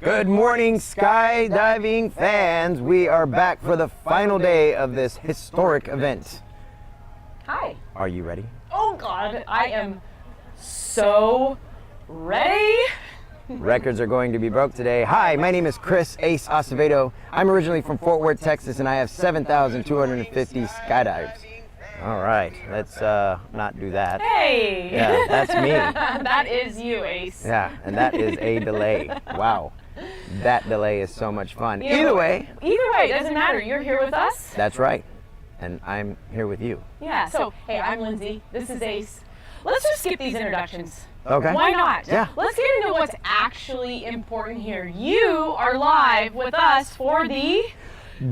Good morning, skydiving fans. We are back for the final day of this historic event. Hi. Are you ready? Oh God, I am so ready. Records are going to be broke today. Hi, my name is Chris Ace Acevedo. I'm originally from Fort Worth, Texas, and I have 7,250 skydives. All right, let's not do that. Hey! Yeah, that's me. That is you, Ace. Yeah, and that is a delay. Wow, that delay is so much fun. Either way, it doesn't matter. You're here with us. That's right, and I'm here with you. Yeah, so, hey, I'm Lindsay. This is Ace. Let's just skip these introductions. Okay. Why not? Yeah. Let's get into what's actually important here. You are live with us for the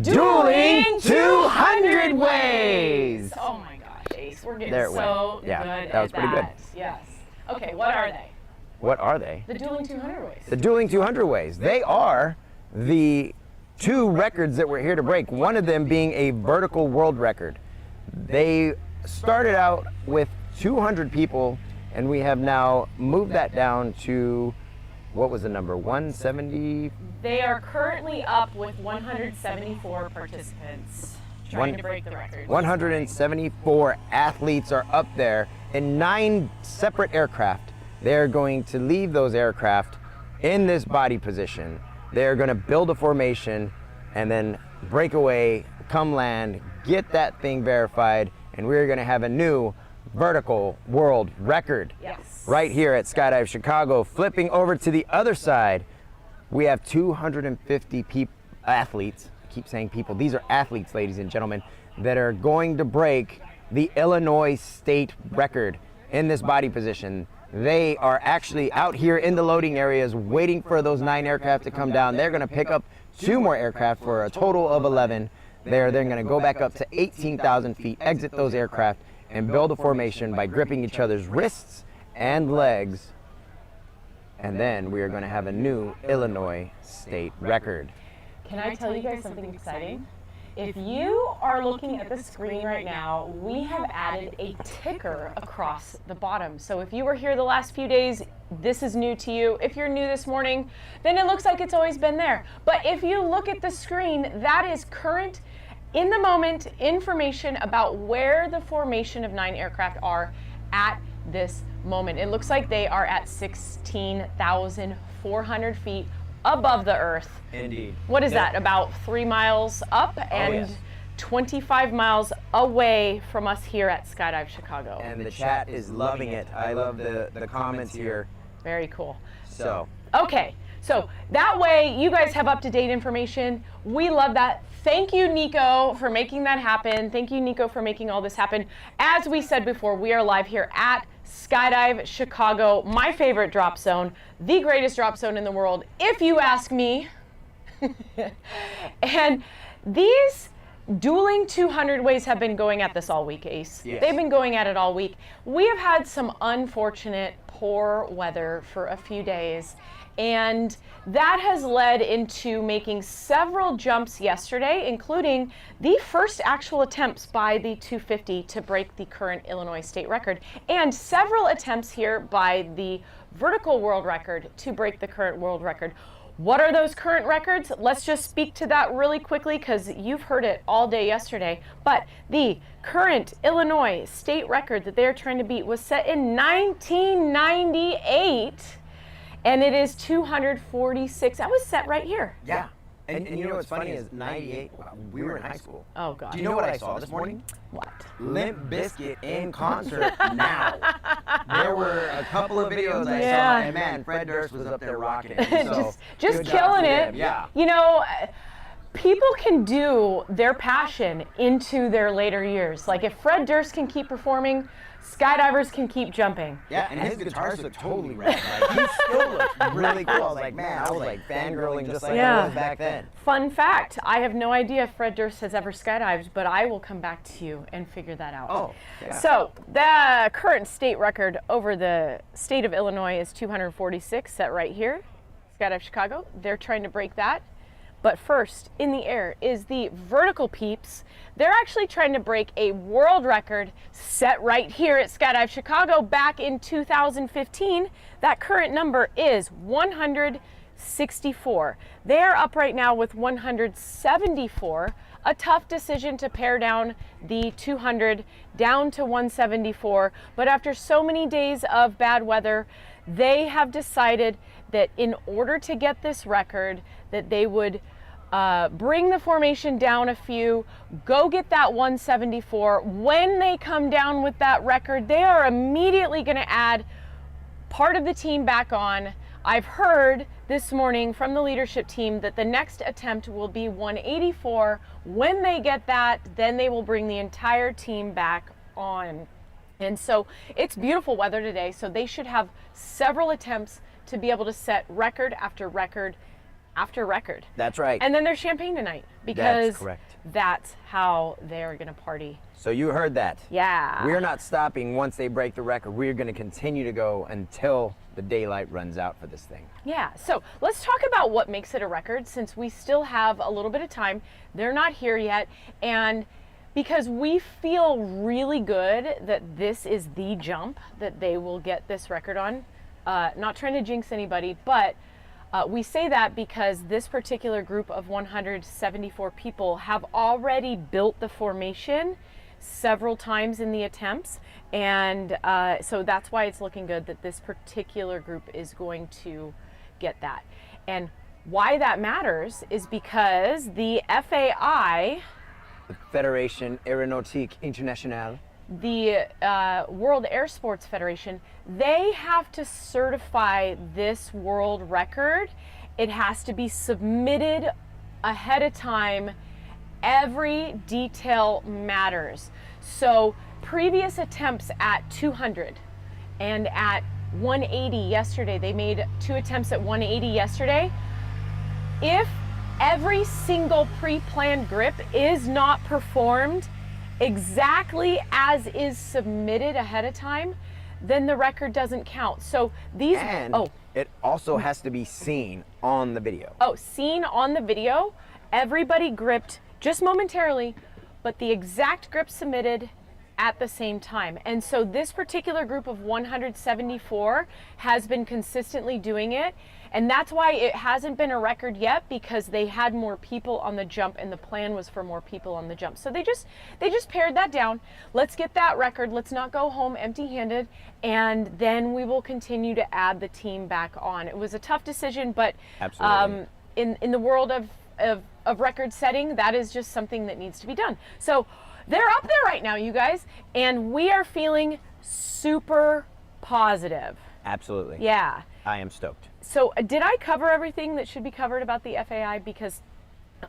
Dueling 200 Ways! Oh my gosh, Ace, we're getting There it so went. Yeah, good that was at pretty good. Yes. Okay, what are they? What are they? The Dueling 200 Ways. The Dueling 200 Ways. They are the two records that we're here to break, one of them being a vertical world record. They started out with 200 people, and we have now moved that down to, what was the number, 170? They are currently up with 174 participants trying to break the record. 174 athletes are up there in 9 separate aircraft. They're going to leave those aircraft in this body position. They're going to build a formation and then break away, come land, get that thing verified, and we're going to have a new vertical world record. Yes. Right here at Skydive Chicago. Flipping over to the other side, we have 250 athletes. I keep saying people. These are athletes, ladies and gentlemen, that are going to break the Illinois state record in this body position. They are actually out here in the loading areas waiting for those 9 aircraft to come down. They're going to pick up 2 more aircraft for a total of 11. They're going to go back up to 18,000 feet, exit those aircraft, and build a formation by gripping each other's wrists and legs. And then we are going to have a new Illinois state record. Can I tell you guys something exciting? If you are looking at the screen right now, we have added a ticker across the bottom. So if you were here the last few days, this is new to you. If you're new this morning, then it looks like it's always been there. But if you look at the screen, that is current, in the moment, information about where the formation of 9 aircraft are at this moment. It looks like they are at 16,400 feet above the earth. Indeed. What is that, about 3 miles up and yes. 25 miles away from us here at Skydive Chicago. And the chat is loving it. I love the comments here. Very cool. So. Okay, so that way you guys have up-to-date information. We love that. Thank you, Nico, for making that happen. Thank you, Nico, for making all this happen. As we said before, we are live here at Skydive Chicago, my favorite drop zone, the greatest drop zone in the world, if you ask me. And these Dueling 200 Ways have been going at this all week, Ace. Yes. They've been going at it all week. We have had some unfortunate, poor weather for a few days, and that has led into making several jumps yesterday, including the first actual attempts by the 250 to break the current Illinois state record, and several attempts here by the vertical world record to break the current world record. What are those current records? Let's just speak to that really quickly because you've heard it all day yesterday. But the current Illinois state record that they're trying to beat was set in 1998, and it is 246. That was set right here. Yeah. And you know what's funny is 98, we were in high school. Oh, God. Do you know what I saw this morning? What? Limp Bizkit in concert now. There were a couple of videos I Yeah. saw, and man, Fred Durst was up there rocking it. So, just good job killing for it. him. Yeah. You know, people can do their passion into their later years. Like if Fred Durst can keep performing, skydivers can keep jumping. Yeah, and his guitars look totally rad. Like, he still looks really cool. I was like, man, I was like fangirling just like I was back then. Fun fact, I have no idea if Fred Durst has ever skydived, but I will come back to you and figure that out. Oh, yeah. So the current state record over the state of Illinois is 246, set right here, Skydive Chicago. They're trying to break that. But first, in the air is the vertical peeps. They're actually trying to break a world record set right here at Skydive Chicago back in 2015. That current number is 100 164. They are up right now with 174. A tough decision to pare down the 200 down to 174, but after so many days of bad weather, they have decided that in order to get this record, that they would bring the formation down a few, go get that 174. When they come down with that record, they are immediately going to add part of the team back on. I've heard this morning from the leadership team that the next attempt will be 184. When they get that, then they will bring the entire team back on. And so it's beautiful weather today, so they should have several attempts to be able to set record after record after record. That's right. And then there's champagne tonight because That's correct. That's how they're going to party. So you heard that. Yeah. We're not stopping once they break the record. We're going to continue to go until the daylight runs out for this thing. Yeah, so let's talk about what makes it a record, since we still have a little bit of time. They're not here yet, and because we feel really good that this is the jump that they will get this record on. Not trying to jinx anybody, but we say that because this particular group of 174 people have already built the formation several times in the attempts, and so that's why it's looking good that this particular group is going to get that. And why that matters is because the FAI, The Fédération Aéronautique Internationale, the World Air Sports Federation, they have to certify this world record. It has to be submitted ahead of time. Every detail matters. So previous attempts at 200 and at 180 yesterday, they made 2 attempts at 180 yesterday. If every single pre-planned grip is not performed exactly as is submitted ahead of time, then the record doesn't count. So these, it also has to be seen on the video. Seen on the video, everybody gripped just momentarily, but the exact grip submitted at the same time. And so this particular group of 174 has been consistently doing it, and that's why it hasn't been a record yet, because they had more people on the jump and the plan was for more people on the jump. So they just pared that down. Let's get that record. Let's not go home empty-handed, and then we will continue to add the team back on. It was a tough decision, but Absolutely. In the world of record setting, that is just something that needs to be done. So they're up there right now, you guys, and we are feeling super positive. Absolutely. Yeah. I am stoked. So did I cover everything that should be covered about the FAI? Because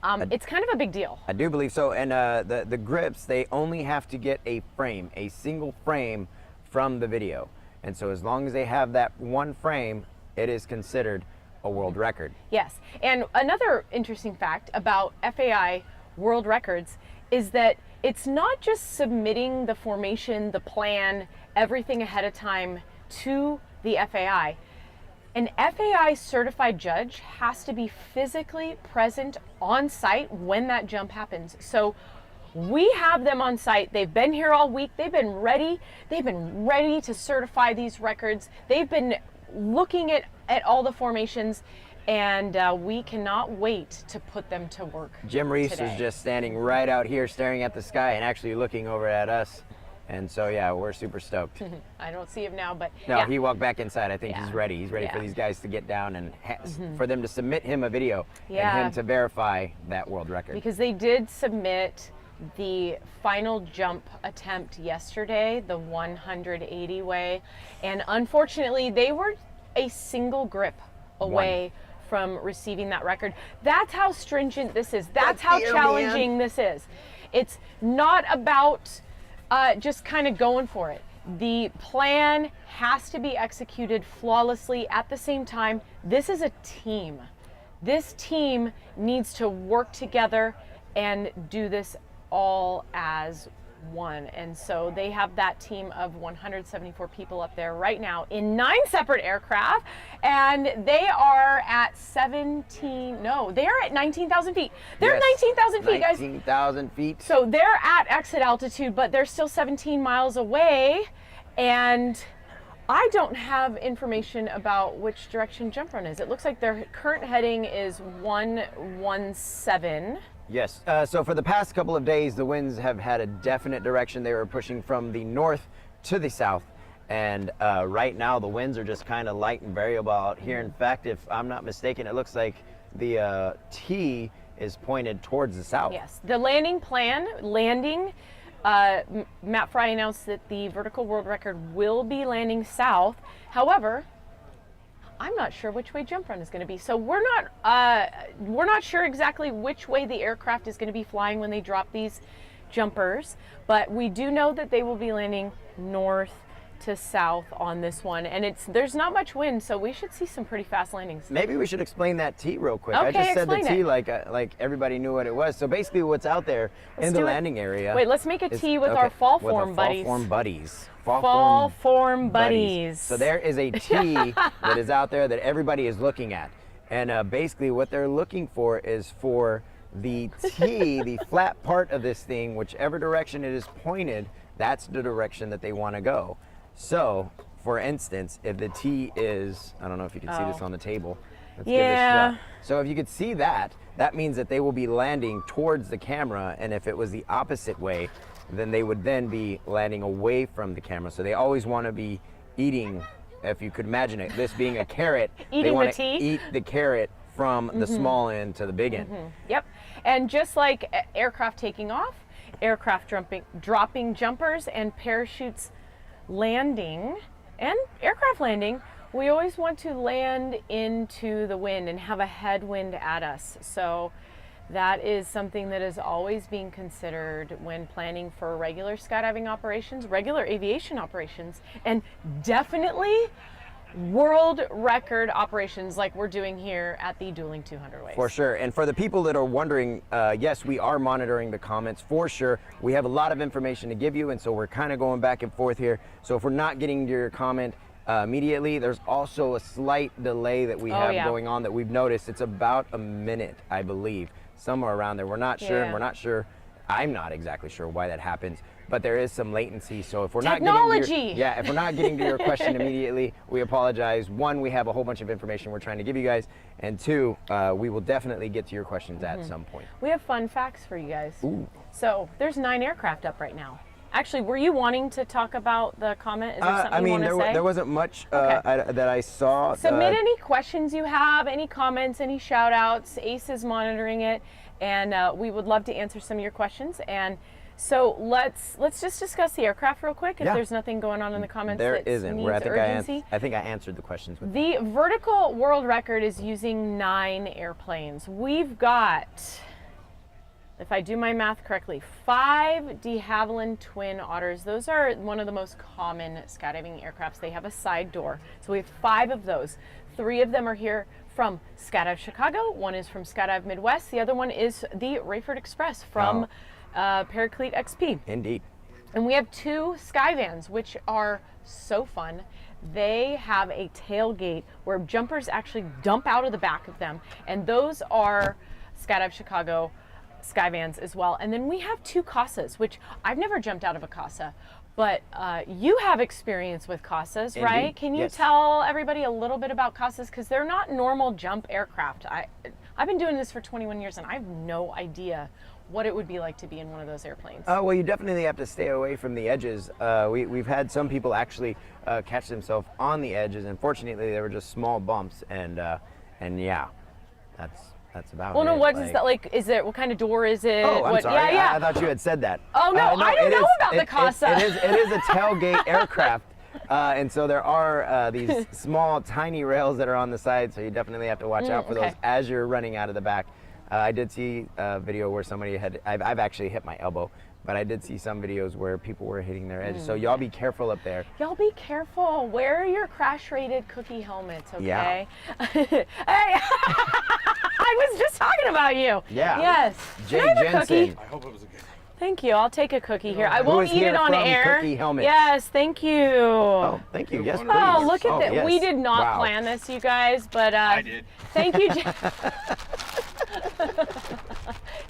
it's kind of a big deal. I do believe so. And the grips, they only have to get a frame, a single frame from the video. And so as long as they have that one frame, it is considered a world record. Yes. And another interesting fact about FAI world records is that it's not just submitting the formation, the plan, everything ahead of time to the FAI. An FAI certified judge has to be physically present on site when that jump happens. So we have them on site. They've been here all week. They've been ready. They've been ready to certify these records. They've been looking at all the formations, and we cannot wait to put them to work. JRuss today. was just standing right out here staring at the sky and actually looking over at us. And so, yeah, we're super stoked. I don't see him now, but No, yeah. he walked back inside. I think Yeah. he's ready. He's ready for Yeah. these guys to get down and for them to submit him a video Yeah. and him to verify that world record. Because they did submit the final jump attempt yesterday, the 180 way, and unfortunately they were a single grip away from receiving that record. That's how stringent this is. That's how Dear challenging this is. It's not about just kind of going for it. The plan has to be executed flawlessly at the same time. This is a team. This team needs to work together and do this all as one. And so they have that team of 174 people up there right now in 9 separate aircraft, and they are at 19,000 feet. They're at 19,000 feet, guys. 19,000 feet. So they're at exit altitude, but they're still 17 miles away, and I don't have information about which direction jump run is. It looks like their current heading is 117. Yes. So for the past couple of days, the winds have had a definite direction. They were pushing from the north to the south. And right now, the winds are just kind of light and variable out here. In fact, if I'm not mistaken, it looks like the T is pointed towards the south. Yes. The landing plan, Matt Fry announced that the vertical world record will be landing south. However, I'm not sure which way jump run is going to be. So we're not sure exactly which way the aircraft is going to be flying when they drop these jumpers, but we do know that they will be landing north to south on this one, and there's not much wind, so we should see some pretty fast landings. Maybe we should explain that T real quick. Okay, I just said the T explain like everybody knew what it was. So basically, what's out there in the landing area? Wait, let's make a T with our fall form buddies. Fall form buddies. So there is a T that is out there that everybody is looking at, and basically what they're looking for is for the T, the flat part of this thing, whichever direction it is pointed, that's the direction that they want to go. So, for instance, if the T is, I don't know if you can see this on the table. Let's give this a shot. So if you could see that, that means that they will be landing towards the camera, and if it was the opposite way, then they would then be landing away from the camera. So they always want to be eating, if you could imagine it, this being a carrot, they want to eat the carrot from the small end to the big end. Yep, and just like aircraft taking off, aircraft dropping jumpers, and parachutes landing, and aircraft landing, we always want to land into the wind and have a headwind at us. So that is something that is always being considered when planning for regular skydiving operations, regular aviation operations, and definitely world record operations like we're doing here at the Dueling 200 Waves. For sure. And for the people that are wondering, yes, we are monitoring the comments for sure. We have a lot of information to give you, and so we're kind of going back and forth here. So if we're not getting to your comment immediately, there's also a slight delay that we have going on that we've noticed. It's about a minute, I believe, somewhere around there. We're not sure, and we're not sure. I'm not exactly sure why that happens, but there is some latency. So if we're not getting to your question immediately, we apologize. One, we have a whole bunch of information we're trying to give you guys, and two, we will definitely get to your questions at some point. We have fun facts for you guys. Ooh. So there's 9 aircraft up right now. Actually, were you wanting to talk about the comment? Is there something you want to say? There wasn't much that I saw. Submit any questions you have, any comments, any shout outs. Ace is monitoring it, and we would love to answer some of your questions. And so let's just discuss the aircraft real quick. If there's nothing going on in the comments that needs urgency. I think I answered the questions. The vertical world record is using 9 airplanes. We've got, if I do my math correctly, 5 de Havilland Twin Otters. Those are one of the most common skydiving aircrafts. They have a side door. So we have 5 of those. 3 of them are here from Skydive Chicago. 1 is from Skydive Midwest. The other one is the Rayford Express from Paraclete XP. Indeed. And we have 2 Skyvans, which are so fun. They have a tailgate where jumpers actually dump out of the back of them. And those are Skydive Chicago Skyvans as well. And then we have 2 Casas, which I've never jumped out of a Casa, but you have experience with Casas, right? Can you tell everybody a little bit about Casas? Because they're not normal jump aircraft. I've been doing this for 21 years, and I have no idea what it would be like to be in one of those airplanes. Well, you definitely have to stay away from the edges. We've had some people actually catch themselves on the edges, and fortunately they were just small bumps, and yeah, that's about it. Well, no, what is that like? Is it, what kind of door is it? Oh, I'm what, sorry. Yeah. I thought you had said that. Oh, no, I don't know about the Casa. It is a tailgate aircraft. And so there are these small, tiny rails that are on the side, so you definitely have to watch out for those as you're running out of the back. I did see a video where somebody had, I've actually hit my elbow, but I did see some videos where people were hitting their edges. So y'all be careful up there. Y'all be careful. Wear your crash-rated cookie helmets, okay? Yeah. Hey, I was just talking about you. Yeah. Yes. Jay Can I have a Jensen. cookie? I hope it was a good. Thank you. I'll take a cookie here. I won't eat it on air. Cookie helmet. Yes, thank you. Oh, thank you. Yes, please. Oh, look at that. Yes. We did not plan this, you guys, but I did. Thank you,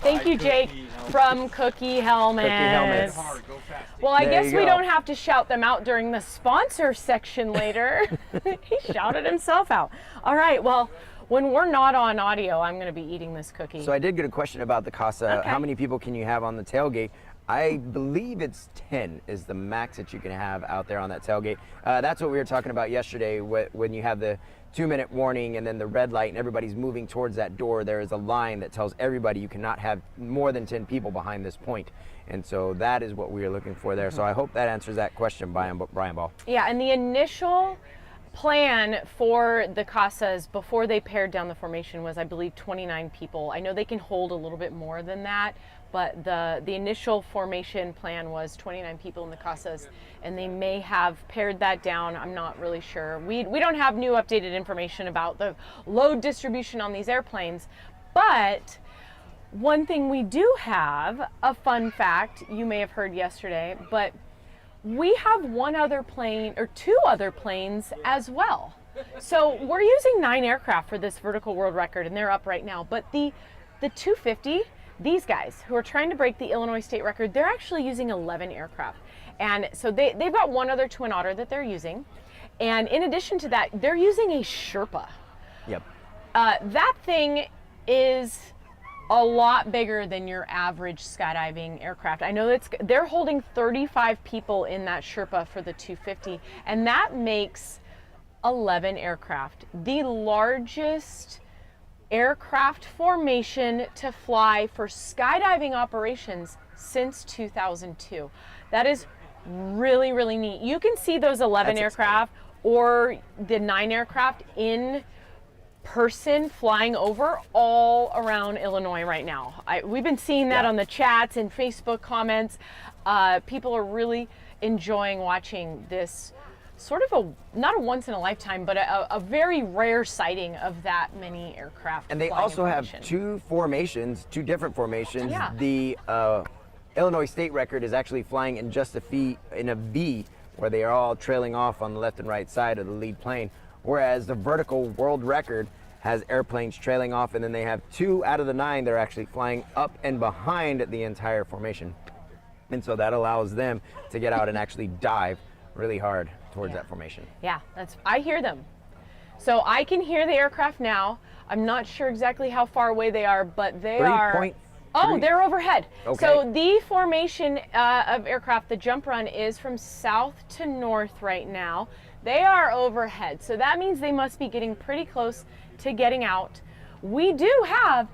thank you, Jake, from Cookie Helmets. Cookie Helmets. Hard, go fast. Well, I There guess you we go. don't have to shout them out during the sponsor section later. He shouted himself out. All right, well, when we're not on audio, I'm going to be eating this cookie. So I did get a question about the Casa. Okay. How many people can you have on the tailgate? I believe it's 10 is the max that you can have out there on that tailgate. That's what we were talking about yesterday when you have the 2-minute warning and then the red light and everybody's moving towards that door. There is a line that tells everybody you cannot have more than 10 people behind this point. And so that is what we are looking for there. So I hope that answers that question, Brian Ball. Yeah, and the initial plan for the Casas before they pared down the formation was, I believe, 29 people. I know they can hold a little bit more than that, but the initial formation plan was 29 people in the Casas, and they may have pared that down. I'm not really sure. We don't have new updated information about the load distribution on these airplanes, but one thing we do have, a fun fact you may have heard yesterday, but we have one other plane or 2 other planes as well. So we're using 9 aircraft for this vertical world record, and they're up right now. But the 250, these guys who are trying to break the Illinois state record, they're actually using 11 aircraft. And so they've got one other Twin Otter that they're using. And in addition to that, they're using a Sherpa. Yep. That thing is a lot bigger than your average skydiving aircraft. I know they're holding 35 people in that Sherpa for the 250, and that makes 11 aircraft. The largest aircraft formation to fly for skydiving operations since 2002. That is really, really neat. You can see those 11 That's aircraft or the 9 aircraft in person flying over all around Illinois right now. We've been seeing that on the chats and Facebook comments. People are really enjoying watching this sort of not a once in a lifetime, but a very rare sighting of that many aircraft. And they flying also in have formation. 2 different formations. Yeah. The Illinois state record is actually flying in just in a V, where they are all trailing off on the left and right side of the lead plane. Whereas the vertical world record has airplanes trailing off, and then they have 2 out of the 9 that are actually flying up and behind the entire formation. And so that allows them to get out and actually dive really hard towards that formation. Yeah, I hear them. So I can hear the aircraft now. I'm not sure exactly how far away they are, but they are. 3.3. Oh, they're overhead. Okay. So the formation of aircraft, the jump run, is from south to north right now. They are overhead. So that means they must be getting pretty close to getting out. We do have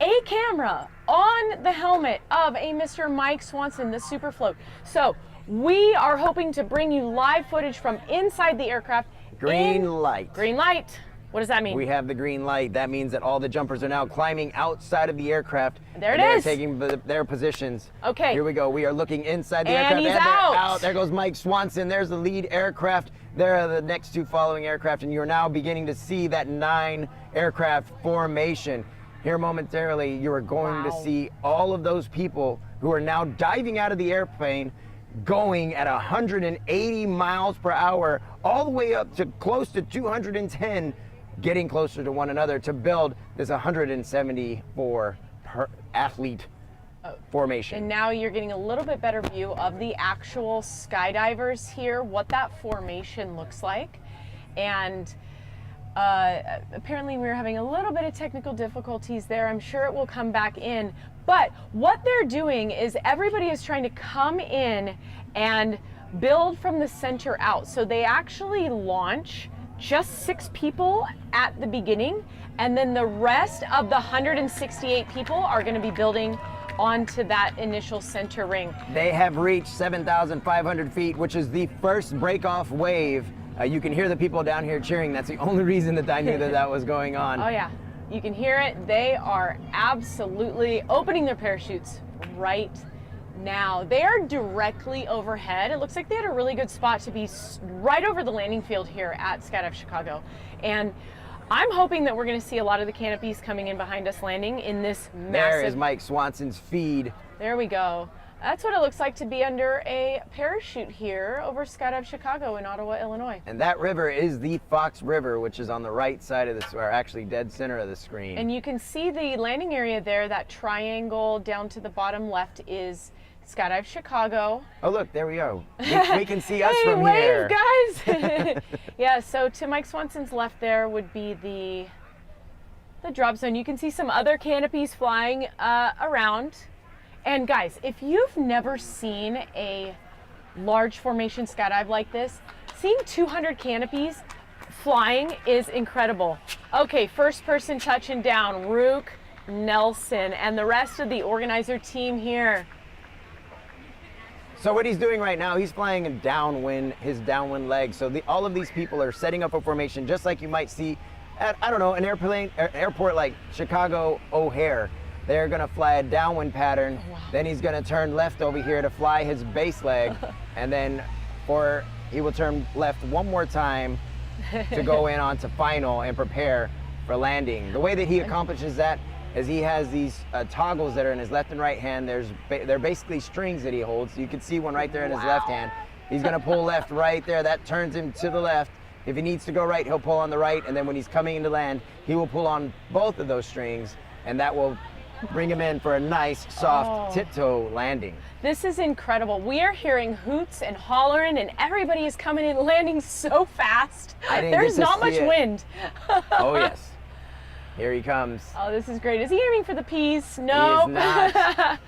a camera on the helmet of a Mr. Mike Swanson, the Superfloat. So we are hoping to bring you live footage from inside the aircraft. Green light. Green light. What does that mean? We have the green light. That means that all the jumpers are now climbing outside of the aircraft. There it and is. They're taking their positions. Okay. Here we go. We are looking inside the And aircraft. he's and they're out. There goes Mike Swanson. There's the lead aircraft. There are the next 2 following aircraft, and you're now beginning to see that 9 aircraft formation. Here momentarily, you are going to see all of those people who are now diving out of the airplane, going at 180 miles per hour, all the way up to close to 210, getting closer to one another to build this 174 athlete formation. And now you're getting a little bit better view of the actual skydivers here, what that formation looks like. And apparently we're having a little bit of technical difficulties there. I'm sure it will come back in. But what they're doing is everybody is trying to come in and build from the center out. So they actually launch just 6 people at the beginning, and then the rest of the 168 people are going to be building onto that initial center ring. They have reached 7,500 feet, which is the first break-off wave. You can hear the people down here cheering. That's the only reason that I knew that was going on. Oh yeah, you can hear it. They are absolutely opening their parachutes right now. They are directly overhead. It looks like they had a really good spot to be right over the landing field here at Skydive Chicago. And I'm hoping that we're going to see a lot of the canopies coming in behind us landing in this massive... There is Mike Swanson's feed. There we go. That's what it looks like to be under a parachute here over Skydive Chicago in Ottawa, Illinois. And that river is the Fox River, which is on the right side of this, or actually dead center of the screen. And you can see the landing area there, that triangle down to the bottom left is Skydive Chicago. Oh, look, there we go. We can see us Hey, from wave, here. guys! Yeah, so to Mike Swanson's left there would be the drop zone. You can see some other canopies flying around. And guys, if you've never seen a large formation skydive like this, seeing 200 canopies flying is incredible. Okay, first person touching down, Rook Nelson, and the rest of the organizer team here. So what he's doing right now, he's flying a downwind, his downwind leg. So all of these people are setting up a formation just like you might see at, I don't know, an airport like Chicago O'Hare. They're gonna fly a downwind pattern. Wow. Then he's gonna turn left over here to fly his base leg. And then he will turn left one more time to go in onto final and prepare for landing. The way that he accomplishes that is he has these toggles that are in his left and right hand. They're basically strings that he holds. You can see one right there in his left hand. He's gonna pull left right there. That turns him to the left. If he needs to go right, he'll pull on the right. And then when he's coming into land, he will pull on both of those strings, and that will bring him in for a nice, soft tiptoe landing. This is incredible. We are hearing hoots and hollering, and everybody is coming in landing so fast. There's not much wind. Oh, yes. Here he comes. Oh, this is great. Is he aiming for the peas? No. He is not.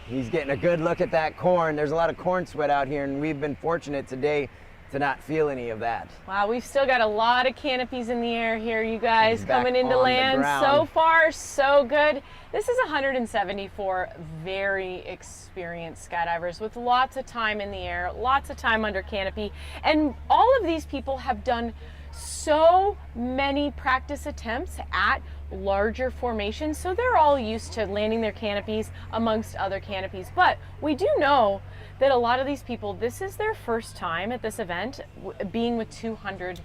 He's getting a good look at that corn. There's a lot of corn sweat out here, and we've been fortunate today to not feel any of that. Wow, we've still got a lot of canopies in the air here, you guys, He's back coming into on the land. ground. So far, so good. This is 174 very experienced skydivers with lots of time in the air, lots of time under canopy, and all of these people have done so many practice attempts at larger formations, so they're all used to landing their canopies amongst other canopies. But we do know that a lot of these people, this is their first time at this event being with 200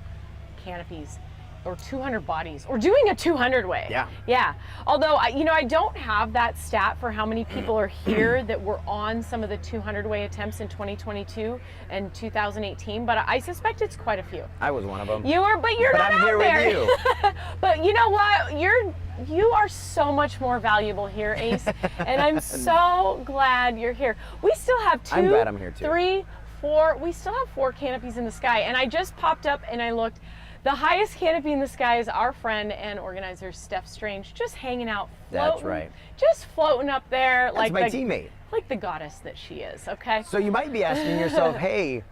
canopies or 200 bodies or doing a 200 way. Yeah. Although I don't have that stat for how many people are here that were on some of the 200 way attempts in 2022 and 2018, but I suspect it's quite a few. I was one of them. You were, but you're not I'm out here there. with you. But you know what? You are so much more valuable here, Ace, and I'm so glad you're here. We still have I'm glad I'm here too. 3, 4. We still have 4 canopies in the sky, and I just popped up and I looked. The highest canopy in the sky is our friend and organizer Steph Strange, just hanging out, floating. That's right. Just floating up there. That's like my teammate. Like the goddess that she is, okay? So you might be asking yourself, hey,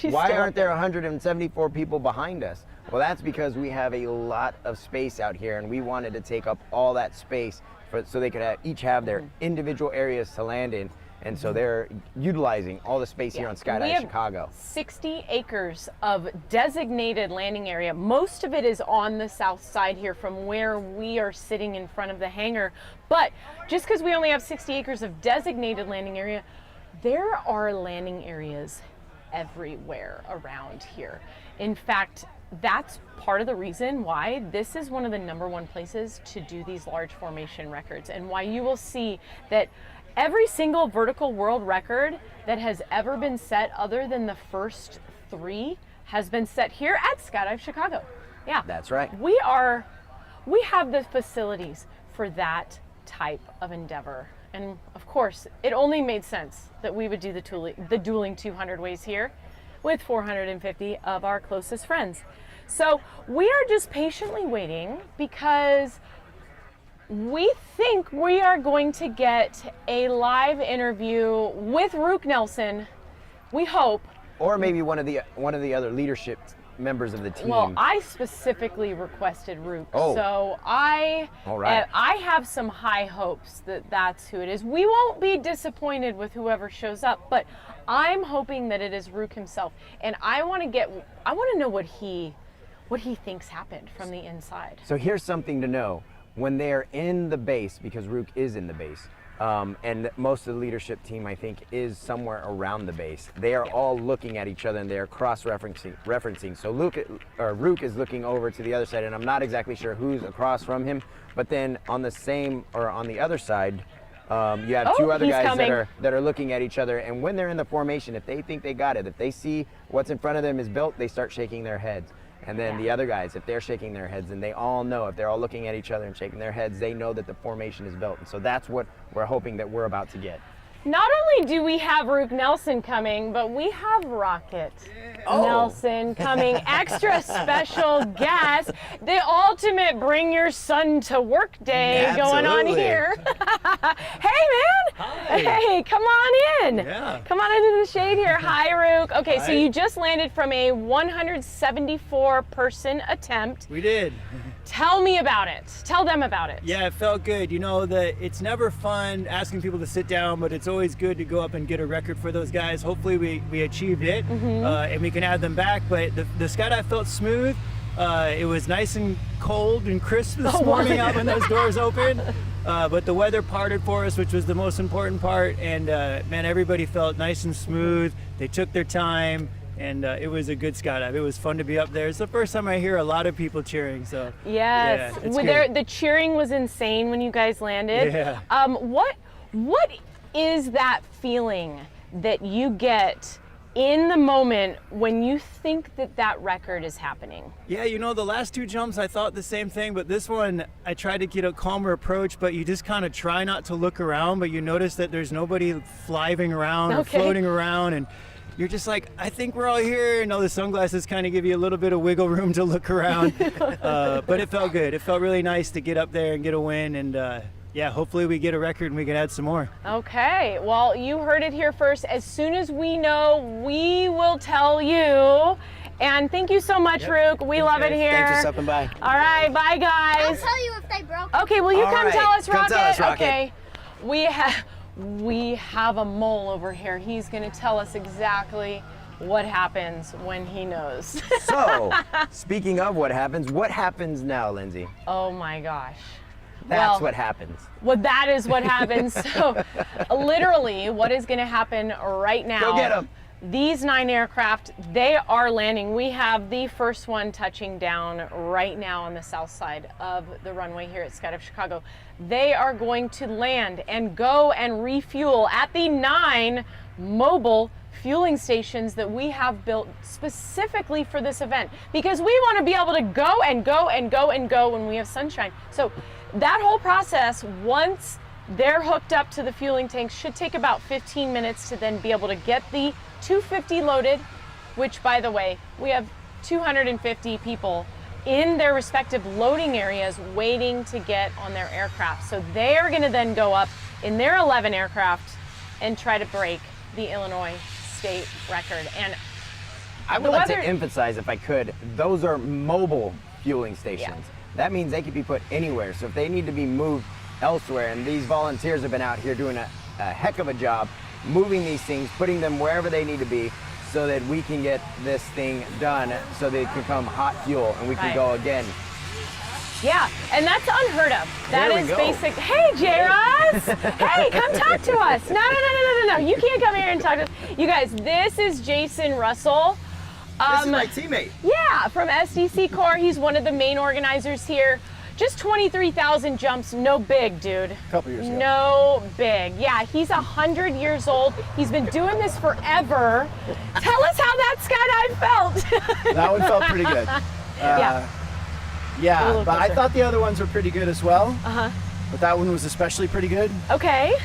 why aren't there 174 people behind us? Well, that's because we have a lot of space out here, and we wanted to take up all that space so they could each have their individual areas to land in. And so they're utilizing all the space here on Skydive Chicago. 60 acres of designated landing area. Most of it is on the south side here from where we are sitting in front of the hangar. But just because we only have 60 acres of designated landing area, there are landing areas everywhere around here. In fact, that's part of the reason why this is one of the #1 places to do these large formation records, and why you will see that every single vertical world record that has ever been set, other than the first 3, has been set here at Skydive Chicago. Yeah, That's right. we have the facilities for that type of endeavor. And of course, it only made sense that we would do the Dueling 200 ways here with 450 of our closest friends. So we are just patiently waiting because we think we are going to get a live interview with Rook Nelson. We hope. Or maybe one of the other leadership members of the team. Well, I specifically requested Rook, Oh. so I have some high hopes that that's who it is. We won't be disappointed with whoever shows up, but I'm hoping that it is Rook himself, and I want to know what he thinks happened from the inside. So here's something to know. When they're in the base, because Rook is in the base, and most of the leadership team, I think, is somewhere around the base, they are all looking at each other and they're cross-referencing. So Rook is looking over to the other side, and I'm not exactly sure who's across from him, but then on the other side, you have 2 other guys that are looking at each other, and when they're in the formation, if they think they got it, if they see what's in front of them is built, they start shaking their heads. And then the other guys, if they're shaking their heads, and they all know, if they're all looking at each other and shaking their heads, they know that the formation is built. And so that's what we're hoping that we're about to get. Not only do we have Rook Nelson coming, but we have Rocket Nelson coming. Extra special guest. The ultimate bring your son to work day going on here. Hey, man. Hi. Hey, come on in. Yeah. Come on into the shade here. Hi, Rook. Okay, so Hi. you just landed from a 174-person attempt. We did. Tell me about it. Tell them about it. Yeah, it felt good. You know, it's never fun asking people to sit down, but it's always good to go up and get a record for those guys. Hopefully we achieved it, and we can add them back. But the skydive felt smooth. It was nice and cold and crisp this morning out when those doors opened. But the weather parted for us, which was the most important part. And man, everybody felt nice and smooth. They took their time. And it was a good skydive. It was fun to be up there. It's the first time I hear a lot of people cheering. So yes, yeah, it's good. The cheering was insane when you guys landed. Yeah. What is that feeling that you get in the moment when you think that record is happening? Yeah, you know, the last two jumps I thought the same thing, but this one I tried to get a calmer approach, but you just kind of try not to look around, but you notice that there's nobody flying around or floating around, and you're just like, I think we're all here. You know, the sunglasses kind of give you a little bit of wiggle room to look around. But it felt good. It felt really nice to get up there and get a win. And yeah, hopefully we get a record and we can add some more. Okay, well, you heard it here first. As soon as we know, we will tell you. And thank you so much, Rook. We love it here. Thanks for stopping by. All right, bye, guys. I'll tell you if they broke. Okay, will you All come right, tell us, come Rocket? tell us, Rocket. Okay, we have a mole over here. He's going to tell us exactly what happens when he knows. So, speaking of what happens now, Lindsay? Oh my gosh. That's what happens. Well, that is what happens. So, literally, what is going to happen right now? Go get 'em. These 9 aircraft, they are landing. We have the first one touching down right now on the south side of the runway here at Skydive Chicago. They are going to land and go and refuel at the 9 mobile fueling stations that we have built specifically for this event, because we want to be able to go and go and go and go when we have sunshine. So that whole process, once they're hooked up to the fueling tanks, should take about 15 minutes to then be able to get the 250 loaded, which, by the way, we have 250 people in their respective loading areas waiting to get on their aircraft. So they are going to then go up in their 11 aircraft and try to break the Illinois state record. And I would like to emphasize, if I could, those are mobile fueling stations. Yeah. That means they could be put anywhere. So if they need to be moved elsewhere, and these volunteers have been out here doing a heck of a job moving these things, putting them wherever they need to be, so that we can get this thing done, so that it can become hot fuel and we can go again. Yeah, and that's unheard of. That There we is go. basic. Hey, JRuss! Hey, come talk to us. No. You can't come here and talk to us. You guys, this is Jason Russell. This is my teammate. Yeah, from SDC Corps. He's one of the main organizers here. Just 23,000 jumps, no big, dude. A couple years ago. No big. Yeah, he's 100 years old. He's been doing this forever. Tell us how that skydive felt. That one felt pretty good. Yeah. Yeah, little but I closer. thought the other ones were pretty good as well. Uh-huh. But that one was especially pretty good. Okay.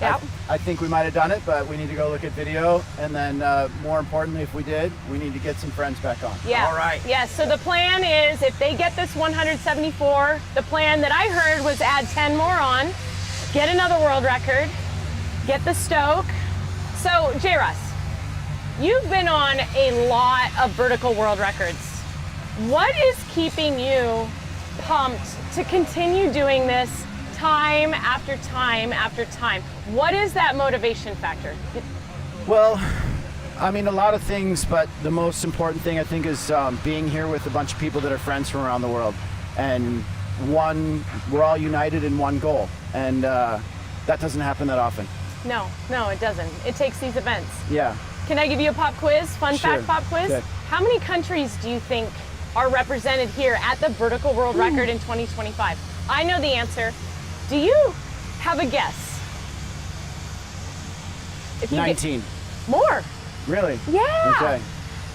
Yeah. I think we might have done it, but we need to go look at video. And then more importantly, if we did, we need to get some friends back on. Yeah. All right. Yeah, so the plan is, if they get this 174, the plan that I heard was add 10 more on, get another world record, get the Stoke. So, JRuss, you've been on a lot of vertical world records. What is keeping you pumped to continue doing this time after time after time? What is that motivation factor? Well, I mean, a lot of things, but the most important thing I think is being here with a bunch of people that are friends from around the world. And we're all united in one goal. And that doesn't happen that often. No, it doesn't. It takes these events. Yeah. Can I give you a pop quiz? Fun Sure. fact pop quiz? Okay. How many countries do you think are represented here at the vertical world record in 2025? I know the answer. Do you have a guess? If you get 19. more. Really? Yeah. Okay.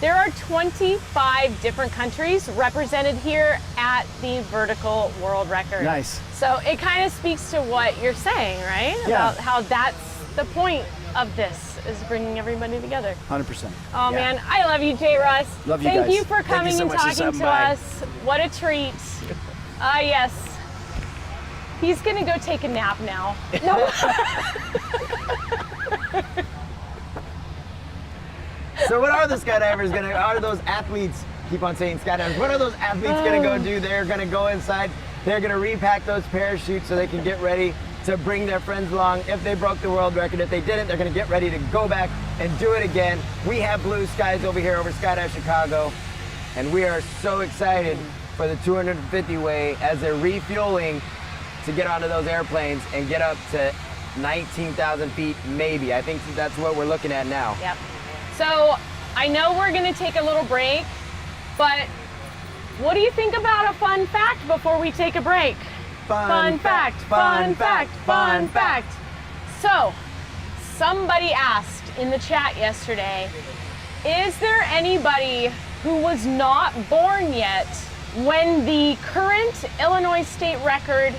There are 25 different countries represented here at the vertical world record. Nice. So it kind of speaks to what you're saying, right? Yeah. About how that's the point of this, is bringing everybody together. 100%. Oh man, I love you, JRuss. Love you Thank guys. you for Thank you coming so and much for talking stopping to by. us. What a treat. Yes. He's gonna go take a nap now. No. So what are the skydivers gonna? Are those athletes? Keep on saying skydivers. What are those athletes gonna go do? They're gonna go inside. They're gonna repack those parachutes so they can get ready to bring their friends along. If they broke the world record, if they didn't, they're gonna get ready to go back and do it again. We have blue skies over here over Skydive Chicago, and we are so excited for the 250 way as they're refueling to get onto those airplanes and get up to 19,000 feet, maybe. I think that's what we're looking at now. Yep. So I know we're gonna take a little break, but what do you think about a fun fact before we take a break? Fun fact, fun fact, fun fact. So, somebody asked in the chat yesterday, is there anybody who was not born yet when the current Illinois state record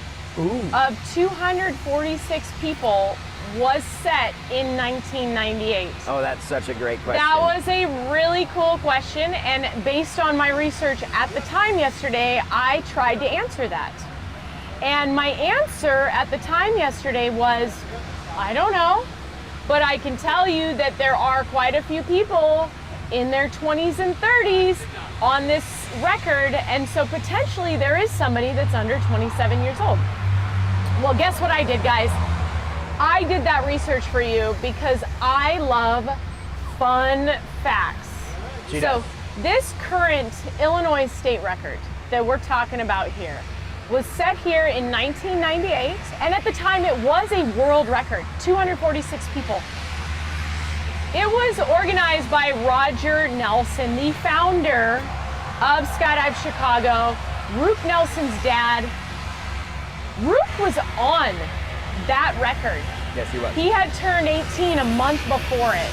of 246 people was set in 1998? Oh, that's such a great question. That was a really cool question, and based on my research at the time yesterday, I tried to answer that. And my answer at the time yesterday was, I don't know, but I can tell you that there are quite a few people in their 20s and 30s on this record, and so potentially there is somebody that's under 27 years old. Well, guess what I did, guys? I did that research for you because I love fun facts. She So does. this current Illinois state record that we're talking about here was set here in 1998, and at the time it was a world record, 246 people. It was organized by Roger Nelson, the founder of Skydive Chicago, Rook Nelson's dad. Rook was on that record. Yes, he was. He had turned 18 a month before it,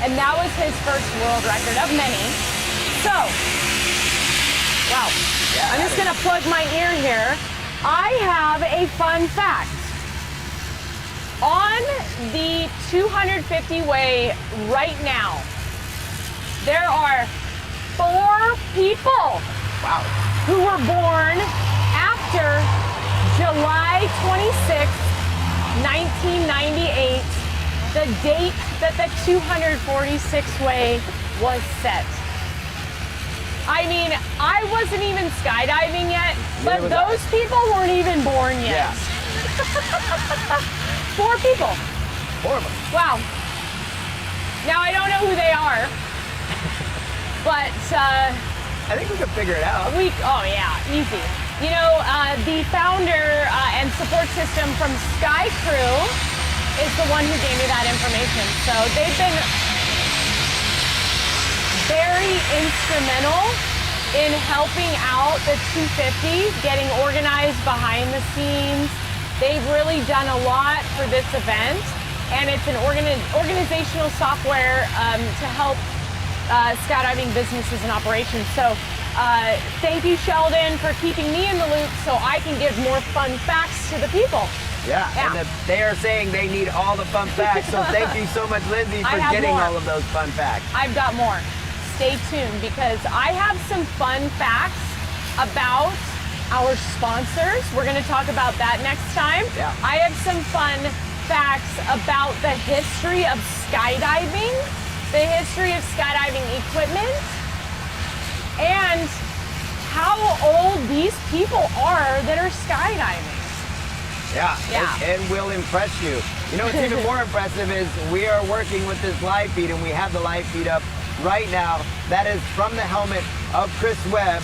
and that was his first world record of many. So, wow. Yeah, I'm just gonna plug my ear here. I have a fun fact. On the 250 way right now, there are 4 people Wow. who were born after July 26th, 1998, the date that the 246 way was set. I mean, I wasn't even skydiving yet, but Neither was I. those people weren't even born yet. Yeah. 4 people. 4 of them. Wow. Now I don't know who they are, but I think we can figure it out. oh yeah, easy. You know, the founder and support system from Sky Crew is the one who gave me that information. So they've been very instrumental in helping out the 250, getting organized behind the scenes. They've really done a lot for this event, and it's an organizational software to help skydiving businesses and operations. So thank you, Sheldon, for keeping me in the loop so I can give more fun facts to the people. Yeah, Yeah. and they are saying they need all the fun facts, so thank you so much, Lindsay, I for have getting more. all of those fun facts. I've got more. Stay tuned because I have some fun facts about our sponsors. We're going to talk about that next time. Yeah. I have some fun facts about the history of skydiving, the history of skydiving equipment, and how old these people are that are skydiving. Yeah, Yeah. It will impress you. You know what's even more impressive is we are working with this live feed, and we have the live feed up right now. That is from the helmet of Chris Webb,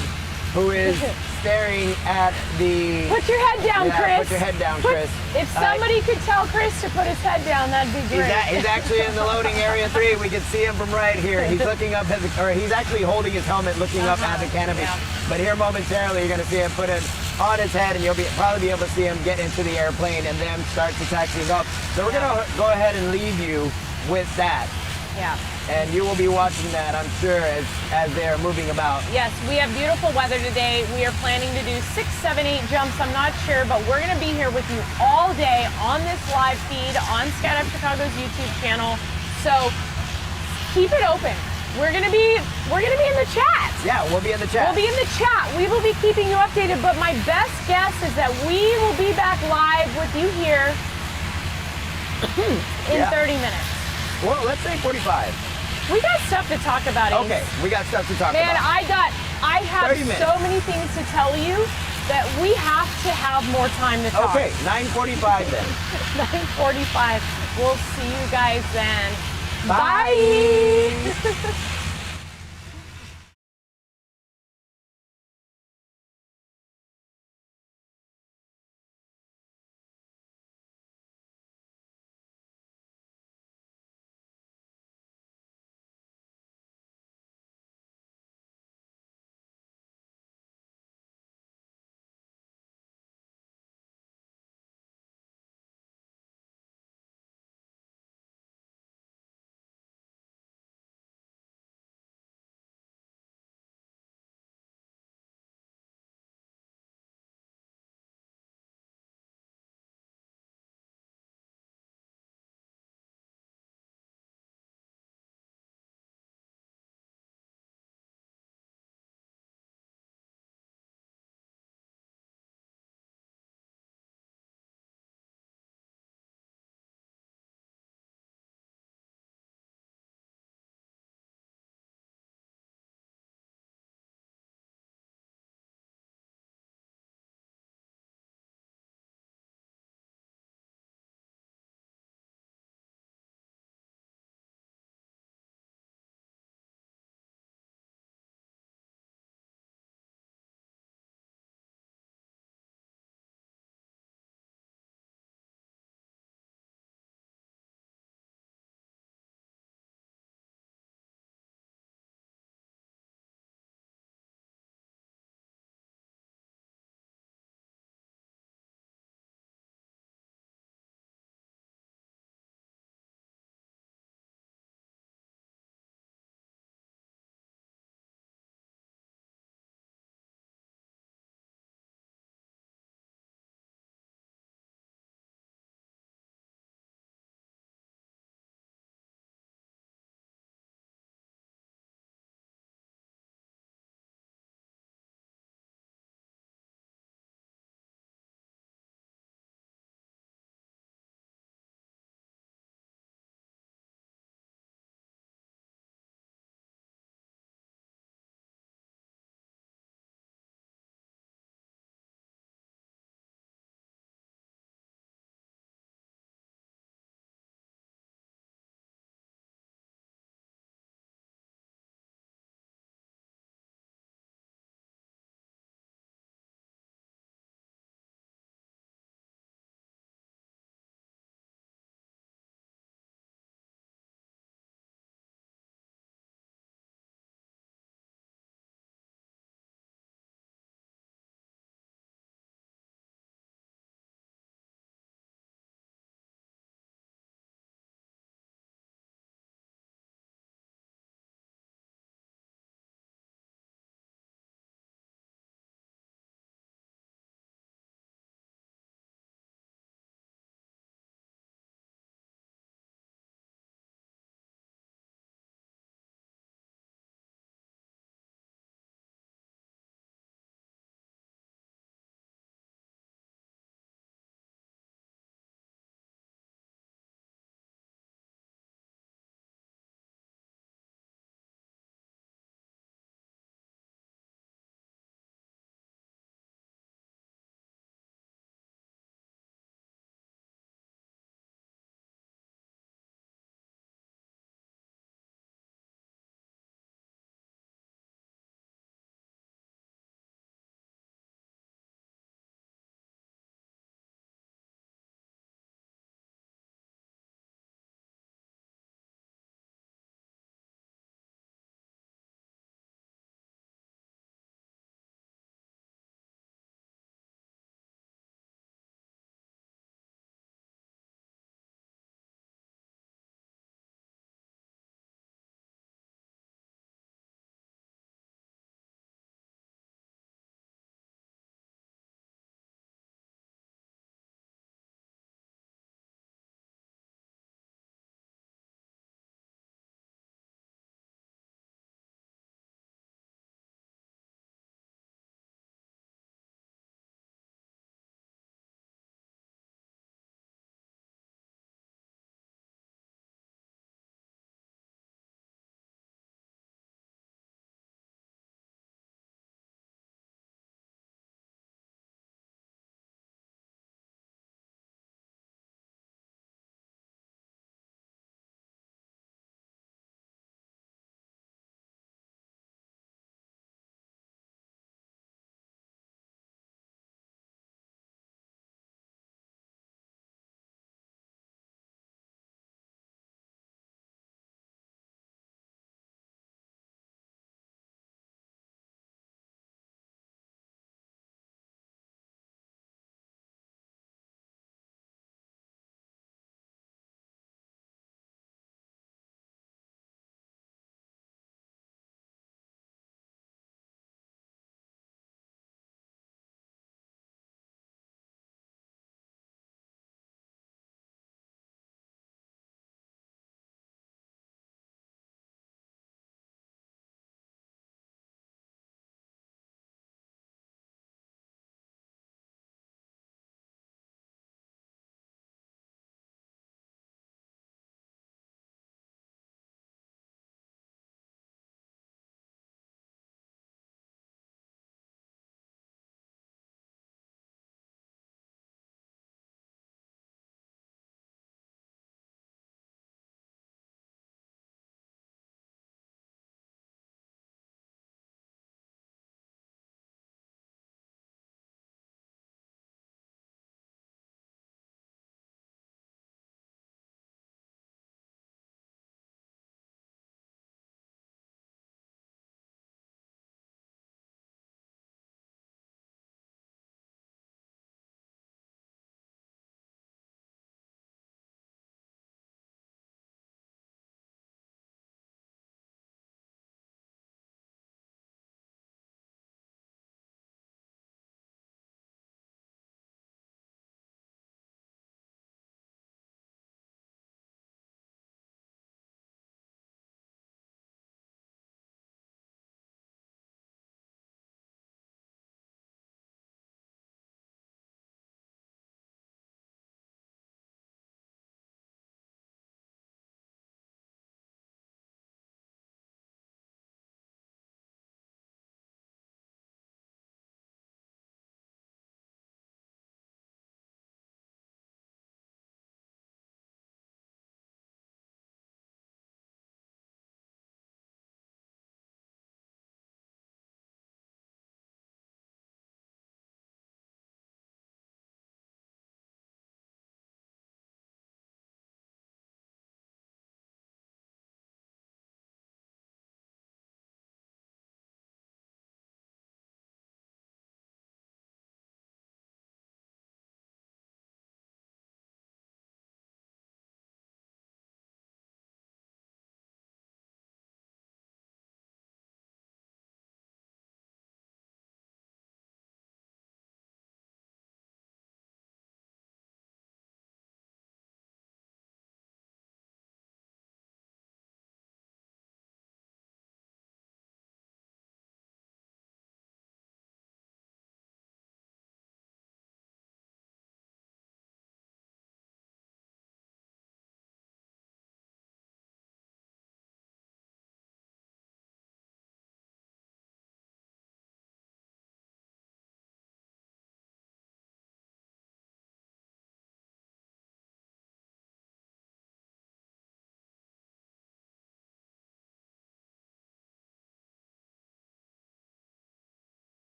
who is staring at the... Put your head down, Yeah, Chris. put your head down, Put- Chris. If somebody could tell Chris to put his head down, that'd be great. He's actually in the loading area 3. We can see him from right here. He's looking up, he's actually holding his helmet, looking up at the canopy. Yeah. But here momentarily, you're going to see him put it on his head, and you'll probably be able to see him get into the airplane and then start to taxiing up. So we're going to go ahead and leave you with that. Yeah. and you will be watching that, I'm sure, as they are moving about. Yes, we have beautiful weather today. We are planning to do 6, 7, 8 jumps. I'm not sure, but we're going to be here with you all day on this live feed on Skydive Chicago's YouTube channel. So keep it open. We're gonna be in the chat. Yeah, we'll be in the chat. We'll be in the chat. We will be keeping you updated, but my best guess is that we will be back live with you here in 30 minutes. Well, let's say 45. We got stuff to talk about. Ace. Okay, we got stuff to talk Man, about. I have 30 minutes. so many things to tell you that we have to have more time to talk. Okay, 9:45 then. 9:45. We'll see you guys then. Bye. Bye.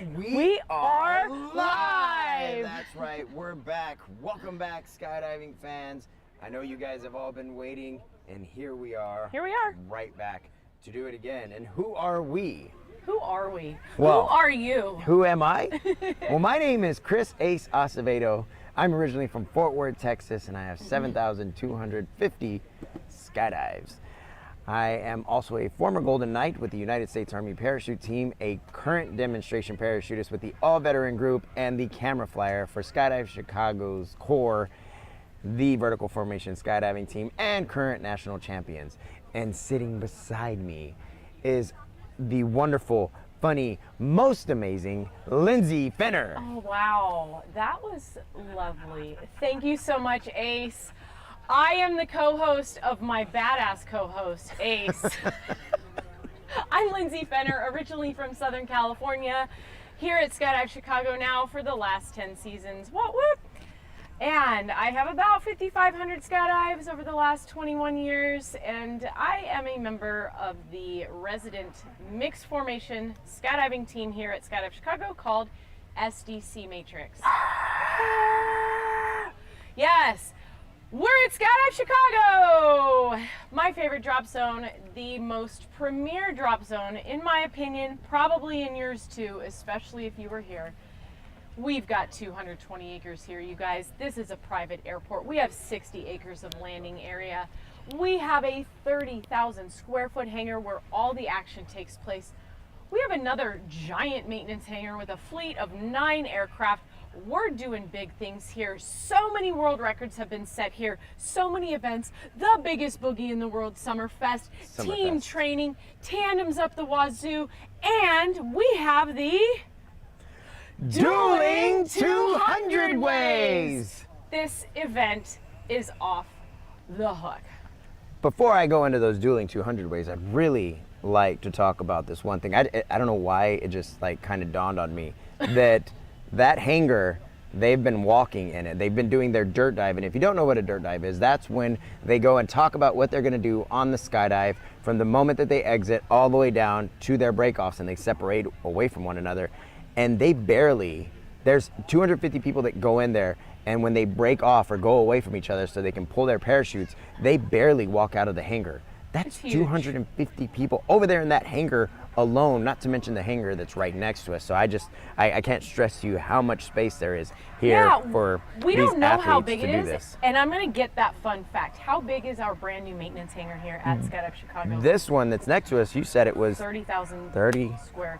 We are live. That's right, we're back. Welcome back, skydiving fans. I know you guys have all been waiting, and here we are. Here we are. Right back to do it again. And who are we? Who are we? Well, who are you? Who am I? Well, my name is Chris Ace Acevedo. I'm originally from Fort Worth, Texas, and I have 7,250 skydives. I am also a former Golden Knight with the United States Army Parachute Team, a current demonstration parachutist with the all-veteran group, and the camera flyer for Skydive Chicago's core, the vertical formation skydiving team, and current national champions. And sitting beside me is the wonderful, funny, most amazing Lindsay Fener. Oh, wow. That was lovely. Thank you so much, Ace. I am the co-host of my badass co-host, Ace. I'm Lindsay Fener, originally from Southern California, here at Skydive Chicago now for the last 10 seasons. Whoop, whoop. And I have about 5,500 skydives over the last 21 years, and I am a member of the resident mixed formation skydiving team here at Skydive Chicago called SDC Matrix. Yes, we're at Skydive Chicago! My favorite drop zone, the most premier drop zone, in my opinion, probably in yours too, especially if you were here. We've got 220 acres here, you guys. This is a private airport. We have 60 acres of landing area. We have a 30,000 square foot hangar where all the action takes place. We have another giant maintenance hangar with a fleet of 9 aircraft. We're doing big things here. So many world records have been set here. So many events. The biggest boogie in the world, Summerfest. Team training, tandems up the wazoo, and we have the Dueling 200 Ways! This event is off the hook. Before I go into those Dueling 200 Ways, I'd really like to talk about this one thing. I don't know why it just like kind of dawned on me that that hangar, they've been walking in it. They've been doing their dirt dive, and if you don't know what a dirt dive is, that's when they go and talk about what they're going to do on the skydive from the moment that they exit all the way down to their breakoffs, and they separate away from one another. And they barely, there's 250 people that go in there, and when they break off or go away from each other so they can pull their parachutes, they barely walk out of the hangar. That's 250 people over there in that hangar alone, not to mention the hangar that's right next to us. So I can't stress to you how much space there is here for we these don't know how athletes big to it do is. this. And I'm going to get that fun fact. How big is our brand new maintenance hangar here at Skydive Chicago? This one that's next to us, you said it was 30,000 square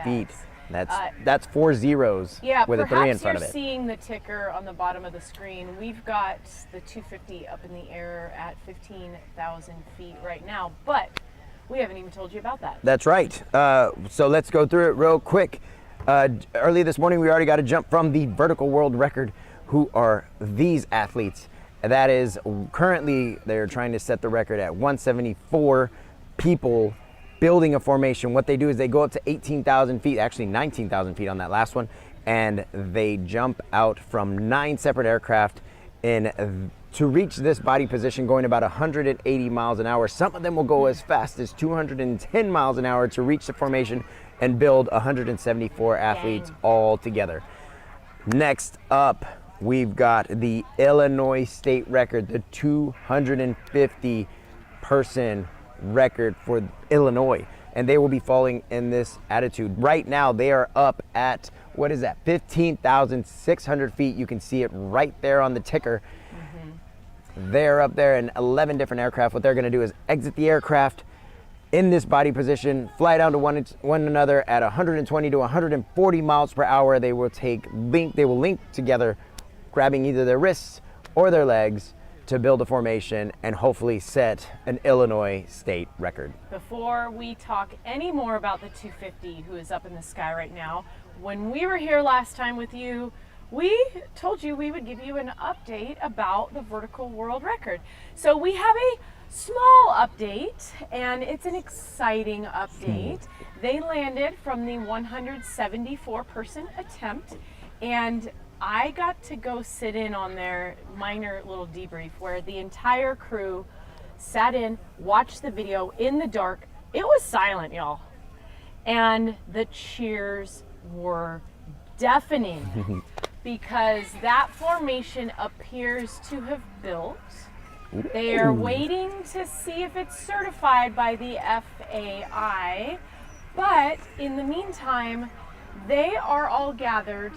feet. Yes. That's 4 zeros with a 3 in front of Perhaps it. you're seeing the ticker on the bottom of the screen. We've got the 250 up in the air at 15,000 feet right now, but we haven't even told you about that. That's right. So let's go through it real quick. Early this morning, we already got a jump from the vertical world record. Who are these athletes? That is currently, they're trying to set the record at 174 people building a formation. What they do is they go up to 18,000 feet, actually 19,000 feet on that last one, and they jump out from 9 separate aircraft to reach this body position, going about 180 miles an hour. Some of them will go as fast as 210 miles an hour to reach the formation and build 174 athletes all together. Next up, we've got the Illinois state record, the 250 person record for Illinois, and they will be falling in this attitude. Right now they are up at, what is that, 15,600 feet. You can see it right there on the ticker. They're up there in 11 different aircraft. What they're going to do is exit the aircraft in this body position, fly down to one another at 120 to 140 miles per hour. They will link together, grabbing either their wrists or their legs to build a formation and hopefully set an Illinois state record. Before we talk any more about the 250 who is up in the sky right now, when we were here last time with you, we told you we would give you an update about the vertical world record. So we have a small update, and it's an exciting update. They landed from the 174 person attempt, and I got to go sit in on their minor little debrief where the entire crew sat in, watched the video in the dark. It was silent, y'all. And the cheers were deafening because that formation appears to have built. They are waiting to see if it's certified by the FAI, but in the meantime, they are all gathered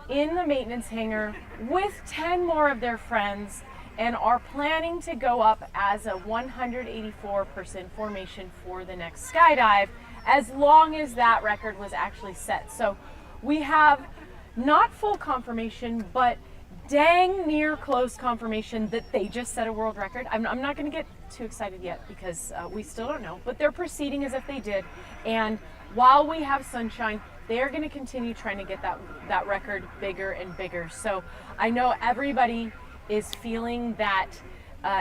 in the maintenance hangar with 10 more of their friends and are planning to go up as a 184-person formation for the next skydive, as long as that record was actually set. So we have not full confirmation, but dang near close confirmation that they just set a world record. I'm not going to get too excited yet because we still don't know, but they're proceeding as if they did. And while we have sunshine, they're going to continue trying to get that record bigger and bigger. So I know everybody is feeling that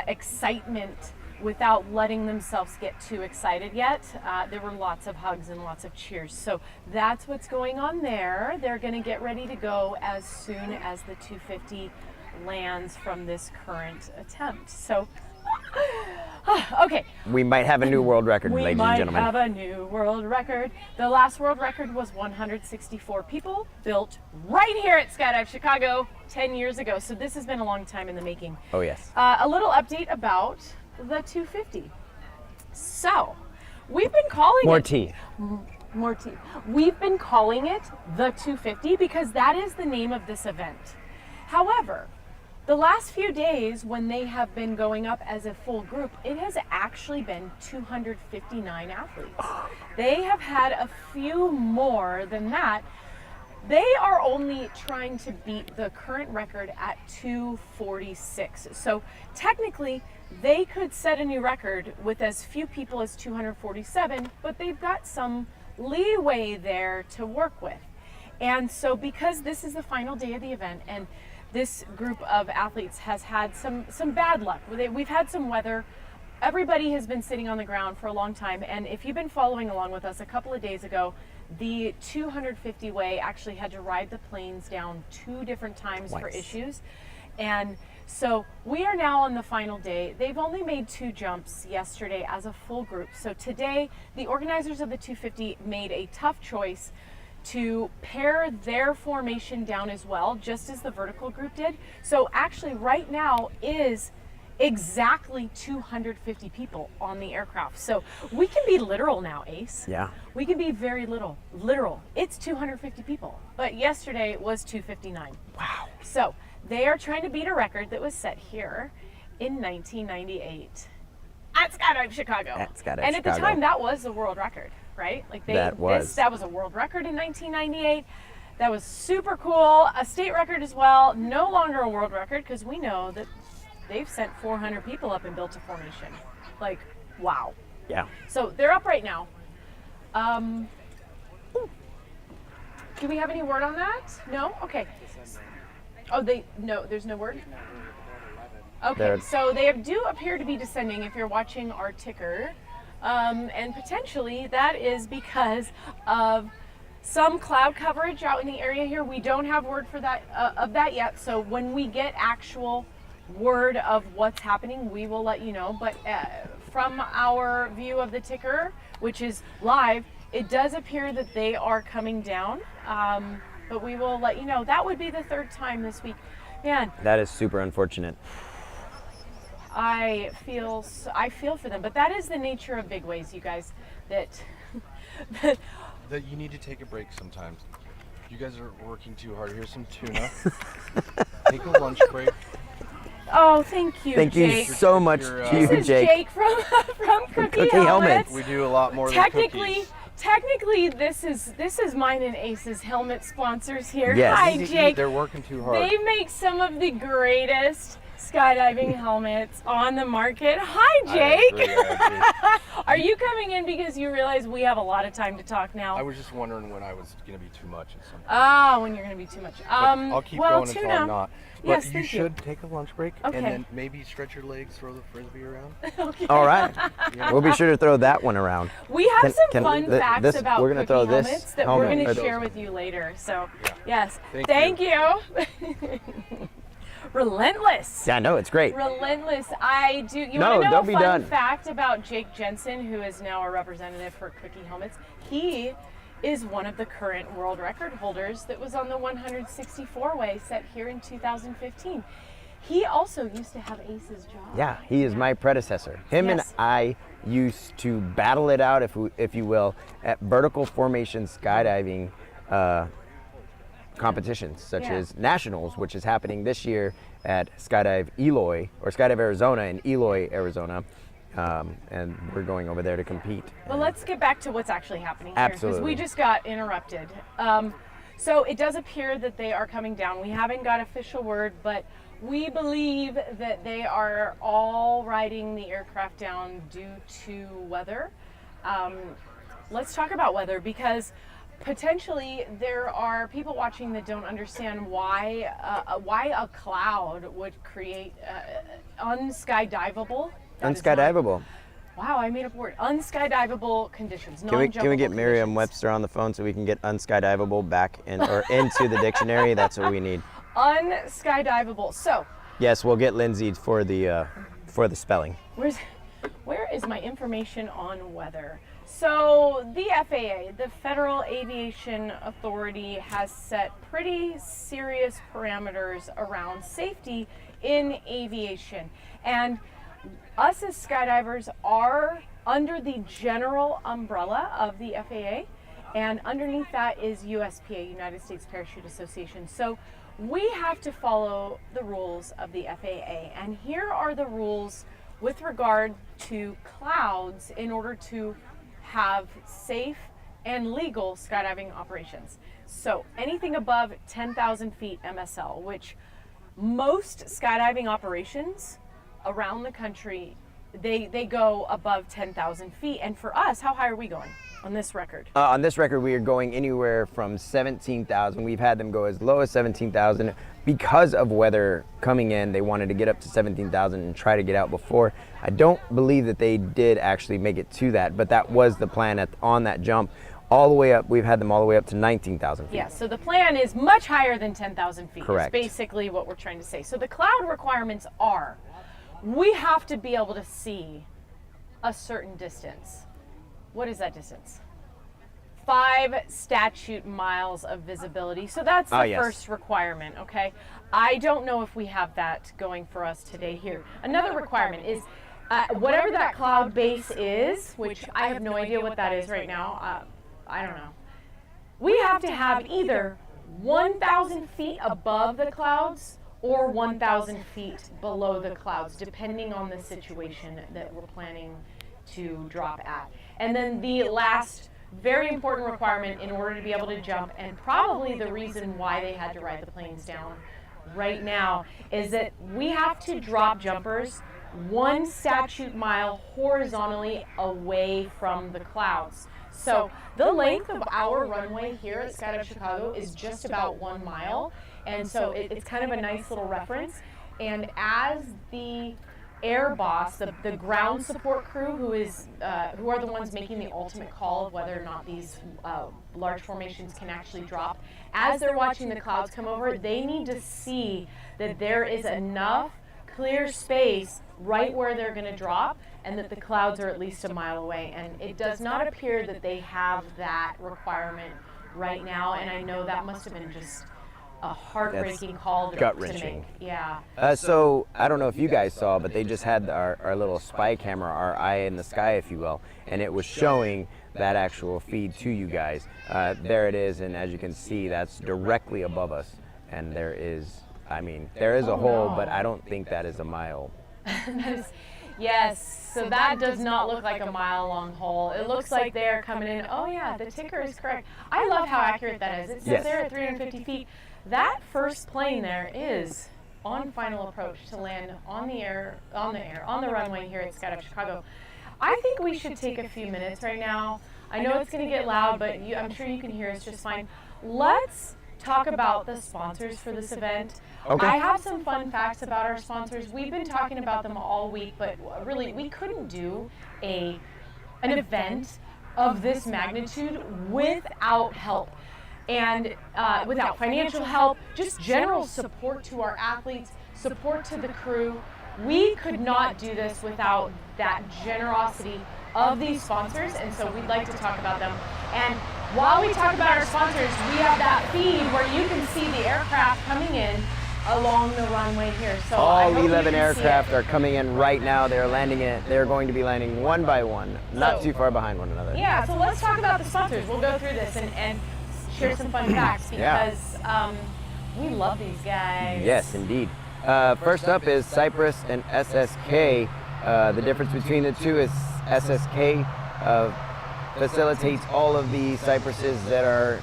excitement without letting themselves get too excited yet. There were lots of hugs and lots of cheers. So that's what's going on there. They're going to get ready to go as soon as the 250 lands from this current attempt. So, okay. We might have a new world record, ladies and gentlemen. We might have a new world record. The last world record was 164 people, built right here at Skydive Chicago 10 years ago. So this has been a long time in the making. Oh, yes. A little update about the 250. So, we've been calling More it... tea. More tea. We've been calling it the 250 because that is the name of this event. However, the last few days when they have been going up as a full group, it has actually been 259 athletes. They have had a few more than that. They are only trying to beat the current record at 246. So technically, they could set a new record with as few people as 247, but they've got some leeway there to work with. And so because this is the final day of the event and this group of athletes has had some bad luck. We've had some weather. Everybody has been sitting on the ground for a long time. And if you've been following along with us, a couple of days ago, the 250 way actually had to ride the planes down 2 different times for issues. And so we are now on the final day. They've only made 2 jumps yesterday as a full group. So today, the organizers of the 250 made a tough choice to pare their formation down as well, just as the vertical group did. So actually right now is exactly 250 people on the aircraft. So we can be literal now, Ace. Yeah. We can be very literal. It's 250 people, but yesterday was 259. Wow. So they are trying to beat a record that was set here in 1998 at Skydive Chicago. At Skydive and at the Chicago. time, that was the world record, right? Like That was a world record in 1998. That was super cool. A state record as well. No longer a world record because we know that they've sent 400 people up and built a formation. Like, wow. Yeah. So they're up right now. Do we have any word on that? No? Okay. Oh, there's no word? Okay, so they do appear to be descending if you're watching our ticker. And potentially that is because of some cloud coverage out in the area here. We don't have word for that of that yet. So when we get actual word of what's happening, we will let you know. But from our view of the ticker, which is live, it does appear that they are coming down. But we will let you know. That would be the 3rd time this week. Man. That is super unfortunate. I feel for them, but that is the nature of big waves, you guys. That you need to take a break sometimes. You guys are working too hard. Here's some tuna. Take a lunch break. Oh, thank you, Thank Jake. you so much to you, This is Jake from Cookie Helmets. We do a lot more than cookies. Technically, this is mine and Ace's helmet sponsors here. Yes. Hi, Jake. They're working too hard. They make some of the greatest skydiving helmets on the market. Hi, Jake. I agree. Are you coming in because you realize we have a lot of time to talk now? I was just wondering when I was going to be too much at some point. Oh, when you're going to be too much. I'll keep going until tuna. I'm not. But Yes, you thank should take a lunch break Okay. and then maybe stretch your legs, throw the frisbee around. Okay. All right. We'll be sure to throw that one around. We have some Can- fun facts this- about we're gonna Cookie throw this helmets that we're helmet going to right share with you later. So, Yeah. yes. Thank you. Relentless. Yeah, no, it's great. Relentless. I do. You No, want to know don't a be fun done. fact about Jake Jensen, who is now a representative for Cookie Helmets? He is one of the current world record holders that was on the 164-way set here in 2015. He also used to have Ace's job. Yeah, he is my predecessor. Him and Yes. I used to battle it out, if you will, at vertical formation skydiving competitions, such Yeah. as nationals, which is happening this year at Skydive Eloy, or Skydive Arizona in Eloy, Arizona. And we're going over there to compete. But let's get back to what's actually happening here, because Absolutely. we just got interrupted. So it does appear that they are coming down. We haven't got official word, but we believe that they are all riding the aircraft down due to weather. Let's talk about weather, because potentially there are people watching that don't understand why a cloud would create unskydivable. that is not- Unskydivable. Wow, I made up a word. Unskydivable conditions. Can we get non-jumpable Merriam-Webster on the phone so we can get unskydivable back in or into the dictionary? That's what we need. Unskydivable. So, Yes, we'll get Lindsay for the spelling. where is my information on weather? So the FAA, the Federal Aviation Authority, has set pretty serious parameters around safety in aviation. And us as skydivers are under the general umbrella of the FAA, and underneath that is USPA, United States Parachute Association. So we have to follow the rules of the FAA, and here are the rules with regard to clouds in order to have safe and legal skydiving operations. So anything above 10,000 feet MSL, which most skydiving operations around the country, they go above 10,000 feet. And for us, how high are we going on this record? On this record, we are going anywhere from 17,000. We've had them go as low as 17,000. Because of weather coming in, they wanted to get up to 17,000 and try to get out before. I don't believe that they did actually make it to that, but that was the plan on that jump. All the way up, we've had them all the way up to 19,000 feet. Yeah, so the plan is much higher than 10,000 feet. Correct. Is basically what we're trying to say. So the cloud requirements are, we have to be able to see a certain distance. What is that distance? 5 statute miles of visibility. So that's the yes. first requirement, okay? I don't know if we have that going for us today here. Another requirement is whatever that cloud base is, which I have no idea what that is right now. I don't know. We have to have either 1,000 feet above the clouds or 1,000 feet below the clouds, depending on the situation that we're planning to drop at. And then the last very important requirement in order to be able to jump, and probably the reason why they had to ride the planes down right now, is that we have to drop jumpers 1 statute mile horizontally away from the clouds. So the length of our runway here at Skydive Chicago is just about 1 mile, and so it's kind of a nice little reference. And as the air boss, the ground support crew, who are the ones making the ultimate call of whether or not these large formations can actually drop, as they're watching the clouds come over, they need to see that there is enough clear space right where they're going to drop, and that the clouds are at least 1 mile away. And it does not appear that they have that requirement right now, and I know that must have been just a heartbreaking call to gut-wrenching. make. Yeah. So I don't know if you guys saw, but they just had our little spy camera, our eye in the sky, if you will, and it was showing that actual feed to you guys. There it is, and as you can see, that's directly above us. And there is a hole, but I don't think that is 1 mile. Yes, so that does not look like a mile-long hole. It looks like they're coming in. Oh yeah, the ticker is correct. I love how accurate that is. It says Yes. they're at 350 feet. That first plane there is on final approach to land on the runway here at Skydive Chicago. I think we should take a few minutes right now. I know it's going to get loud, but I'm sure you can hear us just fine. Let's talk about the sponsors for this event. Okay. I have some fun facts about our sponsors. We've been talking about them all week, but really we couldn't do an event of this magnitude without help. And without financial help, just general support to our athletes, support to the crew. We could not do this without that generosity of these sponsors, and so we'd like to talk about them. And while we talk about our sponsors, we have that feed where you can see the aircraft coming in along the runway here. So I All hope you 11 can see aircraft it. are coming in right now. They're landing it. They're going to be landing one by one, not So- too far behind one another. Yeah, so let's talk about the sponsors. We'll go through this and share some fun facts Yeah. because we love these guys. Yes, indeed. First up is Cypress and SSK. The difference between the two is SSK facilitates all of the Cypresses that are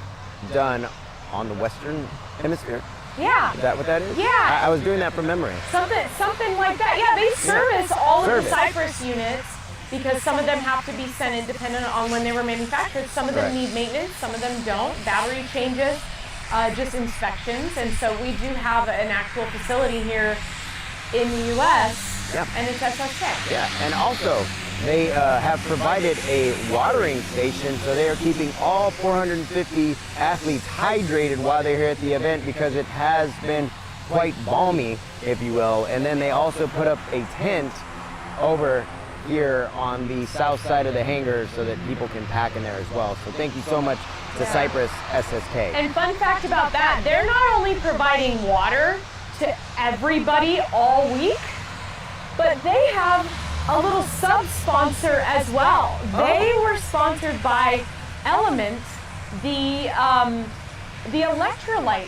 done on the Western Hemisphere. Yeah. Is that what that is? Yeah. I was doing that from memory. Something like that. Yeah, they service all of the Service. Cypress units because some of them have to be sent in depending on when they were manufactured. Some of them Right. need maintenance, some of them don't. Battery changes, just inspections. And so we do have an actual facility here in the U.S. Yeah. And it's SSK. Yeah, and also they have provided a watering station, so they are keeping all 450 athletes hydrated while they're here at the event because it has been quite balmy, if you will. And then they also put up a tent over here on the south side of the hangar so that people can pack in there as well. So thank you so much to Cypress SSK. And fun fact about that, they're not only providing water to everybody all week, but they have a little sub-sponsor as well. They were sponsored by Element, the electrolyte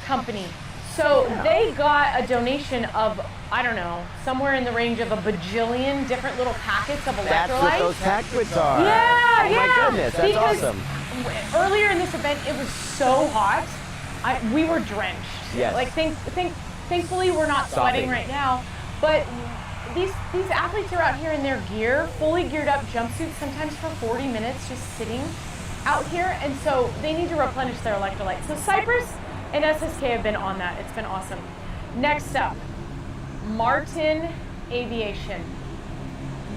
company. So they got a donation of, I don't know, somewhere in the range of a bajillion different little packets of electrolytes. That's what those packets are. Yeah, oh yeah. my goodness, that's Because awesome. Earlier in this event, it was so hot, we were drenched. Yes. Like, thankfully, we're not sweating Sopping. right now. But these athletes are out here in their gear, fully geared up jumpsuits, sometimes for 40 minutes, just sitting out here, and so they need to replenish their electrolytes. So Cypress and SSK have been on that. It's been awesome. Next up, Martin Aviation.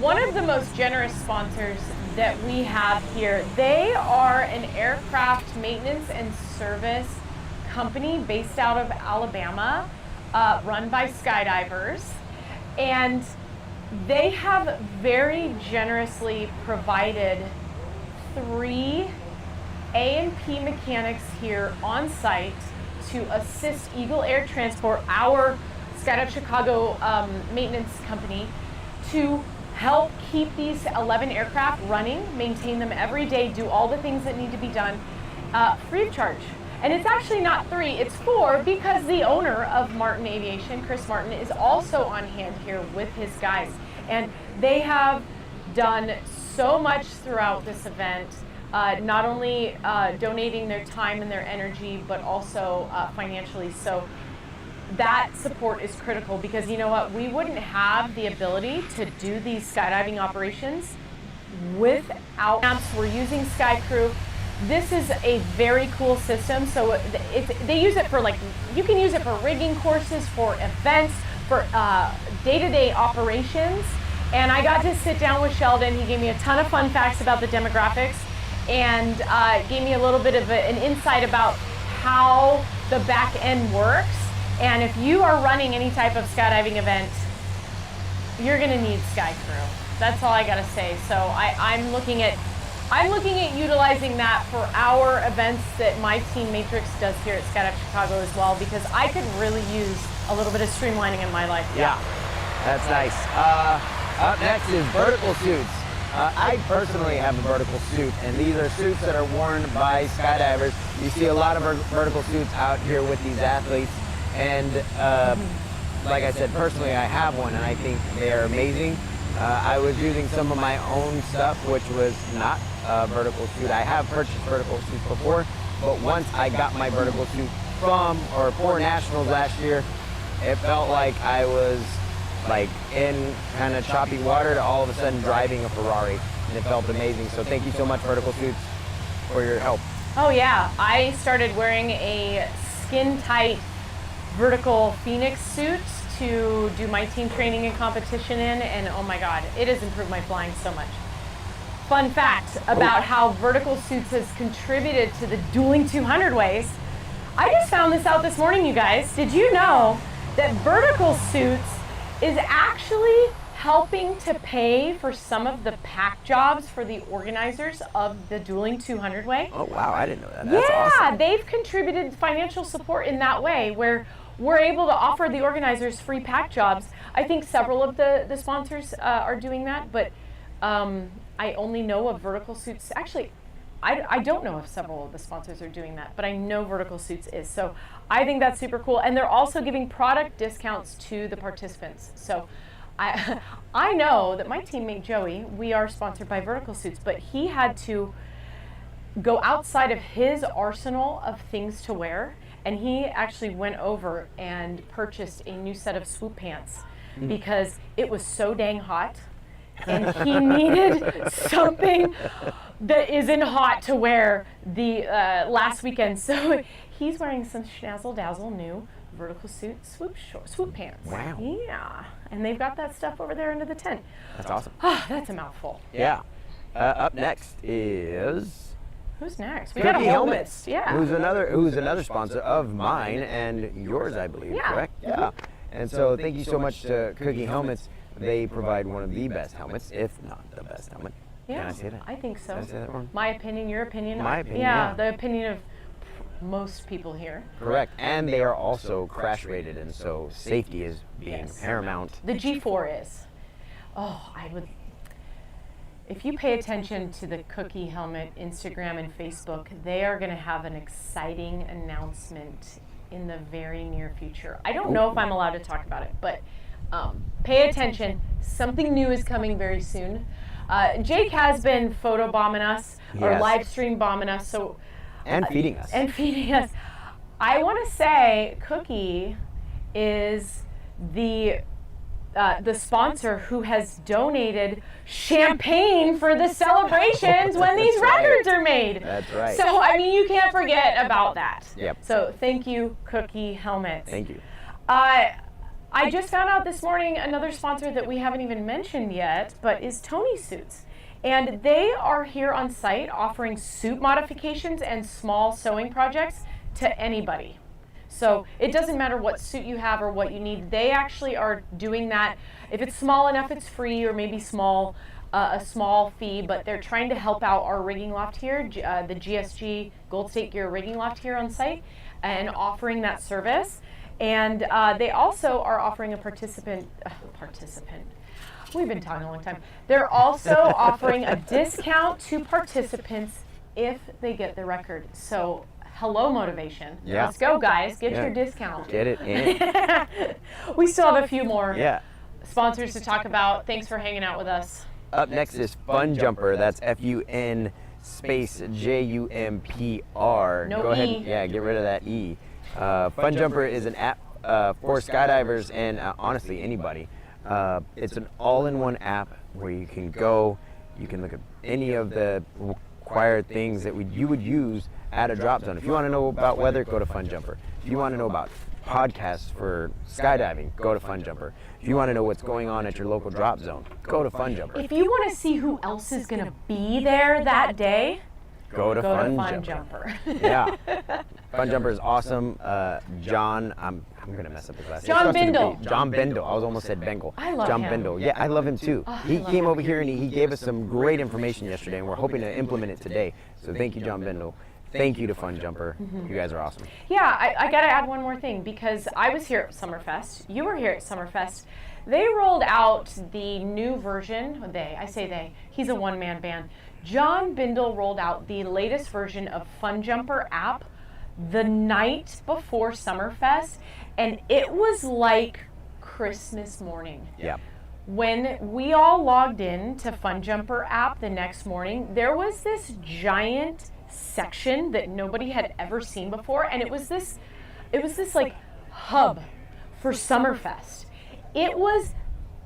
One of the most generous sponsors that we have here. They are an aircraft maintenance and service company based out of Alabama, run by skydivers. And they have very generously provided 3 A&P mechanics here on site to assist Eagle Air Transport, our Skydive Chicago maintenance company, to help keep these 11 aircraft running, maintain them every day, do all the things that need to be done free of charge. And it's actually not 3, it's 4, because the owner of Martin Aviation, Chris Martin, is also on hand here with his guys. And they have done so much throughout this event, not only donating their time and their energy, but also financially. So that support is critical because you know what? We wouldn't have the ability to do these skydiving operations without amps. We're using Sky Crew. This is a very cool system. So they use it for, like, you can use it for rigging courses, for events, for day-to-day operations. And I got to sit down with Sheldon. He gave me a ton of fun facts about the demographics and gave me a little bit of an insight about how the back end works. And if you are running any type of skydiving event, you're gonna need Sky Crew. That's all I gotta say. So I'm looking at utilizing that for our events that my team Matrix does here at Skydive Chicago as well, because I could really use a little bit of streamlining in my life. Yeah, that's nice. Up next is vertical suits. I personally have a vertical suit, and these are suits that are worn by skydivers. You see a lot of vertical suits out here with these athletes, and like I said, personally I have one, and I think they're amazing. I was using some of my own stuff, which was not a vertical suit. I have purchased vertical suits before, but once I got my vertical suit for Nationals last year, it felt like I was like in kind of choppy water to all of a sudden driving a Ferrari, and it felt amazing. So thank you so much, Vertical Suits, for your help. Oh yeah, I started wearing a skin-tight vertical Phoenix suit to do my team training and competition in, and oh my god, it has improved my flying so much. Fun fact about how vertical suits has contributed to the Dueling 200 ways. I just found this out this morning, you guys. Did you know that vertical suits is actually helping to pay for some of the pack jobs for the organizers of the Dueling 200 Way. Oh wow, I didn't know that. That's Yeah, awesome. they've contributed financial support in that way where we're able to offer the organizers free pack jobs. I think several of the sponsors are doing that, but I only know of Vertical Suits. Actually, I don't know if several of the sponsors are doing that, but I know Vertical Suits is. So I think that's super cool. And they're also giving product discounts to the participants. So I know that my teammate Joey, we are sponsored by Vertical Suits, but he had to go outside of his arsenal of things to wear, and he actually went over and purchased a new set of swoop pants because it was so dang hot and he needed something that isn't hot to wear the last weekend. So he's wearing some Schnazzle Dazzle new Vertical Suit swoop pants. Wow. Yeah, and they've got that stuff over there under the tent. That's awesome. That's a mouthful. Yeah. Up next is Who's next? We got a Cookie whole Helmets. list. Yeah. Who's another sponsor of mine and yours, I believe. Yeah. Correct. Yeah. And so thank you so much to Cookie Helmets. They provide one of the best helmets, if not the best helmet. Yeah, Can I say that? I think so. Did I say that wrong? My opinion, your opinion. My opinion, Yeah, yeah. the opinion of most people here. Correct. And they are also crash rated, and so safety is being Yes. paramount. The G4 is. Oh, I would. If you pay attention to the Cookie Helmet Instagram and Facebook, they are going to have an exciting announcement in the very near future. I don't know if I'm allowed to talk about it, but pay attention. Something new is coming very soon. Jake has been photo bombing us or Yes. live stream bombing us, so And feeding us. and feeding us. I want to say Cookie is the sponsor who has donated champagne for the celebrations when these That's right. records are made. That's right. So I mean, you can't forget about that. Yep. So thank you, Cookie Helmets. Thank you. I just found out this morning another sponsor that we haven't even mentioned yet, but is Tony Suits. And they are here on site offering suit modifications and small sewing projects to anybody. So it doesn't matter what suit you have or what you need. They actually are doing that. If it's small enough, it's free, or maybe small, a small fee, but they're trying to help out our rigging loft here, the GSG Gold State Gear rigging loft here on site, and offering that service. And they also are offering a participant. We've been talking a long time. They're also offering a discount to participants if they get the record. So hello, motivation. Yeah. Let's go, guys. Get Yeah. your discount. Get it in. We still have a few more Yeah. sponsors to talk about. Thanks for hanging out with us. Up next is Fun Jumper. That's FUN space JUMPR. No Go ahead. E. Yeah, get rid of that E. Fun Jumper is an app for skydivers and honestly anybody. It's an all-in-one app where you can go, you can look at any of the required things that you would use at a drop zone. If you want to know about weather, go to Fun Jumper. If you want to know about podcasts for skydiving, go to Fun Jumper. If you want to know what's going on at your local drop zone, go to Fun Jumper. If you want to see who else is going to be there that day, Go to go Fun to Fun Jumper. Jumper. Yeah. Fun Jumper is awesome. John, I'm going to mess up his last name. John Starts with a Bindle. B. John Bindle. I was almost said Bengal. I love John him. Bindle. Yeah, I love him too. Oh, I He love came him. over here and he gave us some great information yesterday, and we're hoping to implement it today. So thank you, John Bindle. Thank you to Fun Jumper. You guys are awesome. Yeah, I got to add one more thing because I was here at Summerfest. You were here at Summerfest. They rolled out the new version. I say they. He's a one-man band. John Bindle rolled out the latest version of Fun Jumper app the night before Summerfest, and it was like Christmas morning. Yeah. When we all logged in to Fun Jumper app the next morning, there was this giant section that nobody had ever seen before, and it was this like hub for Summerfest. It was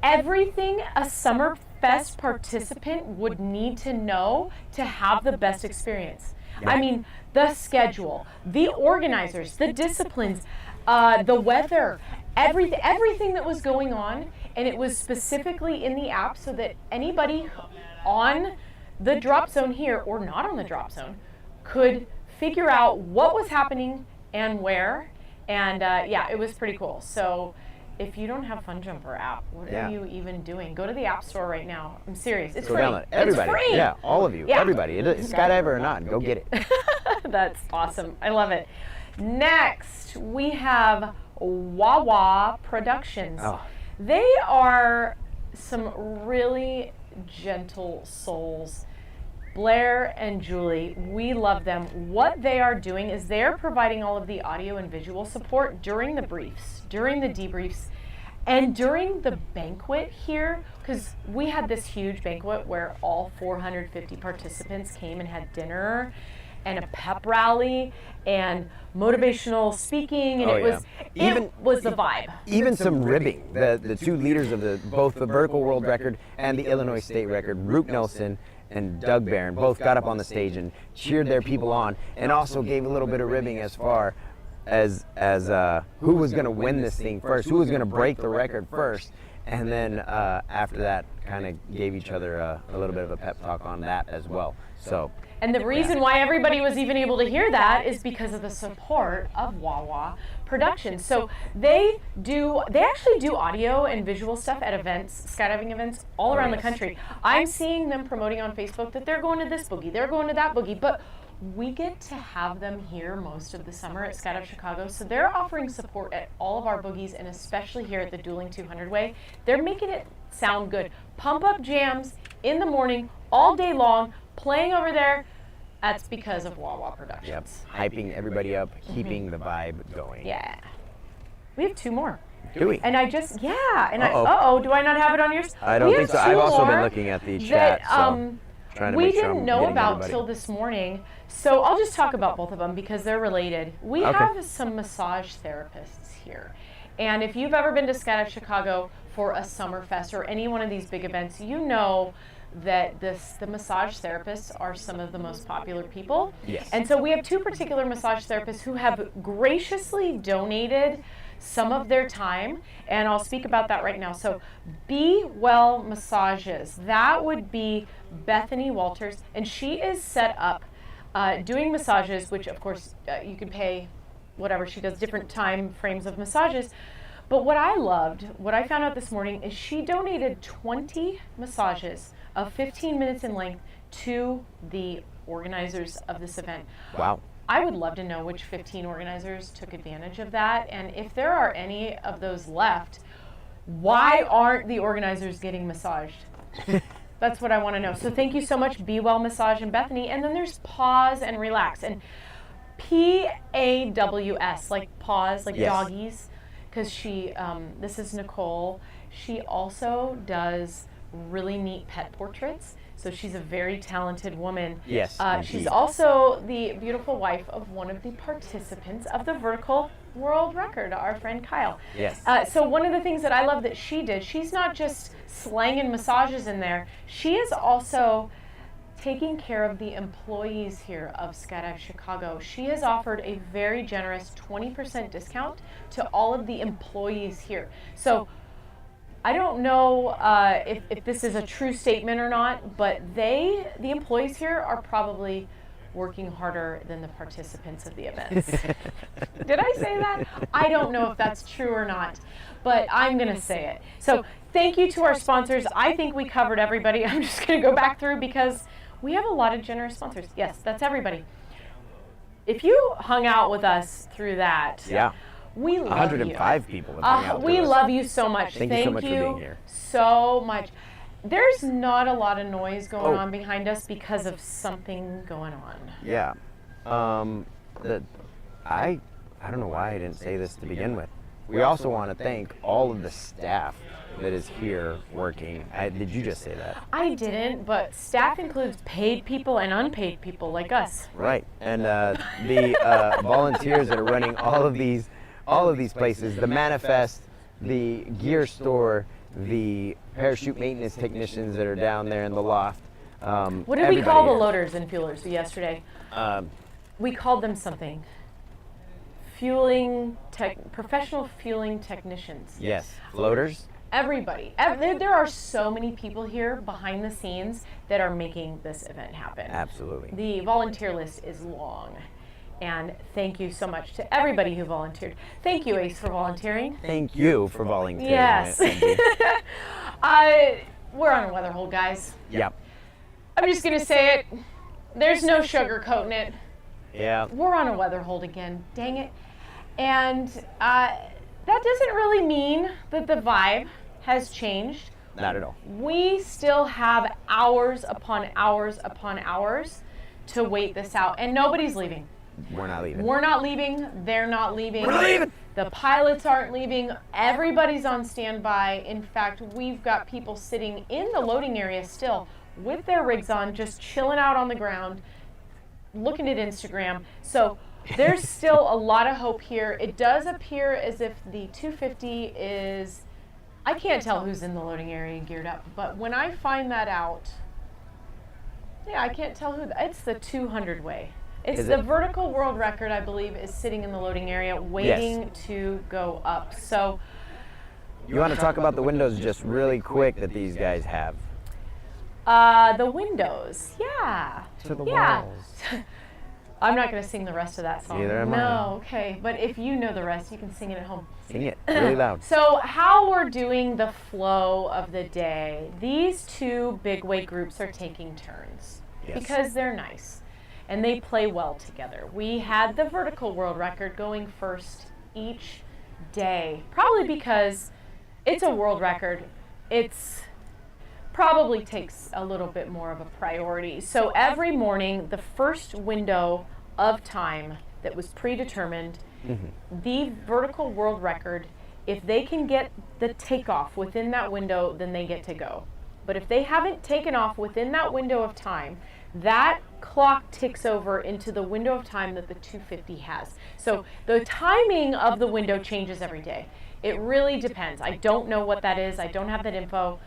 everything a Summerfest participant would need to know to have the best experience. Yeah. I mean, the schedule, the organizers, the disciplines, the weather, everything that was going on, and it was specifically in the app so that anybody on the drop zone here or not on the drop zone could figure out what was happening and where. And yeah, it was pretty cool. So if you don't have Fun Jumper app, what Yeah. are you even doing? Go to the App Store right now. I'm serious. It's Go free. download it. Everybody. It's free. Yeah, all of you. Yeah. Everybody. Skydiver or not, go get it. That's awesome. I love it. Next, we have Wawa Productions. Oh. They are some really gentle souls. Blair and Julie, we love them. What they are doing is they're providing all of the audio and visual support during the briefs, during the debriefs, and during the banquet here, because we had this huge banquet where all 450 participants came and had dinner and a pep rally and motivational speaking, and Oh, it yeah. was the vibe. Even some ribbing. The two leaders of both the vertical world record and the Illinois state record, Rook Nelson and Doug Barron, both got up on the stage and cheered their people on, and also gave a little bit of ribbing as far as who was going to win this thing first, who was going to break the record first, and then after that, kind of gave each other a little bit of a pep talk on that as well. So. And the reason why everybody was even able to hear that is because of the support of Wawa Productions. So they actually do audio and visual stuff at events, skydiving events all around the country. I'm seeing them promoting on Facebook that they're going to this boogie, they're going to that boogie, but we get to have them here most of the summer at Skydive Chicago. So they're offering support at all of our boogies, and especially here at the Dueling 200 Way. They're making it sound good. Pump up jams in the morning, all day long, playing over there. That's because of Wawa Productions. Yep. Hyping everybody up, keeping the vibe going. Yeah. We have two more. Do we? And I just, yeah. And Uh-oh. do I not have it on yours? I don't We think have so. I've two also been more looking at the that, chat, so trying to we make sure didn't I'm know getting about everybody. till this morning. So I'll just talk about both of them because they're related. We Okay. have some massage therapists here. And if you've ever been to Skydive Chicago for a summer fest or any one of these big events, you know that the massage therapists are some of the most popular people. Yes. And so we have two particular massage therapists who have graciously donated some of their time, and I'll speak about that right now. So Be Well Massages, that would be Bethany Walters, and she is set up doing massages, which of course you can pay whatever. She does different time frames of massages. But what I loved, what I found out this morning, is she donated 20 massages of 15 minutes in length to the organizers of this event. Wow. I would love to know which 15 organizers took advantage of that, and if there are any of those left, why aren't the organizers getting massaged? That's what I want to know. So thank you so much, Be Well Massage and Bethany. And then there's Pause and Relax, and PAWS, like pause, like Yes. doggies, because she, this is Nicole. She also does really neat pet portraits. So she's a very talented woman. Yes, She's indeed. also the beautiful wife of one of the participants of the vertical world record, our friend Kyle. Yes. So one of the things that I love that she did, she's not just slanging massages in there, she is also taking care of the employees here of Skydive Chicago. She has offered a very generous 20% discount to all of the employees here. So I don't know if this is a true statement or not, but the employees here are probably working harder than the participants of the events. Did I say that? I don't know if that's true or not, but I'm going to say it. So thank you to our sponsors. I think we covered everybody. I'm just going to go back through because we have a lot of generous sponsors. Yes, that's everybody. If you hung out with us through that, Yeah. we love 105 you. people have hung out We with us. love you so much. Thank you so much for being here. So much. There's not a lot of noise going Oh. on behind us because of something going on. Yeah. I don't know why I didn't say this to begin with. We also want to thank all of the staff that is here working. Did you just say that? I didn't, but staff includes paid people and unpaid people like us. Right. And the volunteers that are running all of these places, the Manifest, the gear store, the parachute maintenance technicians that are down there in the loft. What did we call the loaders and fuelers yesterday? We called them something. Professional fueling technicians. Yes. Floaters? Everybody. There are so many people here behind the scenes that are making this event happen. Absolutely. The volunteer list is long. And thank you so much to everybody who volunteered. Thank you, Ace, for volunteering. Thank you for volunteering. Yes. Lindsay. We're on a weather hold, guys. Yep. I'm just going to say it. There's no sugarcoating it. Yeah. We're on a weather hold again. Dang it. And that doesn't really mean that the vibe has changed. Not at all. We still have hours upon hours upon hours to wait this out. And nobody's leaving. We're not leaving. We're not leaving. They're not leaving. We're not leaving. The pilots aren't leaving. Everybody's on standby. In fact, we've got people sitting in the loading area still with their rigs on, just chilling out on the ground, looking at Instagram. So there's still a lot of hope here. It does appear as if the 250 is, I can't tell who's in the loading area geared up, but when I find that out, yeah, I can't tell who, it's the 200 way. It's Is the it? vertical world record, I believe, is sitting in the loading area waiting to go up. So You want to talk about the windows just really quick that these guys have? the windows, yeah. To the Yeah. walls. I'm not going to sing the rest of that song. Neither am I. No, okay. But if you know the rest, you can sing it at home. Sing it really loud. So how we're doing the flow of the day, these two big weight groups are taking turns Yes. because they're nice and they play well together. We had the vertical world record going first each day, probably because it's a world record. It's probably takes a little bit more of a priority. So every morning, the first window of time that was predetermined, the vertical world record, if they can get the takeoff within that window, then they get to go. But if they haven't taken off within that window of time, that clock ticks over into the window of time that the 250 has. So the timing of the window changes every day. It really depends. I don't know what that is. I don't have that info.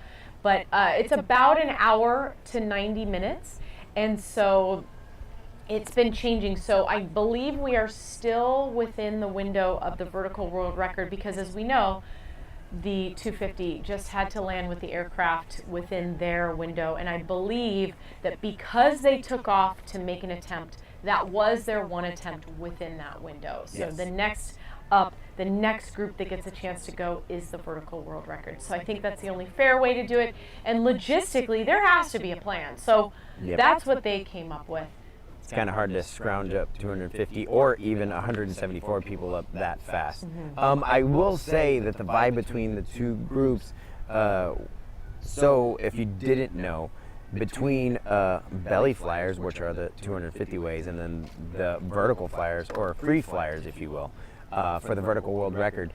But it's about an hour to 90 minutes. And so it's been changing. So I believe we are still within the window of the vertical world record because, as we know, the 250 just had to land with the aircraft within their window. And I believe that because they took off to make an attempt, that was their one attempt within that window. So Yes. the next group that gets a chance to go is the vertical world record. So I think that's the only fair way to do it. And logistically, there has to be a plan. So Yep. that's what they came up with. It's kind of hard to scrounge up 250 or even 174 people up that fast. I will say that the vibe between the two groups, so if you didn't know, between belly flyers, which are the 250 ways, and then the vertical flyers, or free flyers, if you will, for the vertical world record,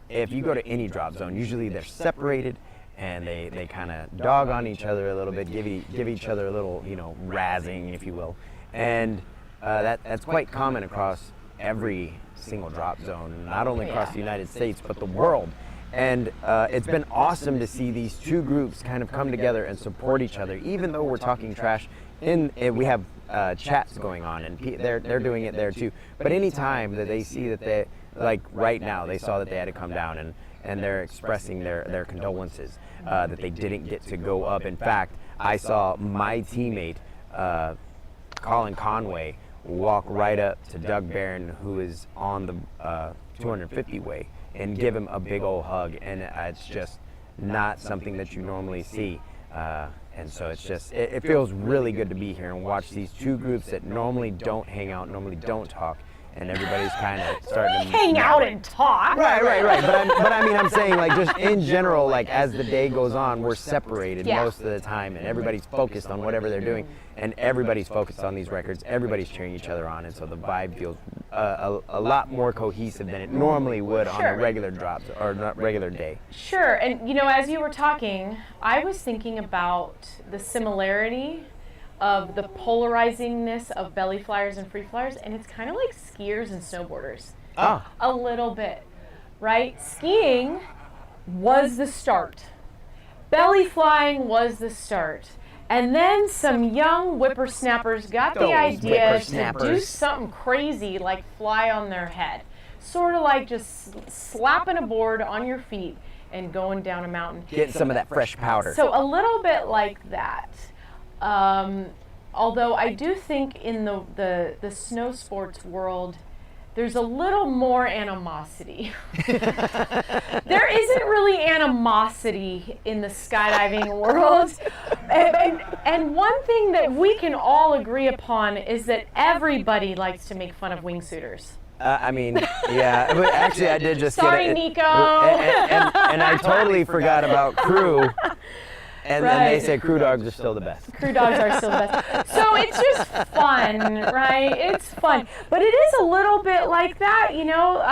if you go to any drop zone, usually they're separated and they kind of dog on each other a little bit, give each other a little, razzing, if you will. And that's quite common across every single drop zone, not only across the United States, but the world. And it's been awesome to see these two groups kind of come together and support each other, even though we're talking trash. We have chats going on, and they're doing it there too. But anytime that they see that they, like right now, they saw that they had to come down, and they're expressing their condolences that they didn't get to go up. In fact, I saw my teammate, Colin Conway, walk right up to Doug Barron, who is on the 250 way, and give him a big old hug. And it's just not something that you normally see. And so it's just, it feels really good to be here and watch these two groups that normally don't hang out, normally don't talk, and everybody's kind of starting to Hang out and talk. Right. But I mean, I'm saying, like, just in general, like, as the day goes on, we're separated most of the time, and everybody's focused on whatever they're doing, and everybody's focused on these records. Everybody's cheering each other on, and so the vibe feels a lot more cohesive than it normally would on a regular drops or not regular day. Sure, and as you were talking, I was thinking about the similarity of the polarizingness of belly flyers and free flyers, and it's kind of like skiers and snowboarders. A little bit, right? Skiing was the start. Belly flying was the start. And then some young whippersnappers got the idea to do something crazy like fly on their head. Sort of like just slapping a board on your feet and going down a mountain. Get some of that fresh powder. So a little bit like that. although I do think in the snow sports world, there's a little more animosity. There isn't really animosity in the skydiving world. And one thing that we can all agree upon is that everybody likes to make fun of wingsuiters. I mean, yeah. But actually, I did just Sorry, get it. Nico. And I totally forgot about crew. And then Right. they said crew dogs are still the best. Crew dogs are still the best. So it's just fun, right? It's fun. But it is a little bit like that, you know.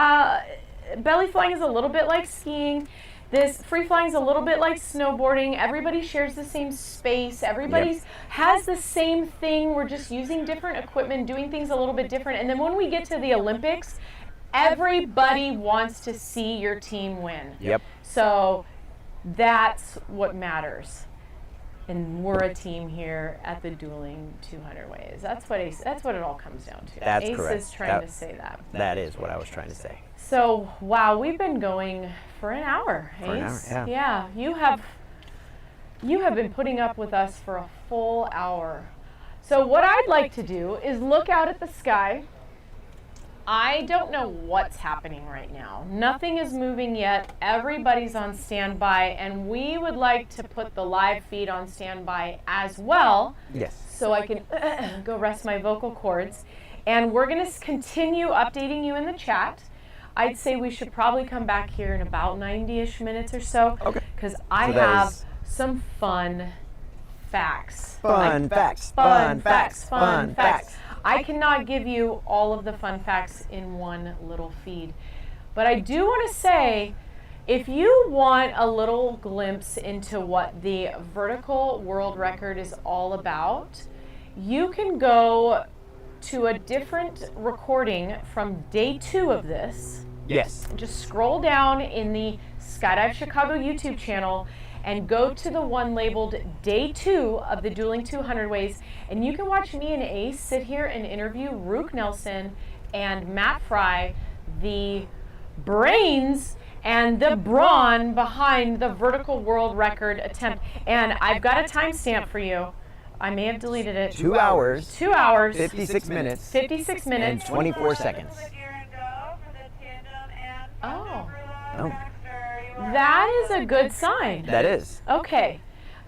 Belly flying is a little bit like skiing. This free flying is a little bit like snowboarding. Everybody shares the same space. Everybody has the same thing. We're just using different equipment, doing things a little bit different. And then when we get to the Olympics, everybody wants to see your team win. Yep. So that's what matters. And we're a team here at the Dueling 200 Ways. That's what it all comes down to. That's Ace correct. is trying to say that. That is what I was trying to say. So, wow, we've been going for an hour, Ace. For an hour, yeah. Yeah, you have been putting up with us for a full hour. So what I'd like to do is look out at the sky. I don't know what's happening right now. Nothing is moving yet. Everybody's on standby, and we would like to put the live feed on standby as well. Yes. So I can go rest my vocal cords. And we're going to continue updating you in the chat. I'd say we should probably come back here in about 90-ish minutes or so. Okay. Because I So that have is- some fun facts. Fun facts. Fun facts. Fun facts. I cannot give you all of the fun facts in one little feed. But I do want to say, if you want a little glimpse into what the vertical world record is all about, you can go to a different recording from day 2 of this. Yes. Just scroll down in the Skydive Chicago YouTube channel and go to the one labeled Day 2 of the Dueling 200 Ways, and you can watch me and Ace sit here and interview Rook Nelson and Matt Fry, the brains and the brawn behind the vertical world record attempt. And I've got a timestamp for you. I may have deleted it. 2 hours, 2 hours, 56 minutes, 56 and minutes. 24 seconds. Oh, Oh, that is a good sign. that is. Okay,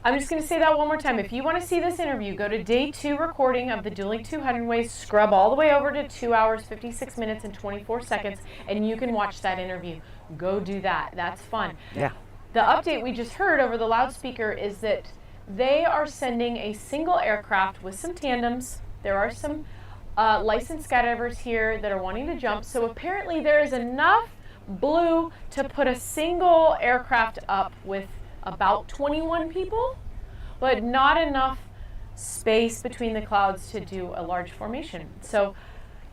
I'm just going to say that one more time. If you want to see this interview, go to day 2 recording of the Dueling 200 Ways, scrub all the way over to 2 hours, 56 minutes, and 24 seconds, and you can watch that interview. Go do that. That's fun. Yeah. The update we just heard over the loudspeaker is that they are sending a single aircraft with some tandems. There are some licensed skydivers here that are wanting to jump, so apparently there is enough blue to put a single aircraft up with about 21 people, but not enough space between the clouds to do a large formation. So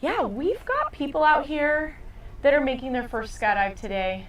yeah, we've got people out here that are making their first skydive today,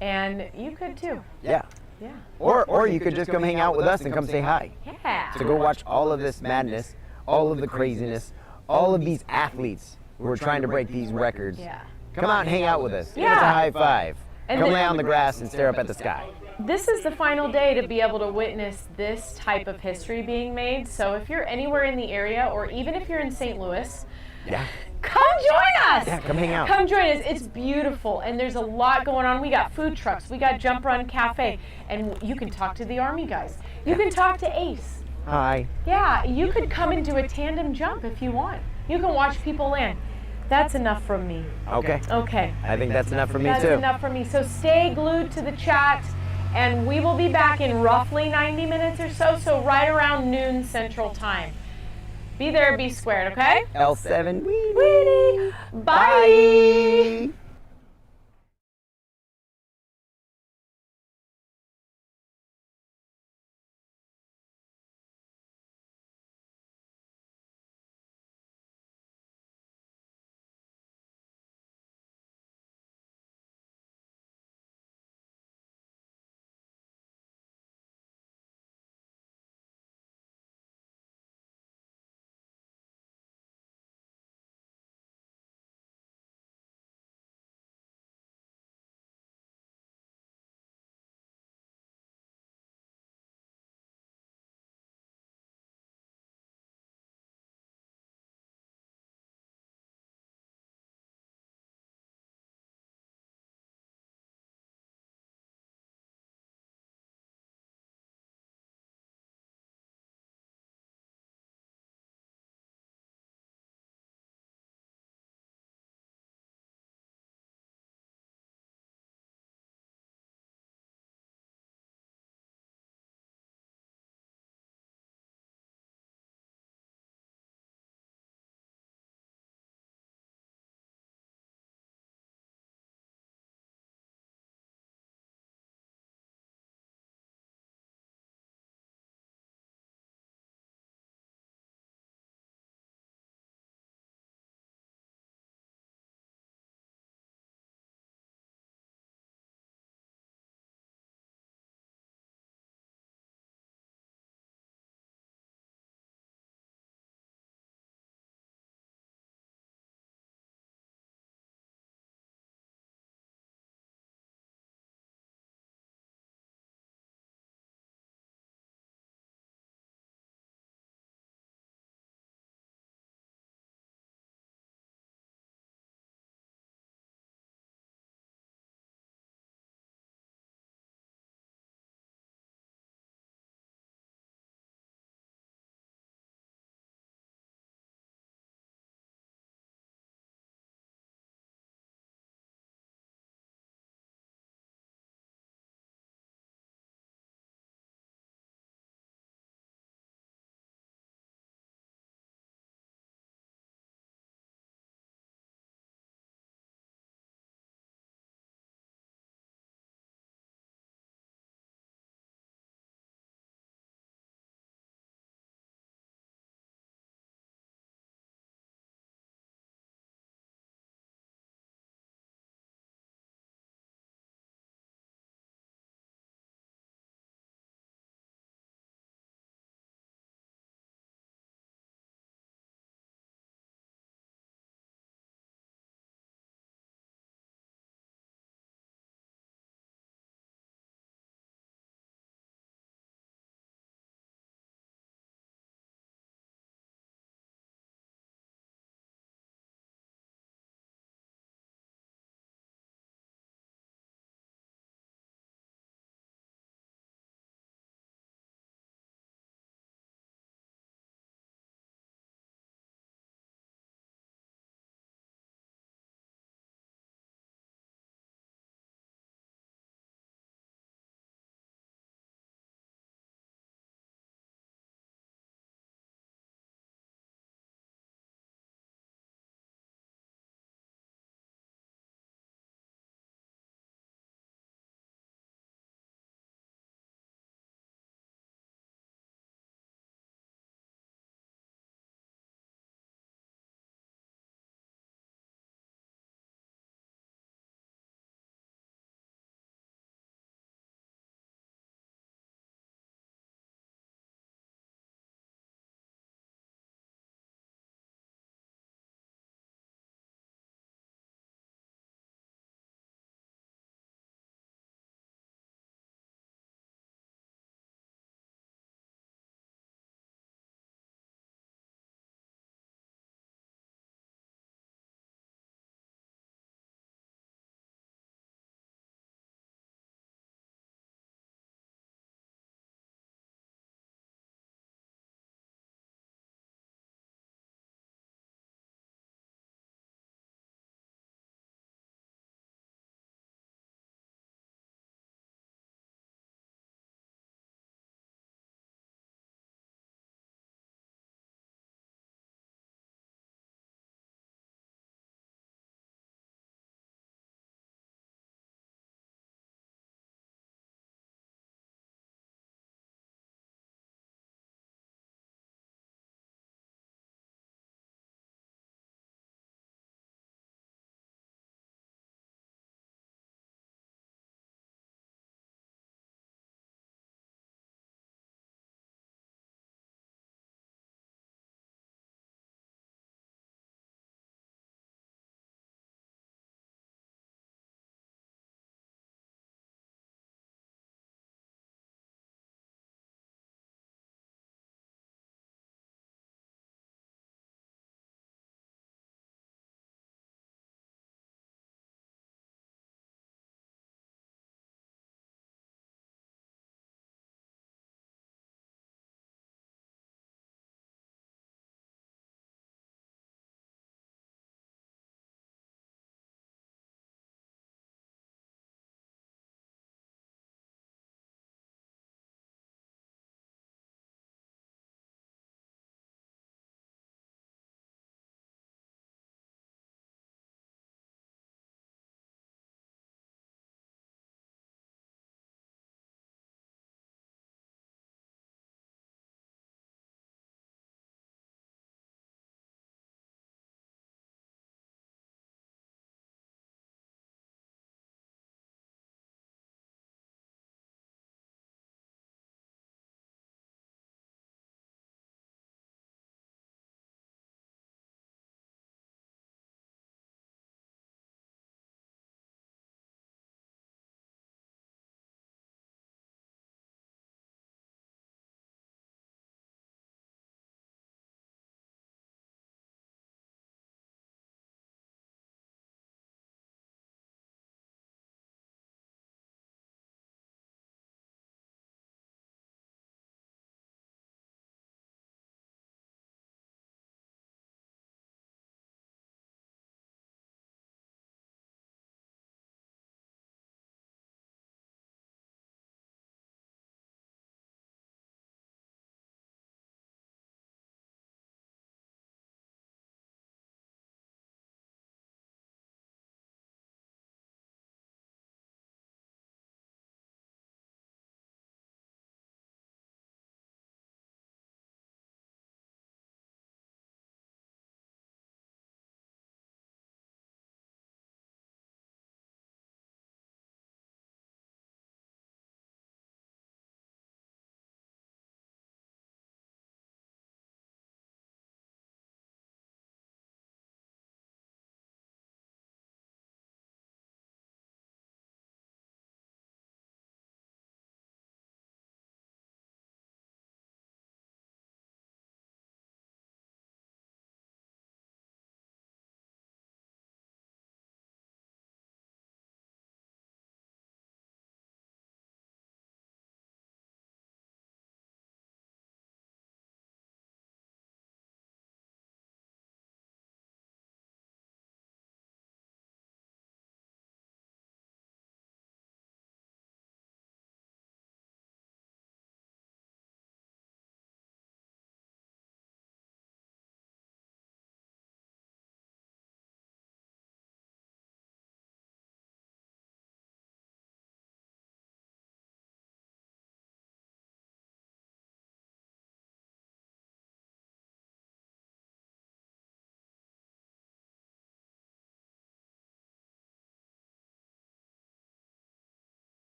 and you could too. Yeah. Yeah. Or you could just come hang out with us and come say hi. Yeah. To go watch all of this madness, all of the craziness, all of these athletes who are trying to break these records. Yeah. Come out and hang out with us. Give us Yeah. a high five. And Come the- lay on the grass and stare up at the sky. This is the final day to be able to witness this type of history being made. So if you're anywhere in the area, or even if you're in St. Louis, Yeah. come join us. Yeah, come hang out. Come join us. It's beautiful, and there's a lot going on. We got food trucks, we got Jump Run Cafe, and you can talk to the Army guys. You can talk to Ace. Hi. Yeah, you could come and do a tandem jump if you want. You can watch people land. That's enough from me. Okay. Okay. I think that's enough for me That's too. enough for me. So stay glued to the chat, and we will be back in roughly 90 minutes or so, so right around noon Central Time. Be there, be squared, okay? L7. Weenie. Bye. Bye.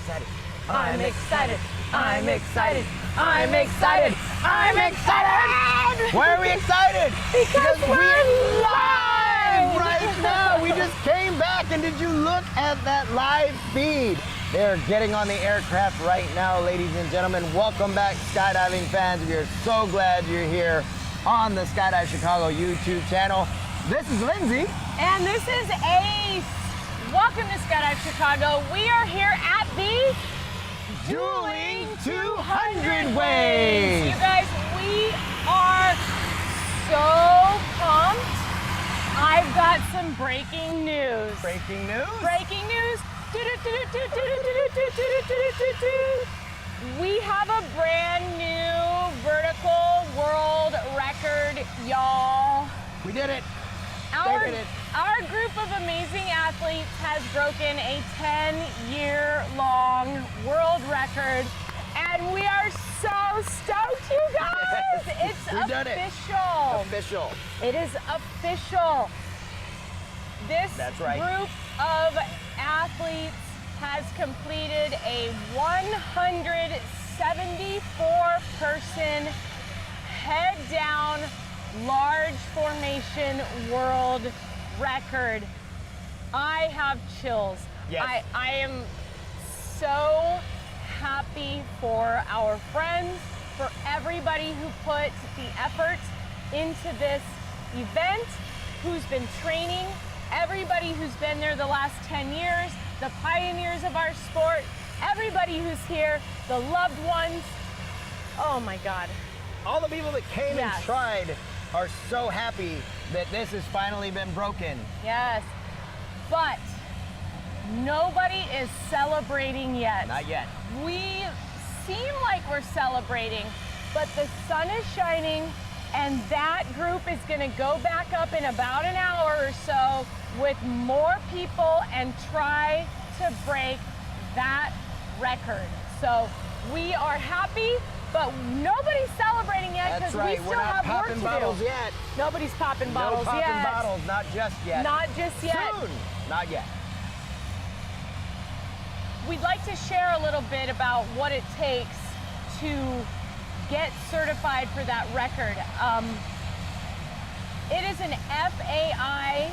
excited. I'm excited. I'm excited. I'm excited. I'm excited. Why are we excited? Because we're live right now. We just came back, and did you look at that live feed? They're getting on the aircraft right now, ladies and gentlemen. Welcome back, skydiving fans. We are so glad you're here on the Skydive Chicago YouTube channel. This is Lindsay. And this is Ace. Welcome to Skydive Chicago. We are here at the Dueling 200 Waves. You guys, we are so pumped. I've got some breaking news. Breaking news? Breaking news. We have a brand new vertical world record, y'all. We did it. Our group of amazing athletes has broken a 10-year-long world record, and we are so stoked, you guys! Yes, It's we done it. official. It is official. This That's right. group of athletes has completed a 174-person head-down large formation world record. I have chills. Yes. I am so happy for our friends, for everybody who put the effort into this event, who's been training, everybody who's been there the last 10 years, the pioneers of our sport, everybody who's here, the loved ones. Oh my God. All the people that came Yes. and tried are so happy that this has finally been broken. Yes, but nobody is celebrating yet. Not yet. We seem like we're celebrating, but the sun is shining, and that group is gonna go back up in about an hour or so with more people and try to break that record. So we are happy, but nobody's celebrating yet That's because right. we We're still not have work popping to bottles do. yet. Nobody's popping bottles no popping yet. bottles, not just yet. Not just yet. Soon. Not yet. We'd like to share a little bit about what it takes to get certified for that record. It is an FAI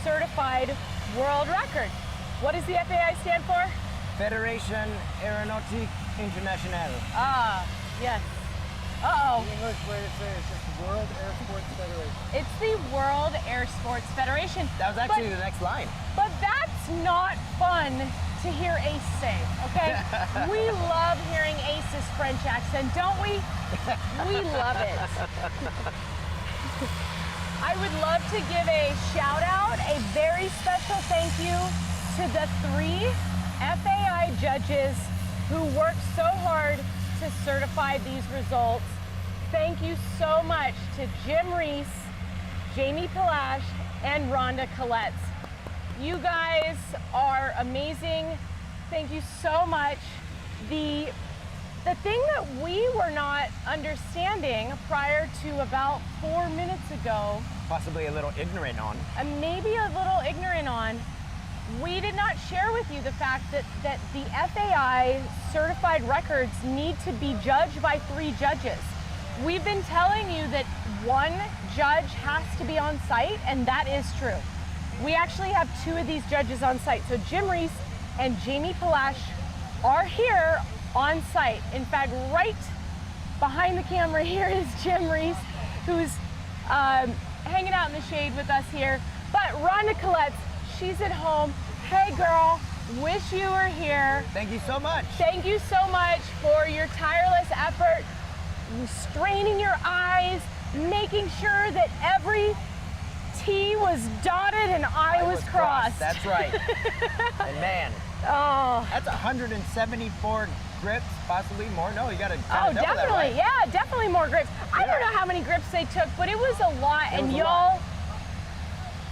certified world record. What does the FAI stand for? Federation Aeronautique Internationale. Ah, yes. Uh-oh. The English way to say it is just the World Air Sports Federation. It's the World Air Sports Federation. That was actually the next line. But that's not fun to hear Ace say, okay? We love hearing Ace's French accent, don't we? We love it. I would love to give a shout out, a very special thank you to the 3 FAI judges who worked so hard to certify these results. Thank you so much to Jim Reese, Jamie Pilash, and Rhonda Colletts. You guys are amazing. Thank you so much. The thing that we were not understanding prior to about 4 minutes ago, Possibly a little ignorant on. and maybe a little ignorant on, we did not share with you the fact that the FAI certified records need to be judged by 3 judges. We've been telling you that 1 judge has to be on site, and that is true. We actually have 2 of these judges on site. So Jim Reese and Jamie Pilash are here on site. In fact, right behind the camera here is Jim Reese, who's hanging out in the shade with us here. But Rhonda Colletts, she's at home. Hey girl, wish you were here. Thank you so much. Thank you so much for your tireless effort, straining your eyes, making sure that every T was dotted and I was crossed. That's right. And man, Oh, that's 174 grips, possibly more. No, you got to oh, double that, definitely. right? Yeah, definitely more grips. I don't Yeah. know how many grips they took, but it was a lot. It And was a y'all, lot.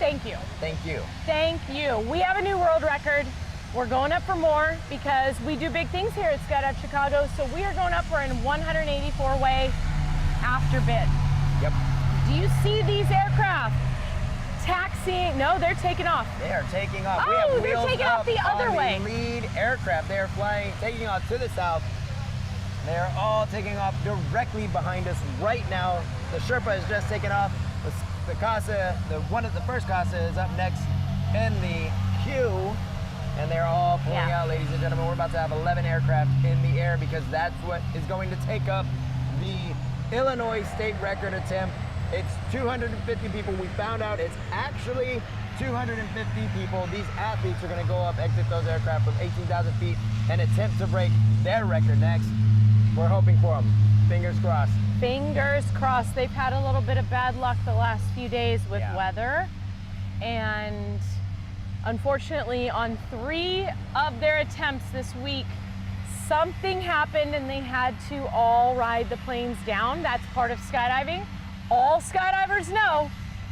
thank you. Thank you. Thank you. We have a new world record. We're going up for more because we do big things here at Skydive Chicago. So we are going up for a 184-way after bid. Yep. Do you see these aircraft? taxiing. No, they're taking off. They are taking off. We Oh, have they're wheels taking up off the other on way. The lead aircraft. They are flying, taking off to the south. They are all taking off directly behind us right now. The Sherpa has just taken off. The Casa, the first Casa is up next in the queue, and they're all pulling out, ladies and gentlemen. We're about to have 11 aircraft in the air because that's what is going to take up the Illinois state record attempt. It's 250 people. We found out it's actually 250 people. These athletes are going to go up, exit those aircraft from 18,000 feet, and attempt to break their record next. We're hoping for them. Fingers crossed. Fingers crossed. They've had a little bit of bad luck the last few days with weather. And unfortunately, on 3 of their attempts this week, something happened and they had to all ride the planes down. That's part of skydiving. All skydivers know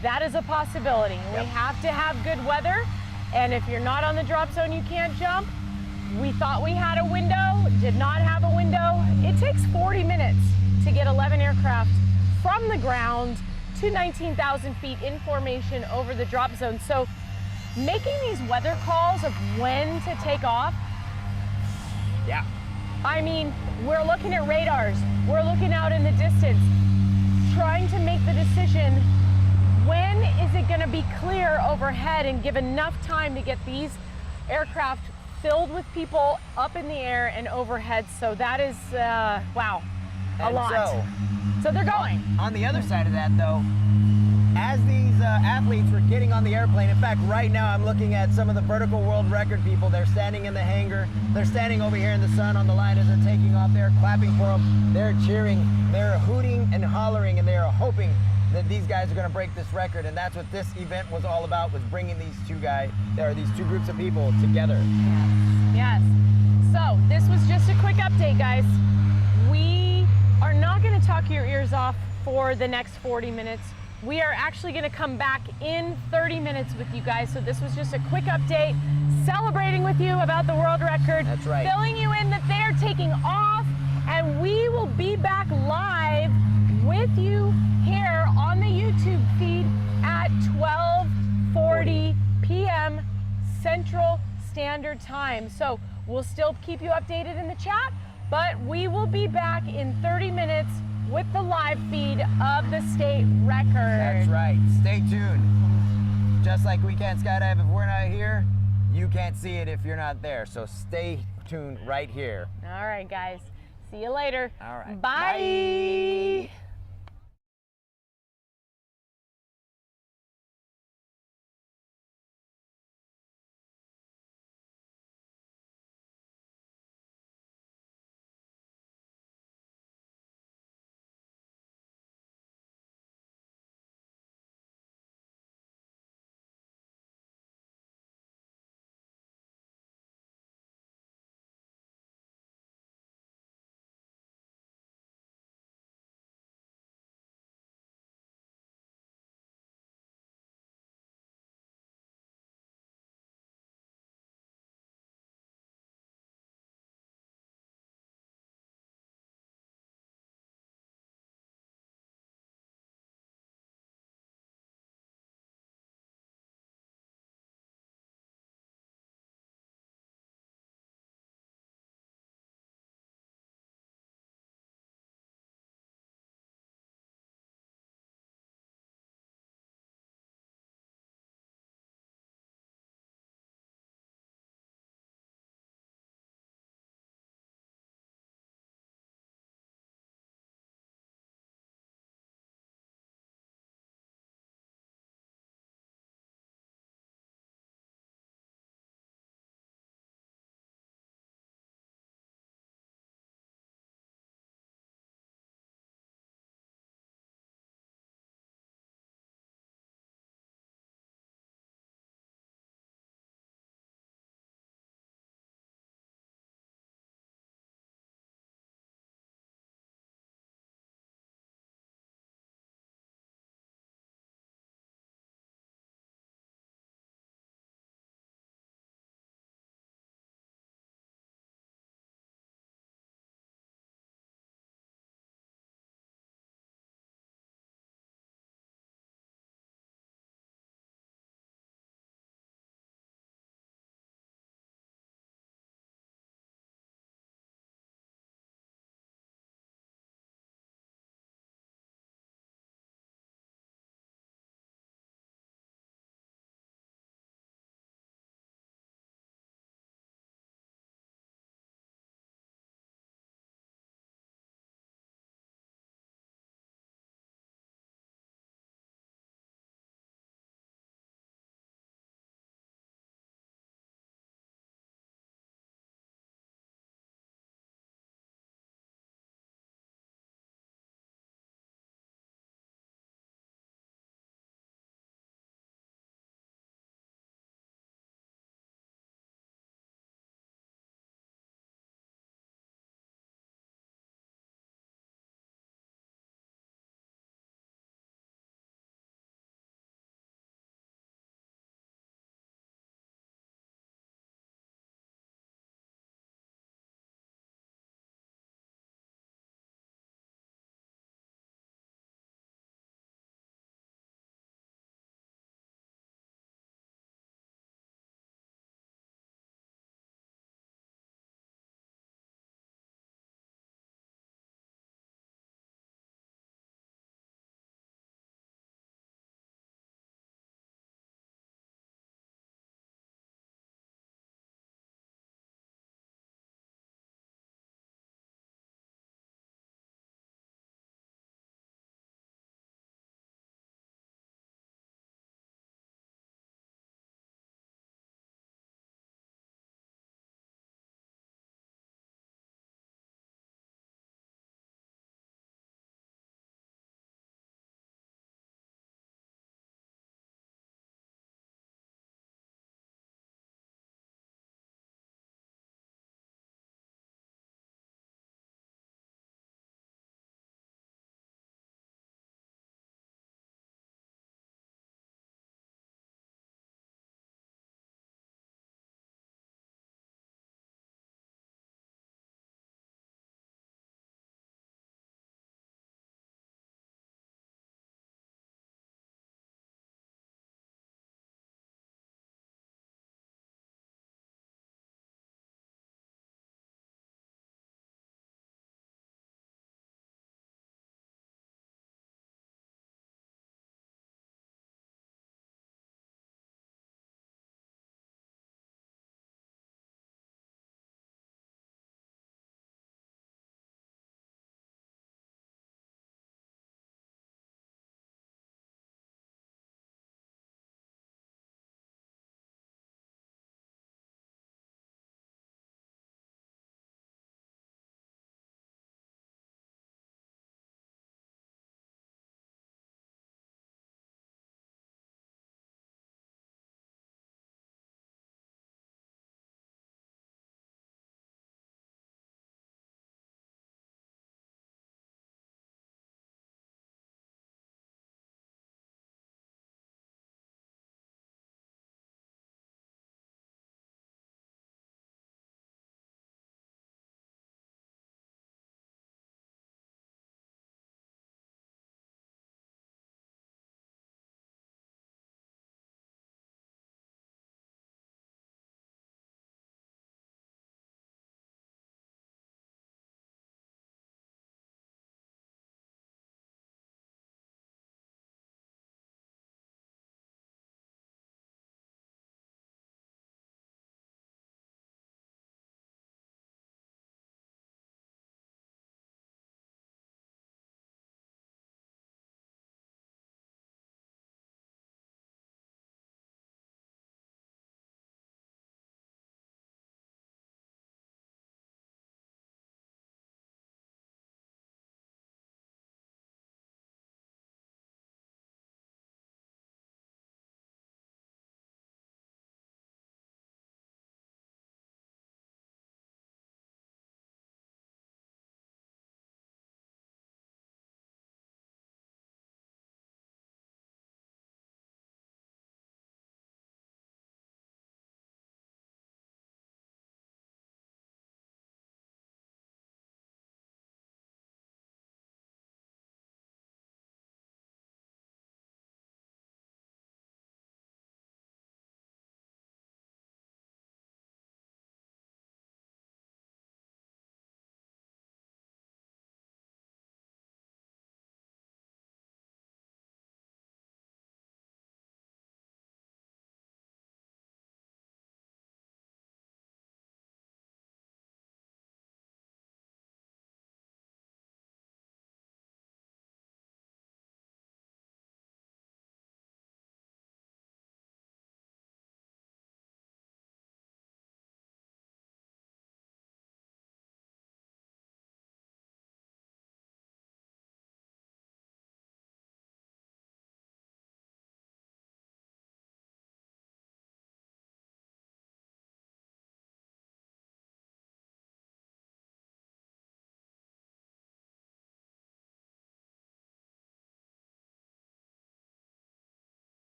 that is a possibility. We have to have good weather. And if you're not on the drop zone, you can't jump. We thought we had a window, did not have a window. It takes 40 minutes to get 11 aircraft from the ground to 19,000 feet in formation over the drop zone. So making these weather calls of when to take off, I mean, we're looking at radars, we're looking out in the distance, trying to make the decision, when is it gonna be clear overhead and give enough time to get these aircraft filled with people up in the air and overhead. So that is, wow, a lot. So they're going. On the other side of that, though, as these athletes were getting on the airplane, in fact, right now I'm looking at some of the vertical world record people. They're standing in the hangar. They're standing over here in the sun on the line as they're taking off. They're clapping for them. They're cheering. They're hooting and hollering, and they are hoping that these guys are going to break this record. And that's what this event was all about, was bringing these two groups of people together. Yes. So this was just a quick update, guys. We are not going to talk your ears off for the next 40 minutes. We are actually going to come back in 30 minutes with you guys. So this was just a quick update, celebrating with you about the world record. That's right. Filling you in that they are taking off, and we will be back live with you here on the YouTube feed at 12:40 p.m. Central Standard Time. So we'll still keep you updated in the chat, but we will be back in 30 minutes with the live feed of the state record. That's right. Stay tuned. Just like we can't skydive if we're not here, you can't see it if you're not there. So stay tuned right here. All right, guys. See you later. All right. Bye. Bye.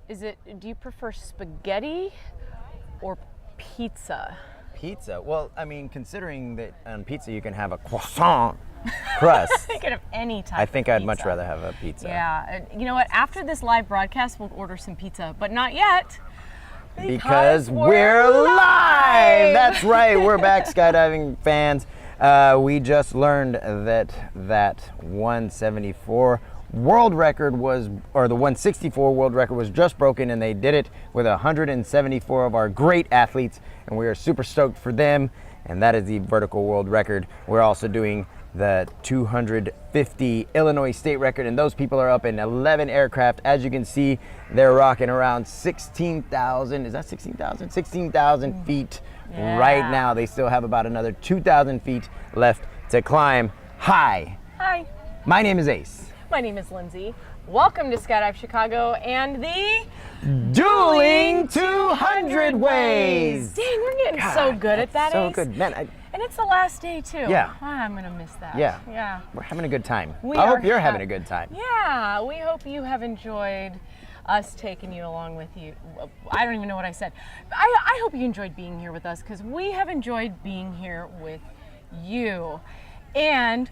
do you prefer spaghetti or pizza? Pizza. Well, I mean, considering that on pizza you can have a croissant crust, You could have any type I think of I'd much pizza. rather have a pizza. Yeah, and you know what? After this live broadcast, we'll order some pizza, but not yet. Because we're live! That's right, we're back, skydiving fans. We just learned that 174 world record was, or the 164 world record was just broken, and they did it with 174 of our great athletes, and we are super stoked for them, and that is the vertical world record. We're also doing the 250 Illinois state record, and those people are up in 11 aircraft. As you can see, they're rocking around 16,000, is that 16,000? 16,000 feet right now. They still have about another 2,000 feet left to climb. Hi, my name is Ace. My name is Lindsay. Welcome to Skydive Chicago and the Dueling 200 ways. Dang, we're getting so good at that, So Ace. good, man. And it's the last day too. Yeah. I'm gonna miss that. Yeah. We're having a good time. We I hope are you're having a good time. Yeah, we hope you have enjoyed us taking you along with you. I don't even know what I said. I hope you enjoyed being here with us, because we have enjoyed being here with you. And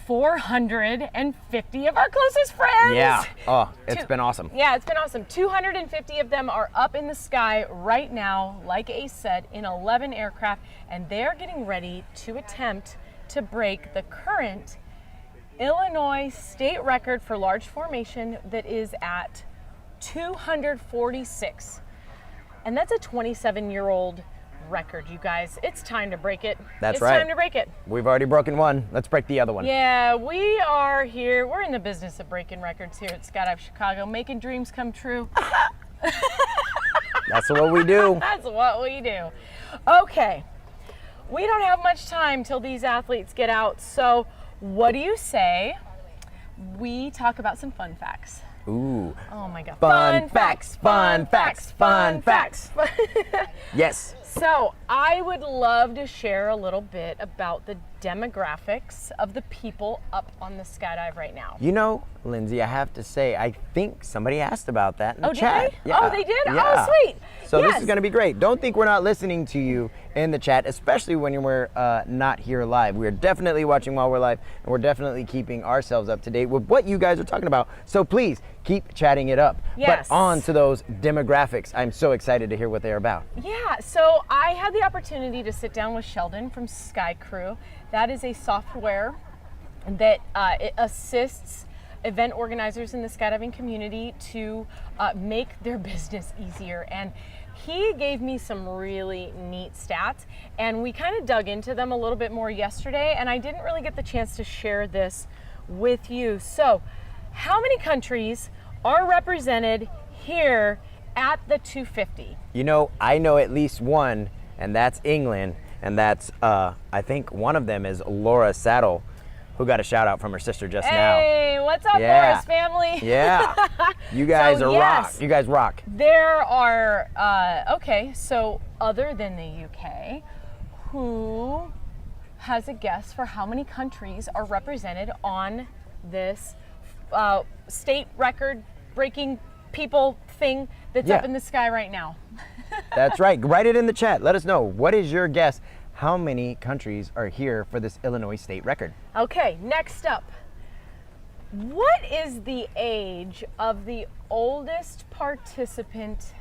450 of our closest friends. Yeah. Oh, it's been awesome. Yeah, it's been awesome. 250 of them are up in the sky right now, like Ace said, in 11 aircraft, and they're getting ready to attempt to break the current Illinois state record for large formation that is at 246. And that's a 27-year-old record, you guys. It's time to break it. That's right. It's time to break it. We've already broken one. Let's break the other one. Yeah, we are here. We're in the business of breaking records here at Skydive Chicago, making dreams come true. That's what we do. That's what we do. Okay, we don't have much time till these athletes get out, so what do you say we talk about some fun facts? Ooh. Oh my God. Fun facts. Yes. So I would love to share a little bit about the demographics of the people up on the skydive right now. You know, Lindsay, I have to say, I think somebody asked about that in the Oh, chat. did they? Oh, they did? Yeah. Oh, sweet. So this Yes. is going to be great. Don't think we're not listening to you in the chat, especially when we're not here live. We're definitely watching while we're live, and we're definitely keeping ourselves up to date with what you guys are talking about. So please keep chatting it up. Yes. But on to those demographics. I'm so excited to hear what they're about. Yeah, so I had the opportunity to sit down with Sheldon from Sky Crew. That is a software that it assists event organizers in the skydiving community to make their business easier. And he gave me some really neat stats, and we kind of dug into them a little bit more yesterday, and I didn't really get the chance to share this with you. So, how many countries are represented here at the 250? You know, I know at least one, and that's England, and that's, I think one of them is Laura Saddle, who got a shout out from her sister just now. Hey, what's up, Yeah. Boris family? Yeah. You guys So, are yes. rock. You guys rock. There are, okay, so other than the UK, who has a guess for how many countries are represented on this state record breaking people thing that's up Yeah. in the sky right now? That's right. Write it in the chat. Let us know. What is your guess? How many countries are here for this Illinois state record? Okay, next up. What is the age of the oldest participant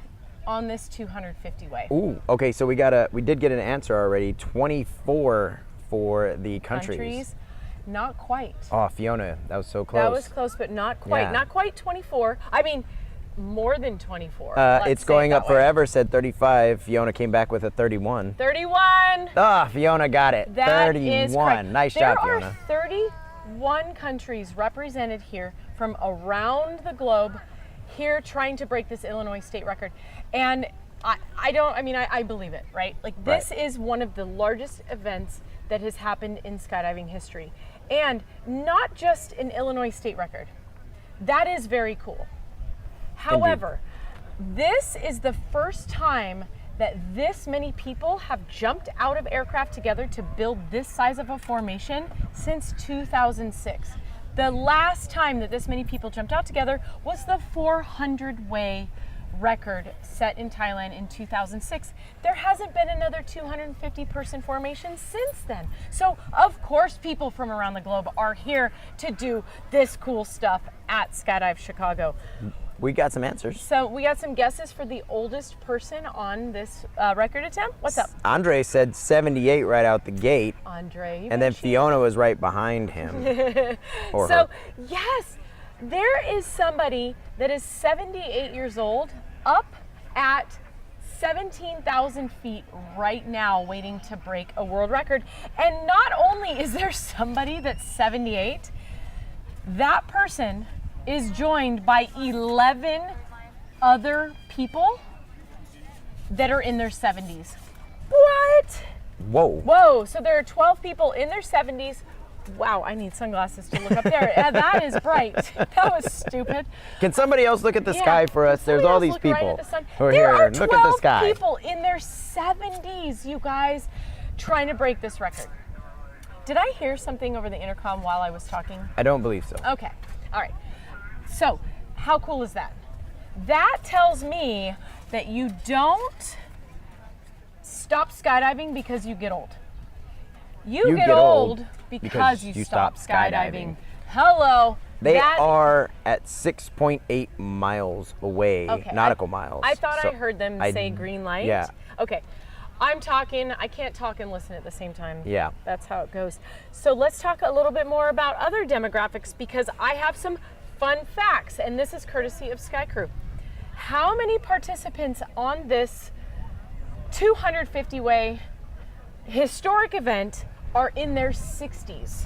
on this 250 way? Ooh, okay, so we did get an answer already. 24 for the countries. Not quite. Oh, Fiona, that was so close. That was close, but not quite. Yeah. Not quite 24. I mean, more than 24. It's going up forever, said 35. Fiona came back with a 31. 31. Ah, Fiona got it. That 31. is correct. Nice job, There Fiona. are 31 countries represented here from around the globe here trying to break this Illinois state record. And I believe it, right? Like, this is one of the largest events that has happened in skydiving history. And not just an Illinois state record. That is very cool. However, this is the first time that this many people have jumped out of aircraft together to build this size of a formation since 2006. The last time that this many people jumped out together was the 400 way record set in Thailand in 2006. There hasn't been another 250-person formation since then. So, of course, people from around the globe are here to do this cool stuff at Skydive Chicago. We got some answers. So we got some guesses for the oldest person on this record attempt. What's up? Andre said 78 right out the gate. Andre. And then Fiona was right behind him. Or So, her. yes, there is somebody that is 78 years old up at 17,000 feet right now waiting to break a world record. And not only is there somebody that's 78, that person is joined by 11 other people that are in their 70s. What? Whoa. Whoa, so there are 12 people in their 70s. Wow, I need sunglasses to look up there. That is bright. That was stupid. Can somebody else look at the sky for us? There's all these people who are There here. are Look at the 12 sky. people in their 70s, you guys, trying to break this record. Did I hear something over the intercom while I was talking? I don't believe so. Okay, all right. So, how cool is that? That tells me that you don't stop skydiving because you get old. You get old because you stop skydiving. Hello. They are at 6.8 miles away, Okay, nautical miles. I thought So I heard them say green light. Yeah. Okay. I'm talking, I can't talk and listen at the same time. Yeah. That's how it goes. So let's talk a little bit more about other demographics because I have some fun facts, and this is courtesy of Sky Crew. How many participants on this 250-way historic event are in their 60s?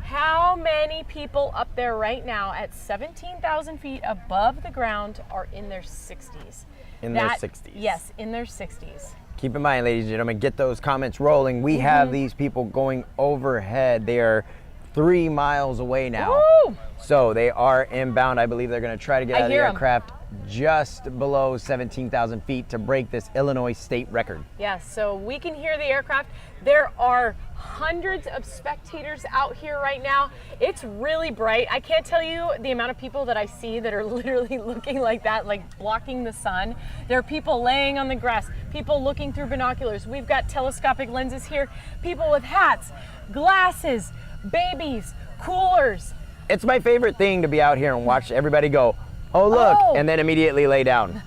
How many people up there right now at 17,000 feet above the ground are in their 60s? In their 60s. Yes, in their 60s. Keep in mind, ladies and gentlemen, get those comments rolling. We have these people going overhead. They are 3 miles away now. Woo! So they are inbound. I believe they're going to try to get out of the hear 'em. aircraft just below 17,000 feet to break this Illinois state record. Yes, so we can hear the aircraft. There are hundreds of spectators out here right now. It's really bright. I can't tell you the amount of people that I see that are literally looking like that, like blocking the sun. There are people laying on the grass, people looking through binoculars. We've got telescopic lenses here, people with hats, glasses, babies, coolers. It's my favorite thing to be out here and watch everybody go, oh look, Oh. and then immediately lay down.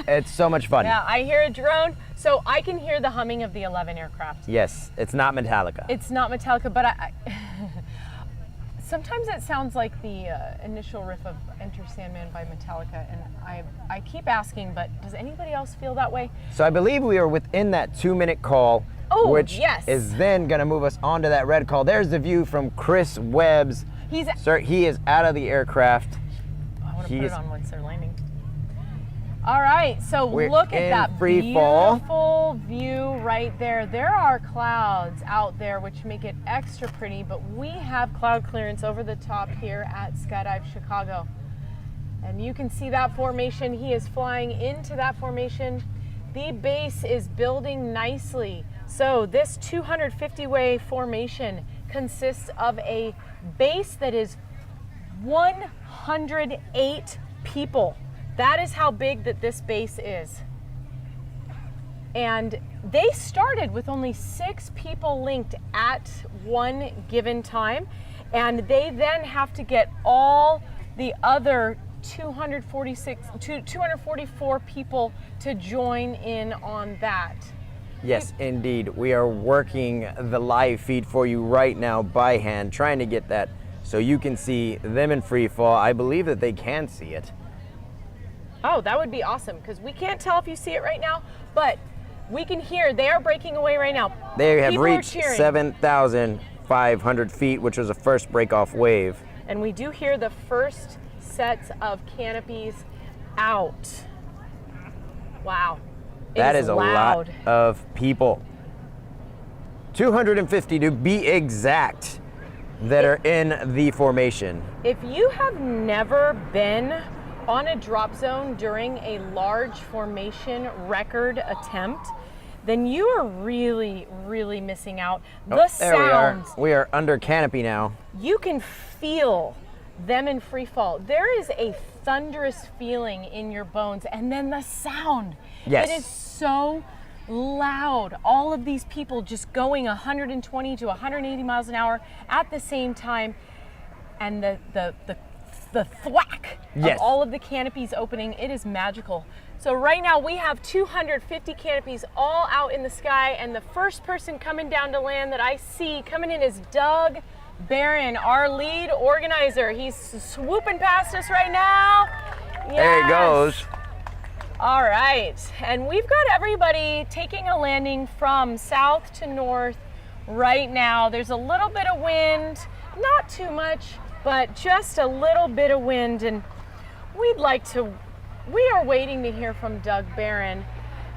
It's so much fun. Yeah, I hear a drone, so I can hear the humming of the 11 aircraft. Yes, it's not Metallica. It's not Metallica, but I sometimes it sounds like the initial riff of Enter Sandman by Metallica, and I keep asking, but does anybody else feel that way? So I believe we are within that 2-minute call, Oh, which yes. is then going to move us onto that red call. There's the view from Chris Webb's. Sir, he is out of the aircraft. I want to He put is- it on once they're landing. All right, so We're look at in that free fall. beautiful view right there. There are clouds out there which make it extra pretty, but we have cloud clearance over the top here at Skydive Chicago. And you can see that formation. He is flying into that formation. The base is building nicely. So this 250-way formation consists of a base that is 108 people. That is how big that this base is. And they started with only 6 people linked at one given time. And they then have to get all the other 244 people to join in on that. Yes, indeed. We are working the live feed for you right now by hand, trying to get that so you can see them in free fall. I believe that they can see it. Oh, that would be awesome, because we can't tell if you see it right now, but we can hear they are breaking away right now. They have People are reached cheering. 7,500 feet, which was the first break-off wave. And we do hear the first sets of canopies out. Wow. It That is a loud. lot of people. 250 to be exact that are in the formation. If you have never been on a drop zone during a large formation record attempt, then you are really, really missing out. The Oh, there sounds, we are under canopy now. you can feel them in free fall, there is a thunderous feeling in your bones, and then the sound. Yes. It is so loud. All of these people just going 120 to 180 miles an hour at the same time, and the thwack Yes. of all of the canopies opening. It is magical. So right now we have 250 canopies all out in the sky, and the first person coming down to land that I see coming in is Doug Barron, our lead organizer. He's swooping past us right now. There he Yes. goes. All right, and we've got everybody taking a landing from south to north right now. There's a little bit of wind, not too much, but just a little bit of wind, and we are waiting to hear from Doug Barron,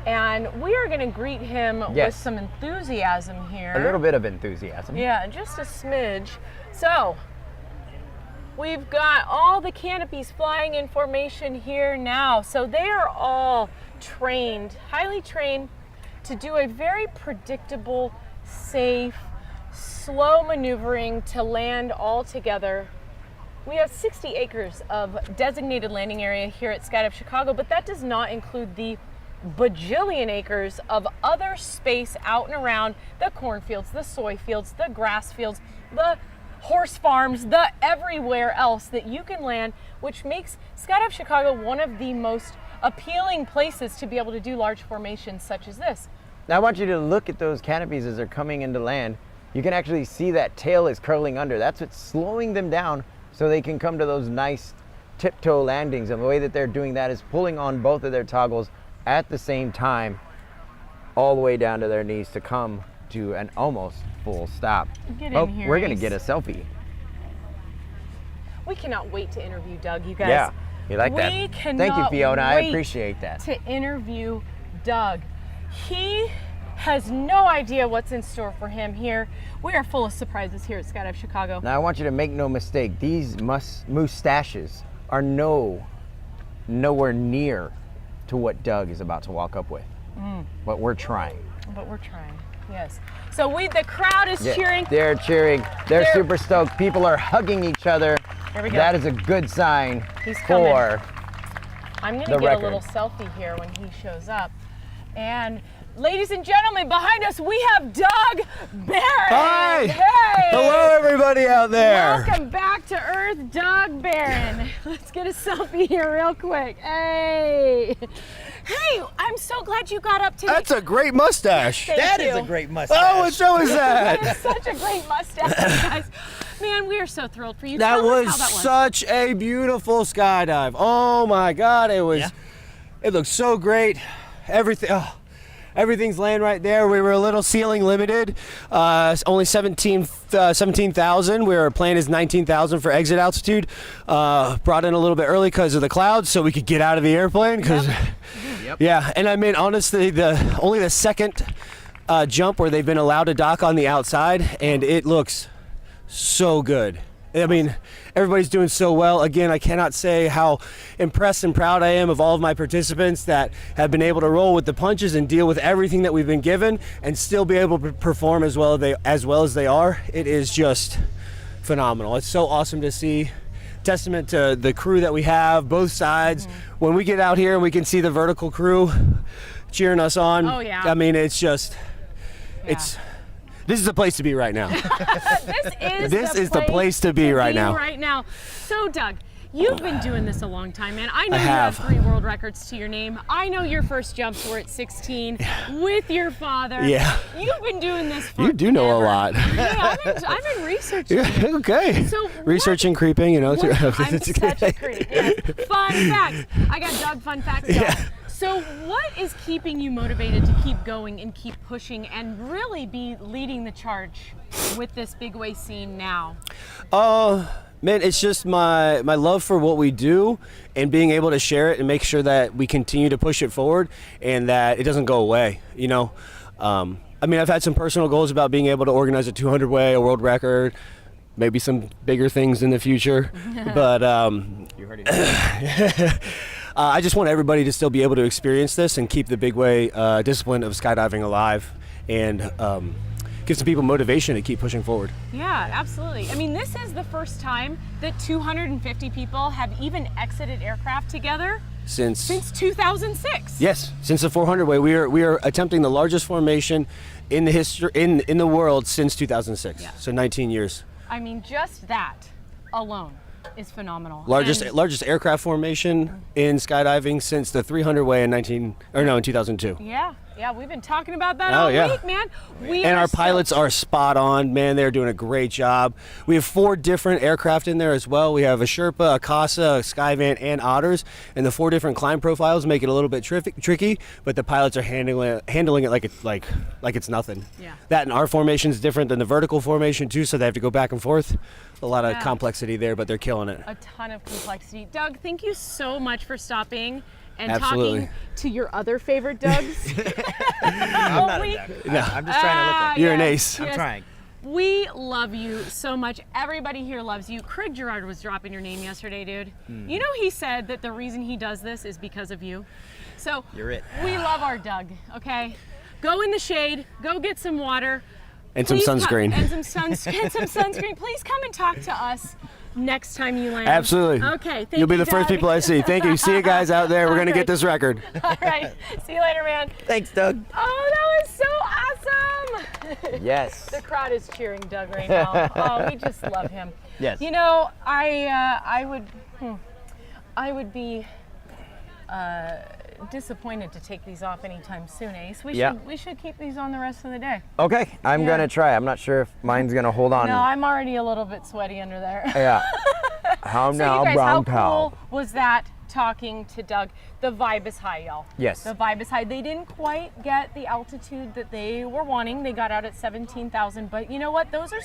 and we are going to greet him Yes. with some enthusiasm here. A little bit of enthusiasm. Yeah, just a smidge. So, we've got all the canopies flying in formation here now. So they are all trained, highly trained, to do a very predictable, safe, slow maneuvering to land all together. We have 60 acres of designated landing area here at Skydive Chicago, but that does not include the bajillion acres of other space out and around the cornfields, the soy fields, the grass fields, the horse farms, the everywhere else that you can land, which makes Skydive Chicago one of the most appealing places to be able to do large formations such as this. Now I want you to look at those canopies as they're coming into land. You can actually see that tail is curling under. That's what's slowing them down so they can come to those nice tiptoe landings. And the way that they're doing that is pulling on both of their toggles at the same time, all the way down to their knees to come to an almost full stop. Get Oh, in here, we're gonna Ace. get a selfie. We cannot wait to interview Doug, you guys. Yeah, you like that? We Thank you, cannot Fiona. I wait appreciate that. to interview Doug. He has no idea what's in store for him here. We are full of surprises here at Skydive Chicago. Now I want you to make no mistake. These mustaches are nowhere near to what Doug is about to walk up with. But we're trying. But we're trying, yes. So the crowd is Yeah, cheering. They're cheering. They're They're- super stoked. People are hugging each other. Here we go. That is a good sign He's coming. for I'm gonna the get record. a little selfie here when he shows up. And ladies and gentlemen, behind us we have Doug Barron. Hi. Hey. Hello, everybody out there. Welcome back to Earth, Doug Barron. Let's get a selfie here real quick. Hey. Hey, I'm so glad you got up today. That's a great mustache. Thank That is you. a great mustache. Oh, and so is That that. is such a great mustache, guys. Man, we are so thrilled for you. That Tell us was how that was. such a beautiful skydive. Oh my God, it was. Yeah. It looked so great. Everything's laying right there. We were a little ceiling limited, only 17,000. Our plan is 19,000 for exit altitude. Brought in a little bit early because of the clouds, so we could get out of the airplane. Yeah, and I mean honestly, only the second jump where they've been allowed to dock on the outside, and it looks so good. I mean, everybody's doing so well. Again, I cannot say how impressed and proud I am of all of my participants that have been able to roll with the punches and deal with everything that we've been given and still be able to perform as well as they are. It is just phenomenal. It's so awesome to see. Testament to the crew that we have, both sides. When we get out here and we can see the vertical crew cheering us on, Oh, yeah. I mean, it's just, this is the place to be right now. This is the place to be right now. Right now. So, Doug, you've been doing this a long time, man. I know I you have have. 3 world records to your name. I know your first jumps were at 16 with your father. Yeah. You've been doing this for You do know a lot. Yeah, I've been researching. Yeah, okay. So Researching creeping, you know. I'm such a creep. Yes. Fun facts. I got Doug fun facts. Yeah. So what is keeping you motivated to keep going and keep pushing and really be leading the charge with this big wave scene now? Man, it's just my love for what we do and being able to share it and make sure that we continue to push it forward and that it doesn't go away, you know. I mean, I've had some personal goals about being able to organize a 200 way, a world record, maybe some bigger things in the future, but you heard it. I just want everybody to still be able to experience this and keep the big way discipline of skydiving alive. And give some people motivation to keep pushing forward. Yeah, absolutely. I mean, this is the first time that 250 people have even exited aircraft together Since 2006. Yes, since the 400 way, we are attempting the largest formation in the history in the world since 2006. Yeah. So 19 years. I mean, just that alone is phenomenal. Largest And- largest aircraft formation in skydiving since the 300 way in 2002. Yeah, we've been talking about that Oh, all yeah. week, man. We And are our so- pilots are spot on, man. They're doing a great job. We have 4 different aircraft in there as well. We have a Sherpa, a Casa, a Skyvan, and Otters. And the 4 different climb profiles make it a little bit tricky, but the pilots are handling it like it's nothing. Yeah. That and our formation is different than the vertical formation too, so they have to go back and forth. A lot of Yeah. complexity there, but they're killing it. A ton of complexity. Doug, thank you so much for stopping and Absolutely. talking to your other favorite Dougs. I'm not a Doug. I'm just trying to look like You're an yes, ace. I'm yes. trying. We love you so much. Everybody here loves you. Craig Gerard was dropping your name yesterday, dude. You know, he said that the reason he does this is because of you. So You're it. we love our Doug, okay? Go in the shade, go get some water. And some Please sunscreen. Come, and some sunscreen. Please come and talk to us next time you land. Absolutely. Okay, thank You'll be you, the first Doug. people I see. Thank you. See you guys out there. We're going to All get this record. All right. See you later, man. Thanks, Doug. Oh, that was so awesome. Yes. The crowd is cheering Doug right now. Oh, we just love him. Yes. You know, I would be disappointed to take these off anytime soon, Ace. We should keep these on the rest of the day. Okay, I'm Yeah. gonna try. I'm not sure if mine's gonna hold on. No, I'm already a little bit sweaty under there. Yeah. How So now, you guys, brown how cow? cool was that talking to Doug? The vibe is high, y'all. Yes. The vibe is high. They didn't quite get the altitude that they were wanting. They got out at 17,000, but you know what? Those are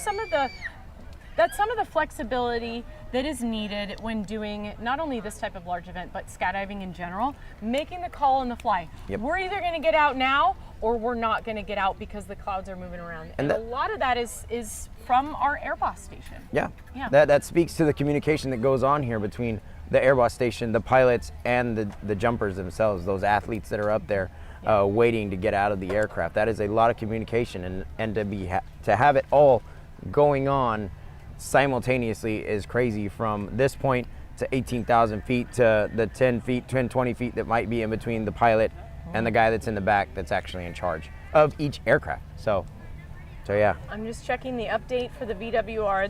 that's some of the flexibility that is needed when doing not only this type of large event, but skydiving in general, making the call on the fly. Yep. We're either gonna get out now or we're not gonna get out because the clouds are moving around. And a lot of that is from our air boss station. Yeah. Yeah. That speaks to the communication that goes on here between the air boss station, the pilots, and the jumpers themselves. Those athletes that are up there waiting to get out of the aircraft. That is a lot of communication, and to have it all going on simultaneously is crazy, from this point to 18,000 feet to the 10 feet, 20 feet that might be in between the pilot and the guy that's in the back that's actually in charge of each aircraft. So yeah. I'm just checking the update for the VWR.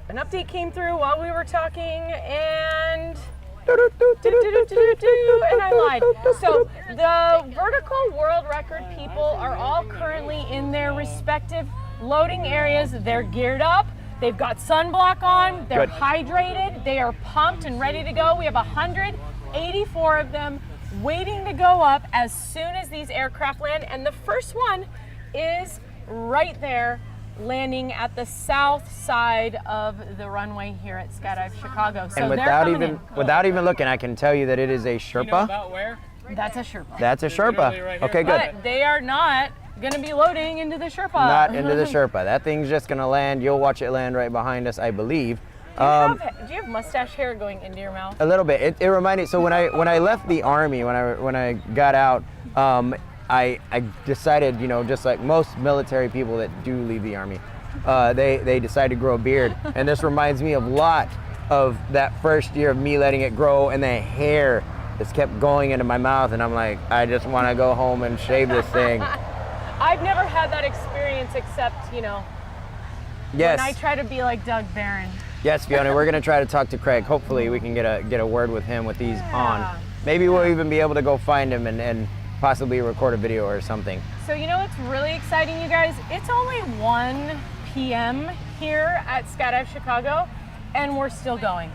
An update came through while we were talking, and and I lied. So the vertical world record people are all currently in their respective loading areas. They're geared up. They've got sunblock on. They're Good. hydrated. They are pumped and ready to go. We have 184 of them waiting to go up as soon as these aircraft land. And the first one is right there, landing at the south side of the runway here at Skydive Chicago. So And they're coming without even looking, I can tell you that it is a Sherpa. About where? in. That's a Sherpa. That's a Literally Sherpa. right here. Okay, good. But they are not going to be loading into the Sherpa. Not into the Sherpa. That thing's just gonna land. You'll watch it land right behind us, I believe. Do you have mustache hair going into your mouth? A little bit. It reminded. So when I left the army, when I got out, I decided, just like most military people that do leave the army, they decide to grow a beard, and this reminds me a lot of that first year of me letting it grow, and the hair just kept going into my mouth, and I'm like, I just want to go home and shave this thing. I've never had that experience except, Yes. when I try to be like Doug Barron. Yes, Fiona, we're gonna try to talk to Craig. Hopefully we can get a word with him with these on. Maybe we'll even be able to go find him and possibly record a video or something. So what's really exciting, you guys? It's only 1 p.m. here at Skydive Chicago, and we're still going.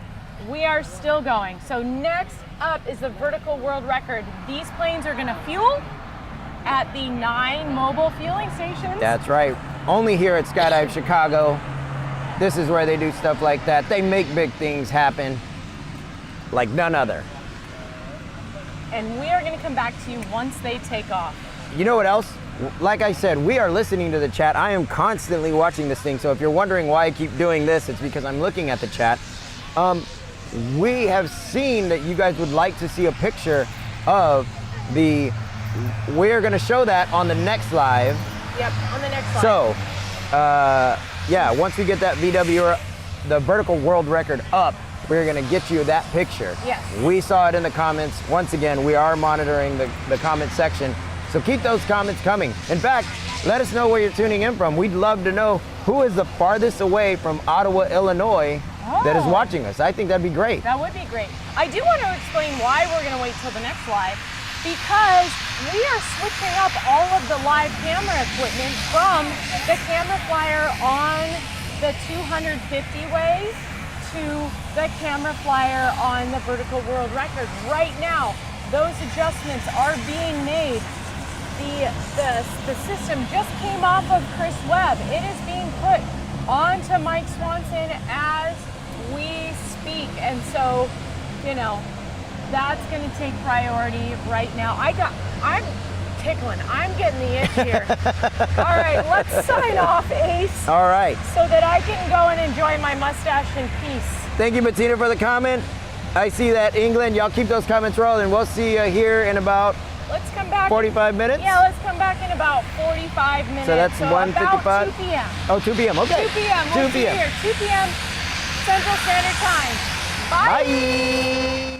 We are still going. So next up is the vertical world record. These planes are gonna fuel at the 9 mobile fueling stations. That's right. Only here at Skydive Chicago. This is where they do stuff like that. They make big things happen like none other. And we are gonna come back to you once they take off. You know what else? Like I said, we are listening to the chat. I am constantly watching this thing. So if you're wondering why I keep doing this, it's because I'm looking at the chat. We have seen that you guys would like to see a picture of we're gonna show that on the next live. Yep, on the next slide. So, yeah, once we get that VW, the vertical world record up, we're gonna get you that picture. Yes. We saw it in the comments. Once again, we are monitoring the comment section. So keep those comments coming. In fact, let us know where you're tuning in from. We'd love to know who is the farthest away from Ottawa, Illinois that is Oh. watching us. I think that'd be great. That would be great. I do want to explain why we're going to wait till the next live, because we are switching up all of the live camera equipment from the camera flyer on the 250 way to the camera flyer on the vertical world record. Right now, those adjustments are being made. The system just came off of Chris Webb. It is being put onto Mike Swanson as we speak. And so, you know, that's going to take priority right now. I'm tickling. I'm getting the itch here. All right, let's sign off, Ace, All right. so that I can go and enjoy my mustache in peace. Thank you, Bettina, for the comment. I see that, England. Y'all keep those comments rolling. We'll see you here in about Let's come back. 45 minutes? Yeah, let's come back in about 45 minutes. So that's 1:55? About 2 p.m. Oh, 2 p.m. Okay. 2 p.m. We'll 2 see you p.m. here. 2 p.m. Central Standard Time. Bye. Bye.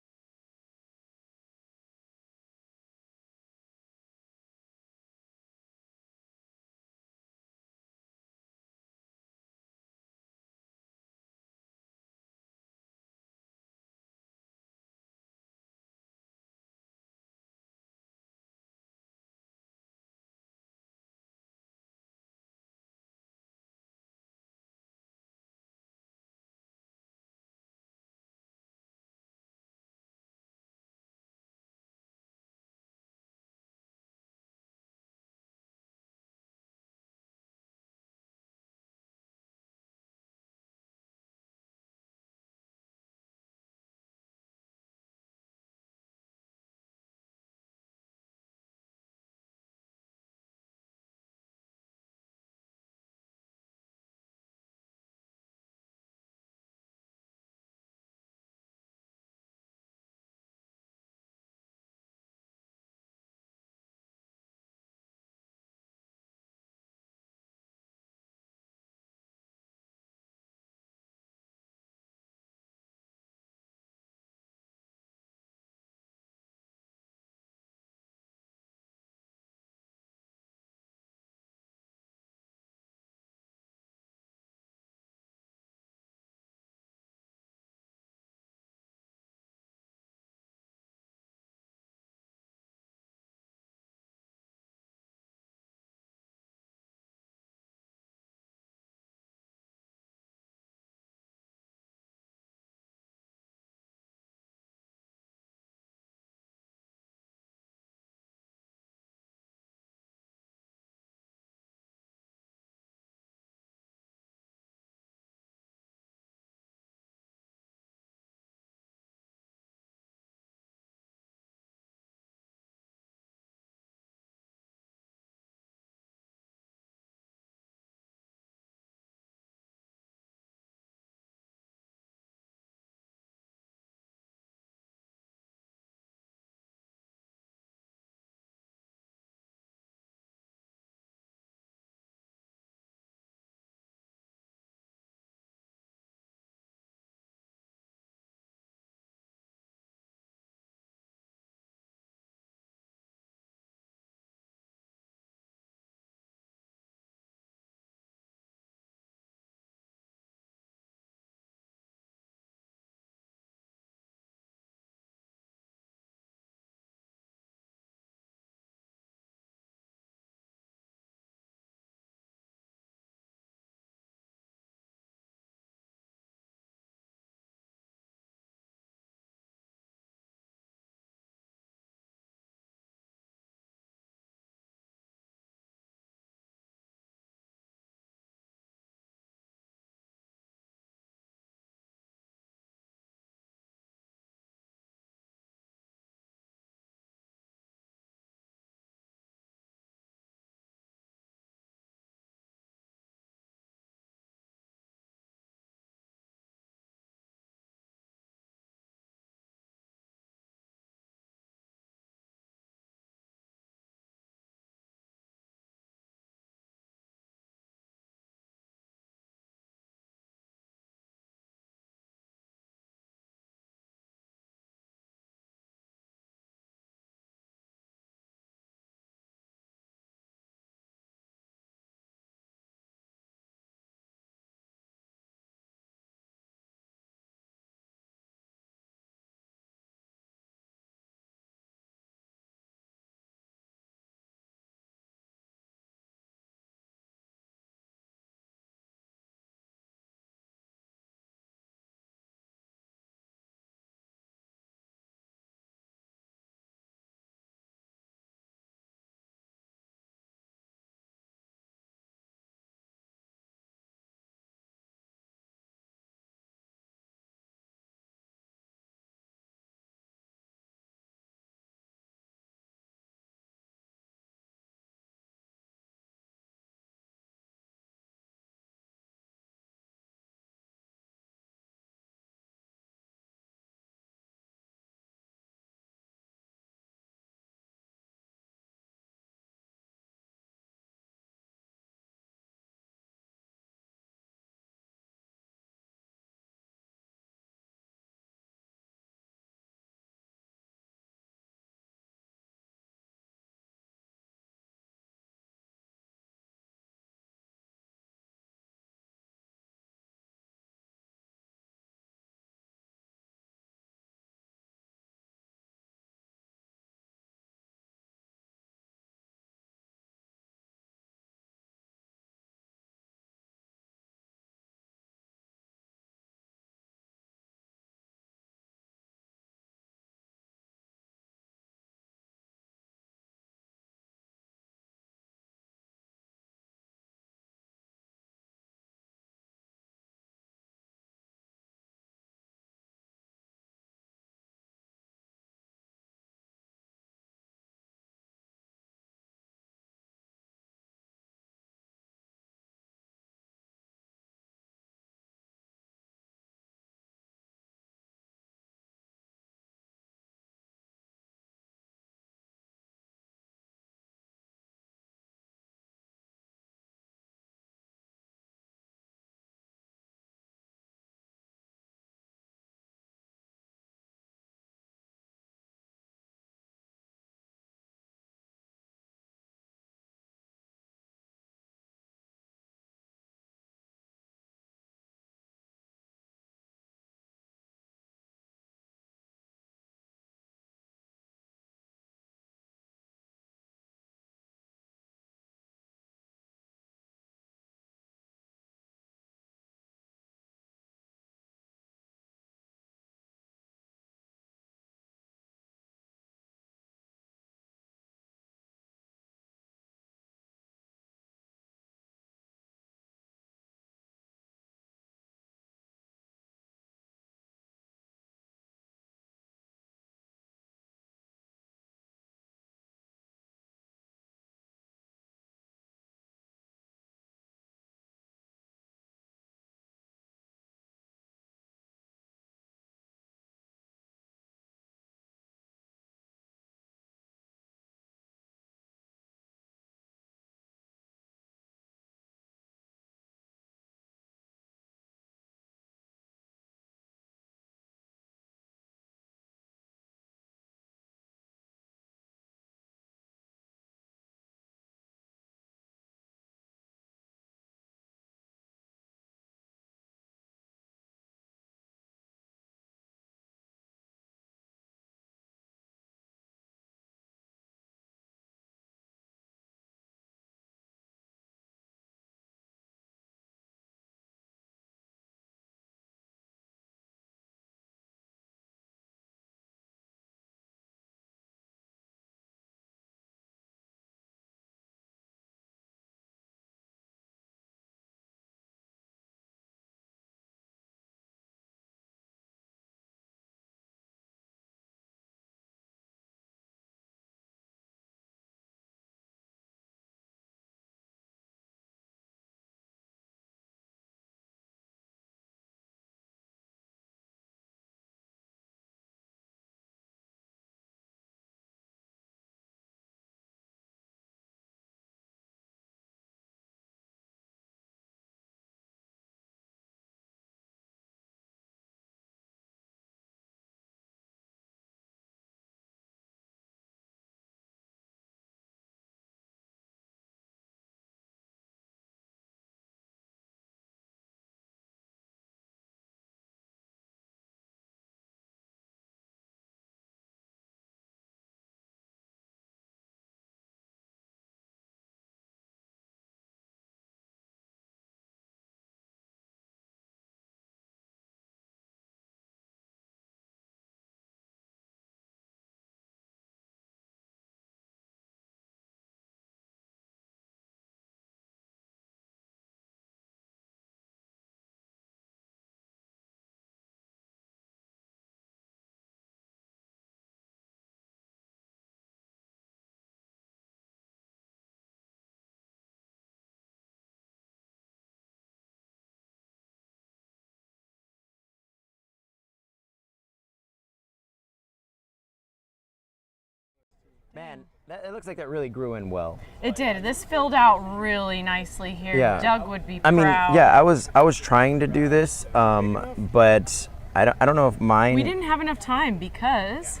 Man, it looks like that really grew in well. It did. This filled out really nicely here. Yeah. Doug would be I mean, proud. yeah, I was trying to do this, but I don't know if mine. We didn't have enough time because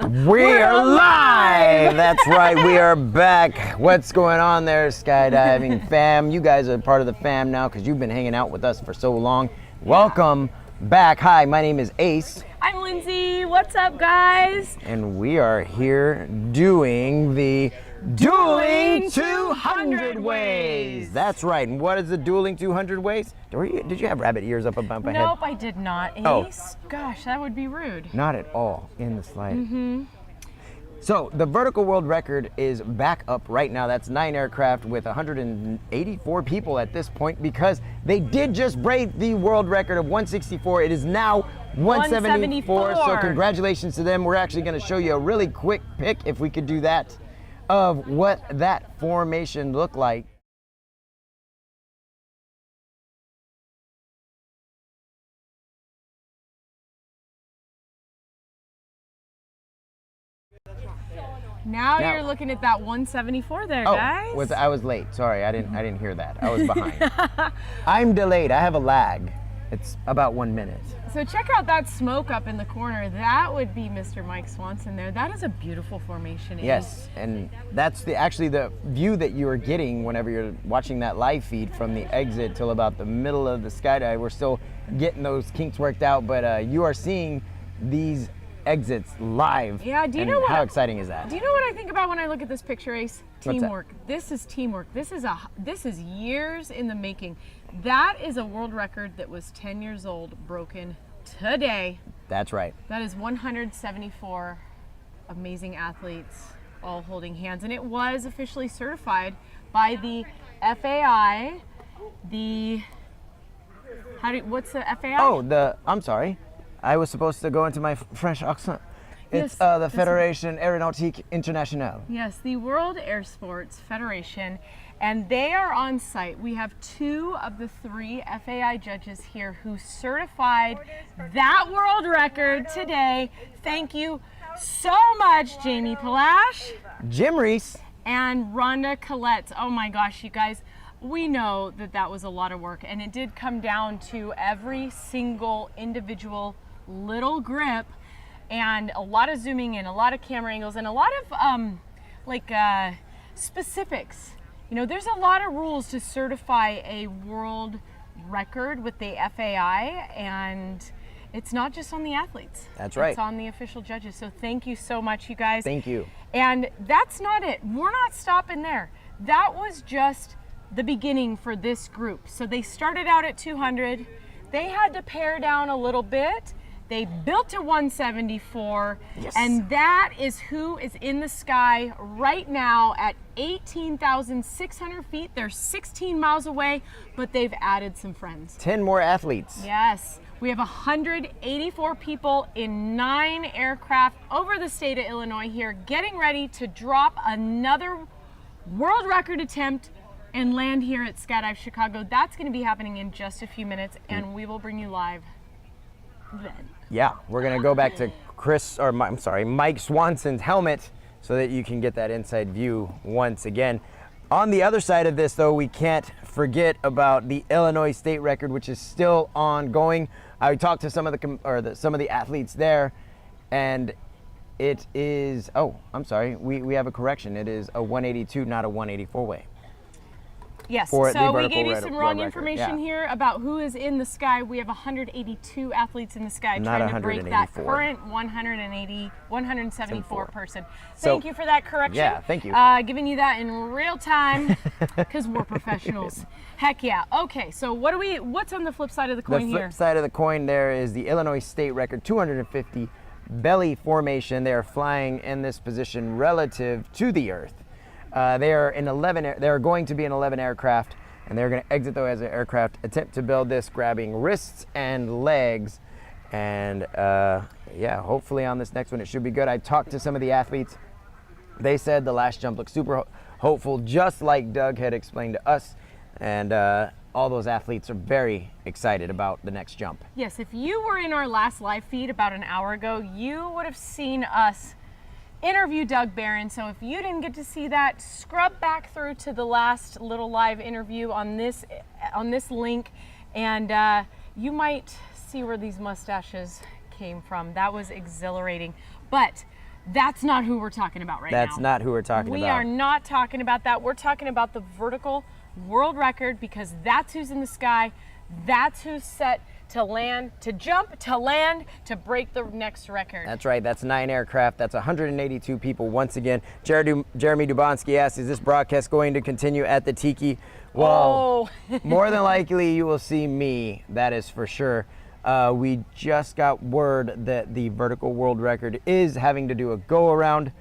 We're live! That's right, we are back. What's going on there, skydiving fam? You guys are part of the fam now because you've been hanging out with us for so long. Welcome back. Hi, my name is Ace. I'm Lindsay. What's up, guys? And we are here doing the Dueling 200 Ways. That's right. And what is the Dueling 200 Ways? Did you have rabbit ears up above my head? Nope, I did not. Ace? Oh. Gosh, that would be rude. Not at all, in the slightest. So the vertical world record is back up right now. That's 9 aircraft with 184 people at this point because they did just break the world record of 164. It is now 174. So congratulations to them. We're actually going to show you a really quick pic, if we could do that, of what that formation looked like. Now you're looking at that 174 there, guys. Oh, I was late. Sorry, I didn't hear that. I was behind. I'm delayed. I have a lag. It's about 1 minute. So check out that smoke up in the corner. That would be Mr. Mike Swanson there. That is a beautiful formation. Yes, and that's actually the view that you are getting whenever you're watching that live feed from the exit till about the middle of the skydive. We're still getting those kinks worked out, but you are seeing these exits live. Yeah, do you and know what? How exciting is that? Do you know what I think about when I look at this picture, Ace? What's that? Teamwork. This is teamwork. This is years in the making. That is a world record that was 10 years old, broken today. That's right. That is 174 amazing athletes all holding hands, and it was officially certified by the FAI. What's the FAI? Oh, I'm sorry. I was supposed to go into my French accent. It's Yes, the Fédération Aéronautique Internationale. Yes, the World Air Sports Federation, and they are on site. We have 2 of the 3 FAI judges here who certified that world record today. Thank you so much, Jamie Palash JRuss. and Rhonda Collette. Oh my gosh, you guys, we know that that was a lot of work, and it did come down to every single individual little grip and a lot of zooming in, a lot of camera angles, and a lot of specifics. You know, there's a lot of rules to certify a world record with the FAI, and it's not just on the athletes. That's right. It's on the official judges. So thank you so much, you guys. Thank you. And that's not it. We're not stopping there. That was just the beginning for this group. So they started out at 200. They had to pare down a little bit. They built to 174, Yes. and that is who is in the sky right now at 18,600 feet. They're 16 miles away, but they've added some friends. 10 more athletes. Yes, we have 184 people in 9 aircraft over the state of Illinois here, getting ready to drop another world record attempt and land here at Skydive Chicago. That's going to be happening in just a few minutes, and we will bring you live then. Yeah, we're gonna go back to Mike Swanson's helmet so that you can get that inside view once again. On the other side of this, though, we can't forget about the Illinois state record, which is still ongoing. I talked to some of the athletes there, and it is. Oh, I'm sorry. We have a correction. It is a 182, not a 184 way. Yes, For the so we vertical gave you world some record, wrong information yeah. here about who is in the sky. We have 182 athletes in the sky Not trying to break that 184. current 174 person. So- Thank you for that correction. Yeah, thank you. Giving you that in real time because we're professionals. Heck yeah. Okay, so what's on the flip side of the coin The flip here? side of the coin there is the Illinois state record, 250 belly formation. They are flying in this position relative to the Earth. They are going to be in 11 aircraft, and they're going to exit though as an aircraft, attempt to build this, grabbing wrists and legs. And yeah, hopefully on this next one it should be good. I talked to some of the athletes. They said the last jump looked super hopeful, just like Doug had explained to us. And all those athletes are very excited about the next jump. Yes, if you were in our last live feed about an hour ago, you would have seen us interview Doug Barron. So if you didn't get to see that, scrub back through to the last little live interview on this link, and you might see where these mustaches came from. That was exhilarating. But that's not who we're talking about right now. That's not who we're talking about. We are not talking about that. We're talking about the vertical world record, because that's who's in the sky. That's who's set to land, to jump, to land, to break the next record. That's right. That's 9 aircraft. That's 182 people. Once again, Jeremy Dubonsky asks, is this broadcast going to continue at the Tiki? Well, more than likely you will see me. That is for sure. We just got word that the vertical world record is having to do a go-around.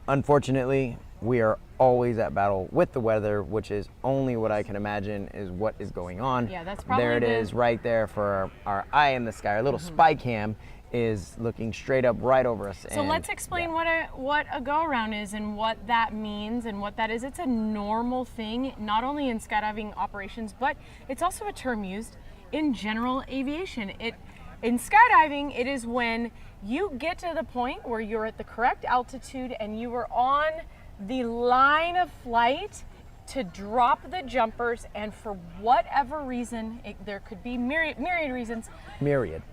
Unfortunately, we are always at battle with the weather, which is only what I can imagine is what is going on. Yeah, that's probably there it is right there for our eye in the sky. Our little spy cam is looking straight up right over us. So let's explain what a go-around is and what that means and what that is. It's a normal thing, not only in skydiving operations, but it's also a term used in general aviation. In skydiving, it is when you get to the point where you're at the correct altitude and you are on the line of flight to drop the jumpers, and for whatever reason, there could be myriad reasons.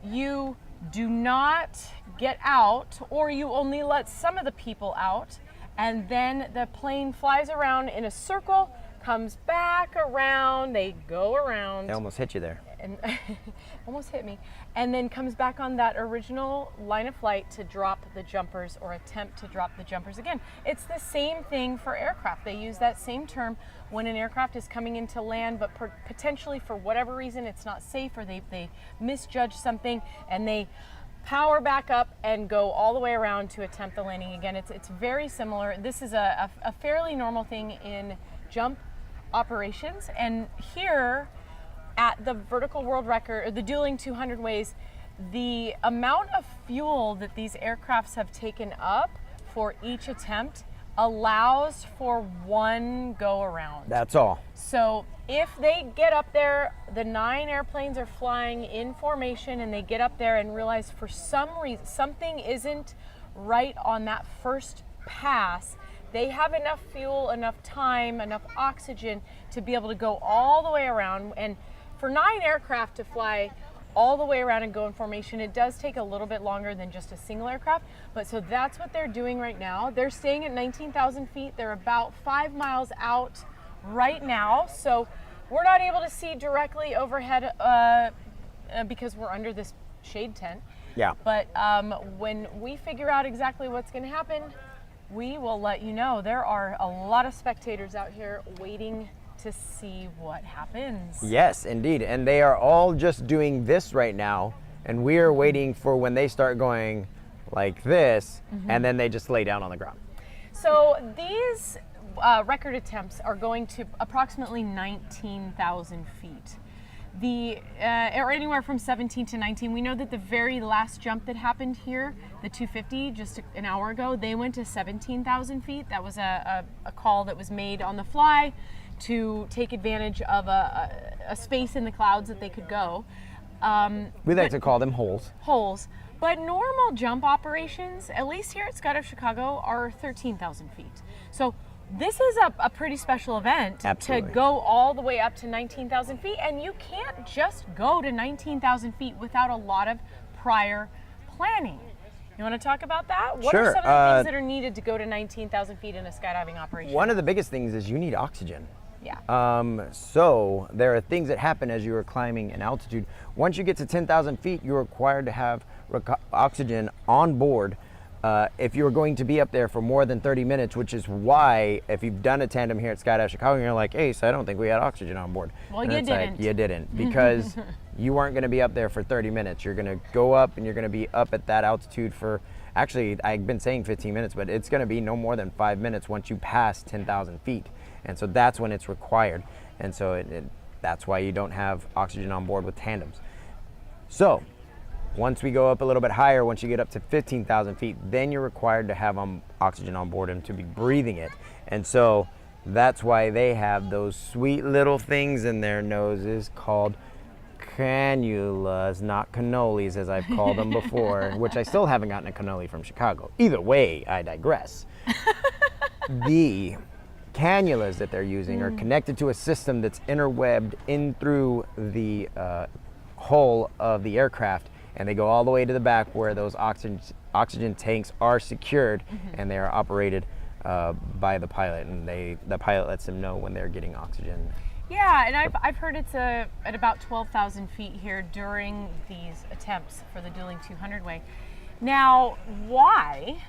You do not get out, or you only let some of the people out, and then the plane flies around in a circle, comes back around, they go around. They almost hit you there. And almost hit me, and then comes back on that original line of flight to drop the jumpers, or attempt to drop the jumpers again. It's the same thing for aircraft. They use that same term when an aircraft is coming into land, but potentially for whatever reason it's not safe, or they misjudge something, and they power back up and go all the way around to attempt the landing again. It's very similar. This is a fairly normal thing in jump operations, and here at the vertical world record, or the Dueling 200 ways, the amount of fuel that these aircrafts have taken up for each attempt allows for one go around. That's all. So if they get up there, the 9 airplanes are flying in formation, and they get up there and realize for some reason something isn't right on that first pass, they have enough fuel, enough time, enough oxygen to be able to go all the way around. And for 9 aircraft to fly all the way around and go in formation, it does take a little bit longer than just a single aircraft. But so that's what they're doing right now. They're staying at 19,000 feet. They're about 5 miles out right now. So we're not able to see directly overhead because we're under this shade tent. Yeah. But when we figure out exactly what's going to happen, we will let you know. There are a lot of spectators out here waiting to see what happens. Yes, indeed. And they are all just doing this right now, and we are waiting for when they start going like this, and then they just lay down on the ground. So these record attempts are going to approximately 19,000 feet. Or anywhere from 17 to 19. We know that the very last jump that happened here, the 250, just an hour ago, they went to 17,000 feet. That was a call that was made on the fly to take advantage of a space in the clouds that they could go. We like to call them holes. Holes. But normal jump operations, at least here at Skydive Chicago, are 13,000 feet. So this is a pretty special event. Absolutely. To go all the way up to 19,000 feet. And you can't just go to 19,000 feet without a lot of prior planning. You want to talk about that? What Sure. are some of the things that are needed to go to 19,000 feet in a skydiving operation? One of the biggest things is you need oxygen. Yeah. So there are things that happen as you are climbing in altitude. Once you get to 10,000 feet, you're required to have oxygen on board if you're going to be up there for more than 30 minutes, which is why if you've done a tandem here at Skydive Chicago, you're like, hey, so I don't think we had oxygen on board. Well, and you it's didn't. Like, you didn't, because you weren't going to be up there for 30 minutes. You're going to go up and you're going to be up at that altitude for, actually, I've been saying 15 minutes, but it's going to be no more than 5 minutes once you pass 10,000 feet. And so that's when it's required. And so that's why you don't have oxygen on board with tandems. So once we go up a little bit higher, once you get up to 15,000 feet, then you're required to have oxygen on board and to be breathing it. And so that's why they have those sweet little things in their noses called cannulas, not cannolis as I've called them before, which I still haven't gotten a cannoli from Chicago. Either way, I digress. The cannulas that they're using are connected to a system that's interwebbed in through the hull of the aircraft, and they go all the way to the back where those oxygen tanks are secured, and they are operated by the pilot, and the pilot lets them know when they're getting oxygen. Yeah, and I've heard it's at about 12,000 feet here during these attempts for the Dueling 200 way. Now, why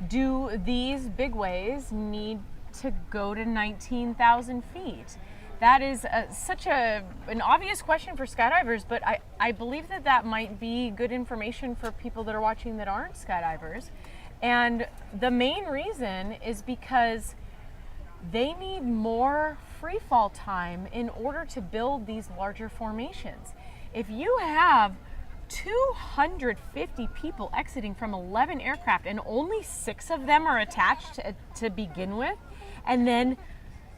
do these big ways need to go to 19,000 feet? That is such an obvious question for skydivers, but I believe that might be good information for people that are watching that aren't skydivers. And the main reason is because they need more free fall time in order to build these larger formations. If you have 250 people exiting from 11 aircraft and only 6 of them are attached to begin with, and then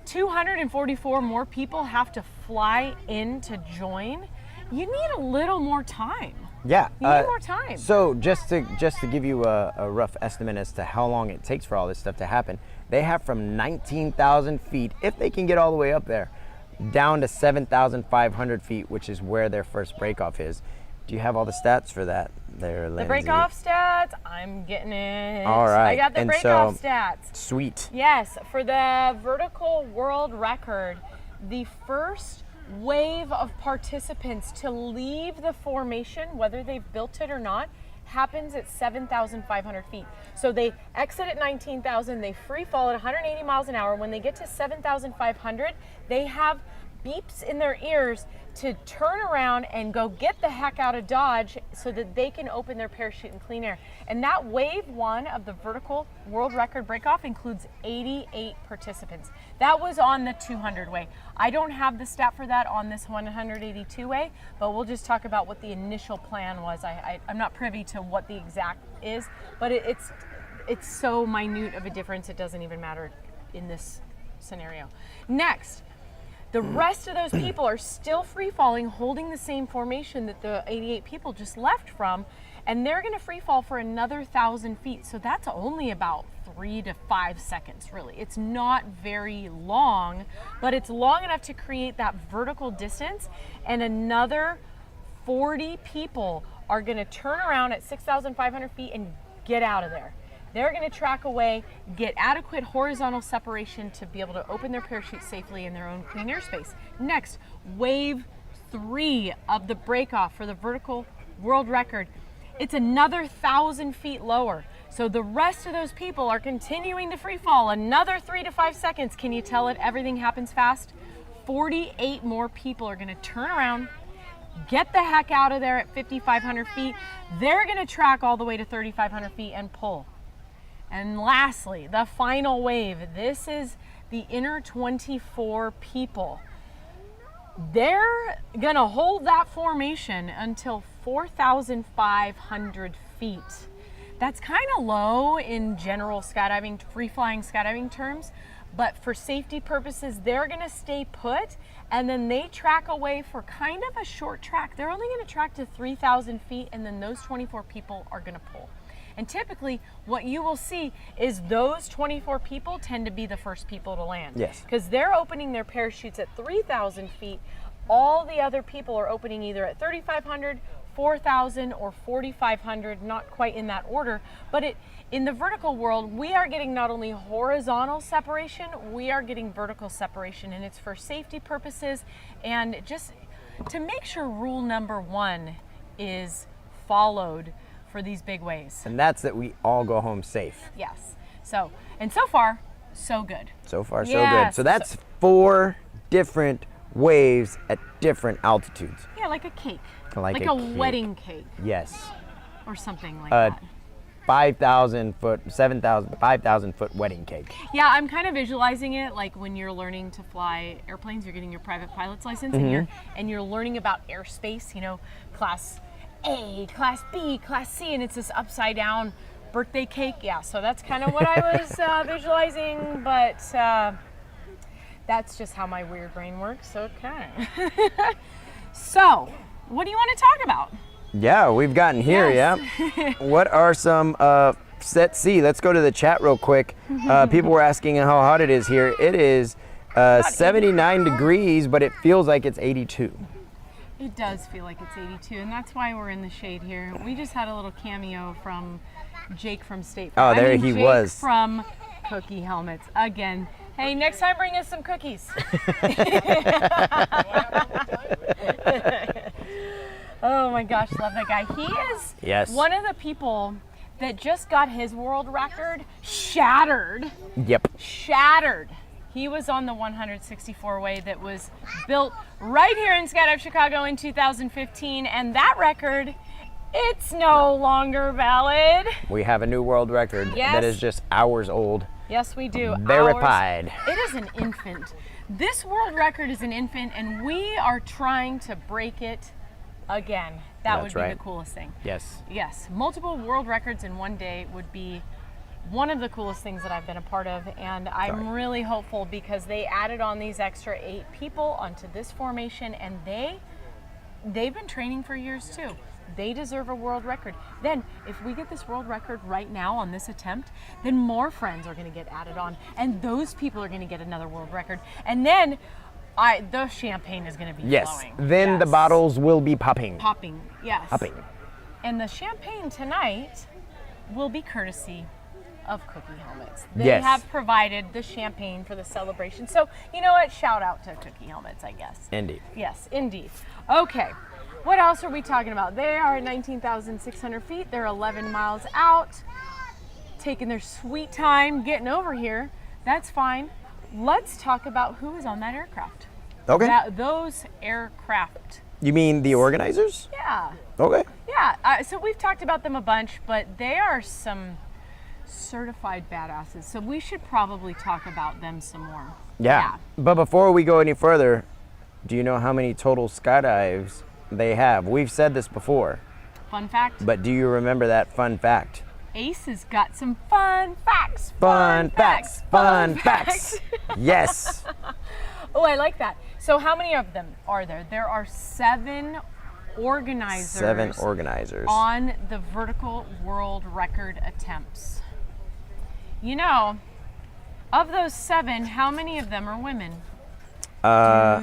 244 more people have to fly in to join, you need a little more time. Yeah. You need more time. So just to give you a rough estimate as to how long it takes for all this stuff to happen, they have from 19,000 feet, if they can get all the way up there, down to 7,500 feet, which is where their first breakoff is. Do you have all the stats for that there, Lindsay? The breakoff stats, I'm getting it. All right. I got the And breakoff so- stats. Sweet. Yes, for the vertical world record, the first wave of participants to leave the formation, whether they've built it or not, happens at 7,500 feet. So they exit at 19,000, they free fall at 180 miles an hour. When they get to 7,500, they have beeps in their ears to turn around and go get the heck out of Dodge so that they can open their parachute in clean air. And that wave 1 of the vertical world record breakoff includes 88 participants. That was on the 200 way. I don't have the stat for that on this 182 way, but we'll just talk about what the initial plan was. I'm not privy to what the exact is, but it's so minute of a difference it doesn't even matter in this scenario. Next, the rest of those people are still free falling, holding the same formation that the 88 people just left from, and they're going to free fall for another 1,000 feet. So that's only about 3 to 5 seconds, really. It's not very long, but it's long enough to create that vertical distance, and another 40 people are going to turn around at 6,500 feet and get out of there. They're going to track away, get adequate horizontal separation to be able to open their parachute safely in their own clean airspace. Next, wave 3 of the breakoff for the vertical world record. It's another 1,000 feet lower. So the rest of those people are continuing to free fall another 3 to 5 seconds. Can you tell it? Everything happens fast. 48 more people are going to turn around, get the heck out of there at 5,500 feet. They're going to track all the way to 3,500 feet and pull. And lastly, the final wave. This is the inner 24 people. They're gonna hold that formation until 4,500 feet. That's kind of low in general skydiving, free-flying skydiving terms, but for safety purposes, they're gonna stay put, and then they track away for kind of a short track. They're only gonna track to 3,000 feet, and then those 24 people are gonna pull. And typically, what you will see is those 24 people tend to be the first people to land. Yes. Because they're opening their parachutes at 3,000 feet. All the other people are opening either at 3,500, 4,000, or 4,500, not quite in that order. But in the vertical world, we are getting not only horizontal separation, we are getting vertical separation. And it's for safety purposes and just to make sure rule number 1 is followed for these big waves. And that's that we all go home safe. Yes. So far, so good. So far, so Yes. good. So that's 4 different waves at different altitudes. Yeah, like a cake. Like a cake. wedding cake Yes. or something like A that. 5,000 foot, 7,000, 5,000 foot wedding cake. Yeah, I'm kind of visualizing it like when you're learning to fly airplanes, you're getting your private pilot's license and you're learning about airspace, class A, class B, class C, and it's this upside down birthday cake. Yeah, so that's kind of what I was visualizing, but that's just how my weird brain works. Okay. So what do you want to talk about? Yeah, we've gotten here, Yes. yeah. What are some, let's see, let's go to the chat real quick. People were asking how hot it is here. It is 79 degrees, but it feels like it's 82. It does feel like it's 82, and that's why we're in the shade here. We just had a little cameo from Jake from State Farm. Oh, there he Jake was. From Cookie Helmets. Again, hey, next time bring us some cookies. Oh my gosh, love that guy. He is one of the people that just got his world record shattered. Yep. Shattered. He was on the 164 way that was built right here in Skydive Chicago in 2015, and that record, it's no longer valid. We have a new world record that is just hours old. Yes, we do. Verified. It is an infant. This world record is an infant, and we are trying to break it again. That would be the coolest thing. Yes. Yes, multiple world records in one day would be one of the coolest things that I've been a part of, and I'm really hopeful because they added on these extra 8 people onto this formation, and they've been training for years too. They deserve a world record. Then if we get this world record right now on this attempt, then more friends are going to get added on, and those people are going to get another world record, and then the champagne is going to be flowing. Then the bottles will be popping. Popping, yes. Popping. And the champagne tonight will be courtesy of Cookie Helmets. They have provided the champagne for the celebration. So, you know what? Shout out to Cookie Helmets, I guess. Indeed. Yes, indeed. Okay. What else are we talking about? They are at 19,600 feet. They're 11 miles out, taking their sweet time getting over here. That's fine. Let's talk about who is on that aircraft. Okay. Those aircraft. You mean the organizers? Yeah. Okay. Yeah. So we've talked about them a bunch, but they are some certified badasses. So we should probably talk about them some more. Yeah. But before we go any further, do you know how many total skydives they have? We've said this before. Fun fact. But do you remember that fun fact? Ace has got some fun facts. Fun facts. Fun facts. Yes. Oh, I like that. So how many of them are there? There are 7 organizers. 7 organizers. On the vertical world record attempts. You know, of those 7, how many of them are women? Are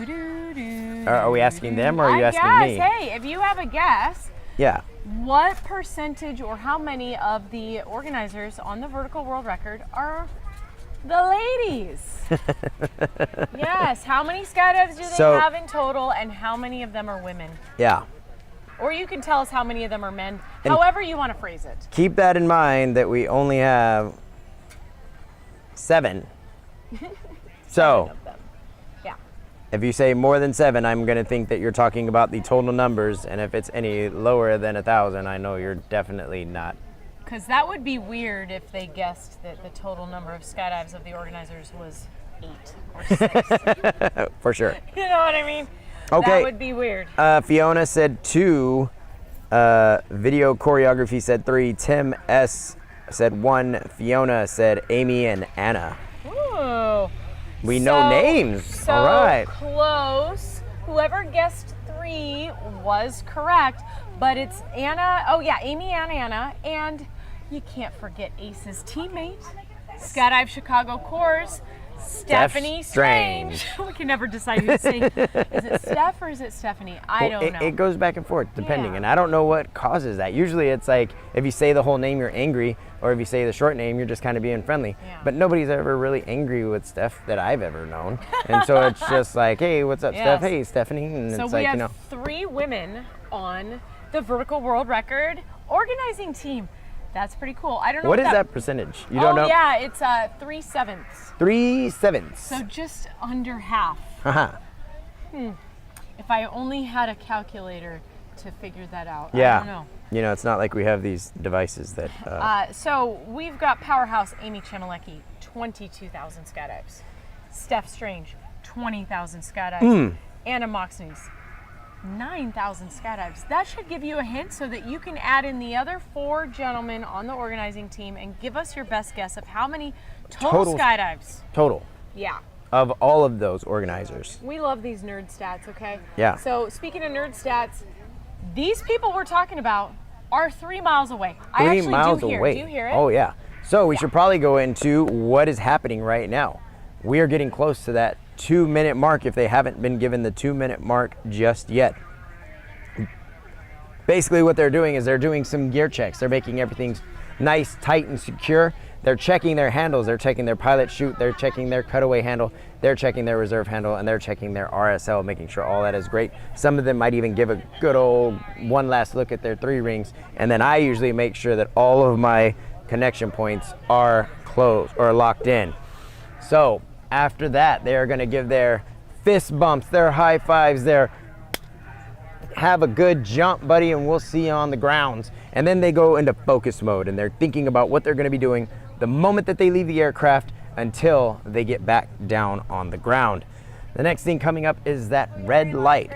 we asking them or are you asking me? Hey, if you have a guess, Yeah. what percentage or how many of the organizers on the vertical world record are the ladies? Yes, how many skydives do they have in total and how many of them are women? Yeah. Or you can tell us how many of them are men, however you want to phrase it. Keep that in mind that we only have 7. So, yeah. If you say more than 7, I'm going to think that you're talking about the total numbers, and if it's any lower than 1,000, I know you're definitely not. Because that would be weird if they guessed that the total number of skydives of the organizers was 8 or 6. For sure. You know what I mean? Okay. That would be weird. Fiona said 2. Video choreography said 3. Tim S. said 1. Fiona said Amy and Anna. Ooh. We know names. So all right. Close. Whoever guessed 3 was correct, but it's Anna. Oh yeah, Amy and Anna, and you can't forget Ace's teammate, Skydive Chicago Core's Stephanie Strange. We can never decide who to say. Is it Steph or is it Stephanie? I don't know. It goes back and forth depending, Yeah. and I don't know what causes that. Usually it's like if you say the whole name, you're angry, or if you say the short name, you're just kind of being friendly. Yeah. But nobody's ever really angry with Steph that I've ever known, and so it's just like, hey, what's up, Steph? Yes. Hey, Stephanie, and So it's we like, have you know. 3 women on the vertical world record organizing team. That's pretty cool. I don't know What is that percentage? You don't know? Oh yeah, it's 3/7. 3/7. So just under half. Haha. If I only had a calculator to figure that out. Yeah. I don't know. You know, it's not like we have these devices that. So we've got powerhouse Amy Chmielewski, 22,000 skydives. Steph Strange, 20,000 skydives. Anna Moxney's 9,000 skydives. That should give you a hint so that you can add in the other 4 gentlemen on the organizing team and give us your best guess of how many total skydives. Total. Yeah. Of all of those organizers. We love these nerd stats, okay? Yeah. So speaking of nerd stats, These people we're talking about are 3 miles away. I 3 actually miles do hear. away. Do you hear it? Oh yeah. So we should probably go into what is happening right now. We are getting close to that 2-minute mark if they haven't been given the 2-minute mark just yet. Basically what they're doing is they're doing some gear checks. They're making everything nice, tight, and secure. They're checking their handles. They're checking their pilot chute. They're checking their cutaway handle. They're checking their reserve handle, and they're checking their RSL, making sure all that is great. Some of them might even give a good old one last look at their 3 rings. And then I usually make sure that all of my connection points are closed or locked in. So after that, they are going to give their fist bumps, their high fives, their have a good jump, buddy, and we'll see you on the grounds. And then they go into focus mode, and they're thinking about what they're going to be doing the moment that they leave the aircraft until they get back down on the ground. The next thing coming up is that red light.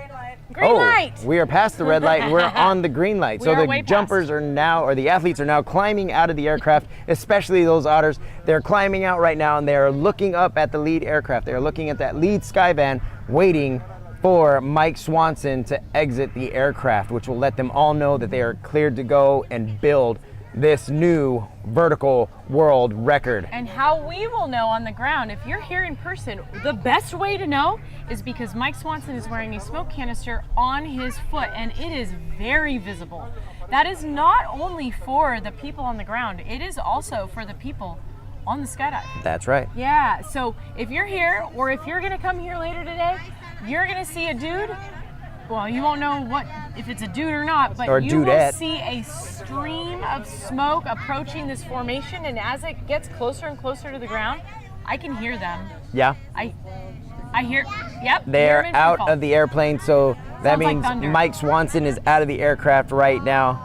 Green light. We are past the red light and we're on the green light. We So are way the past. jumpers are now, or the athletes are now climbing out of the aircraft, especially those otters. They're climbing out right now and they are looking up at the lead aircraft. They are looking at that lead Skyvan, waiting for Mike Swanson to exit the aircraft, which will let them all know that they are cleared to go and build this new vertical world record. And how we will know on the ground, if you're here in person, the best way to know is because Mike Swanson is wearing a smoke canister on his foot, and it is very visible. That is not only for the people on the ground, it is also for the people on the skydive. That's right. Yeah, so if you're here, or if you're gonna come here later today, you're gonna see a dude. Well, you won't know what if it's a dude or not, but Or you will dudette. see a stream of smoke approaching this formation, and as it gets closer and closer to the ground, I can hear them. Yeah. I hear, yep. They're hear 'em in out free fall. of the airplane, so that Sounds like means thunder. Mike Swanson is out of the aircraft right now.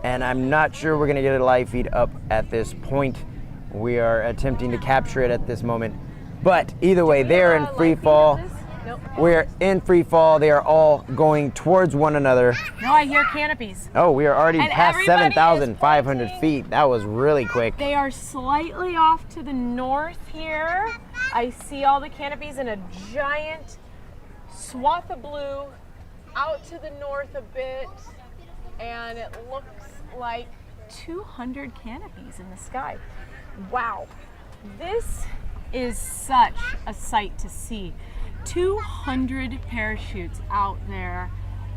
And I'm not sure we're gonna get a live feed up at this point. We are attempting to capture it at this moment. But either way, they're in free fall. Nope. We're in free fall. They are all going towards one another. No, I hear canopies. Oh, we are already And past everybody is 7,500 pointing. feet. That was really quick. They are slightly off to the north here. I see all the canopies in a giant swath of blue out to the north a bit, and it looks like 200 canopies in the sky. Wow, this is such a sight to see. 200 parachutes out there,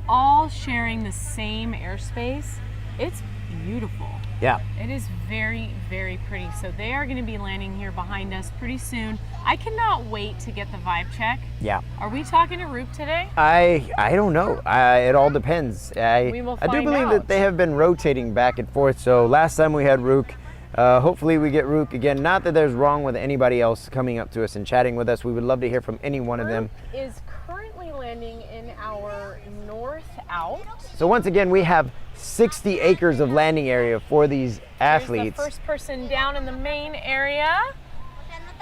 all sharing the same airspace. It's beautiful. Yeah. It is very, very pretty. So they are going to be landing here behind us pretty soon. I cannot wait to get the vibe check. Yeah. Are we talking to Rook today? I don't know. It all depends. We will I do find believe out. that they have been rotating back and forth. So last time we had Rook. Hopefully we get Rook again. Not that there's wrong with anybody else coming up to us and chatting with us. We would love to hear from any one of them. Rook is currently landing in our north out. So once again, we have 60 acres of landing area for these athletes. There's the first person down in the main area,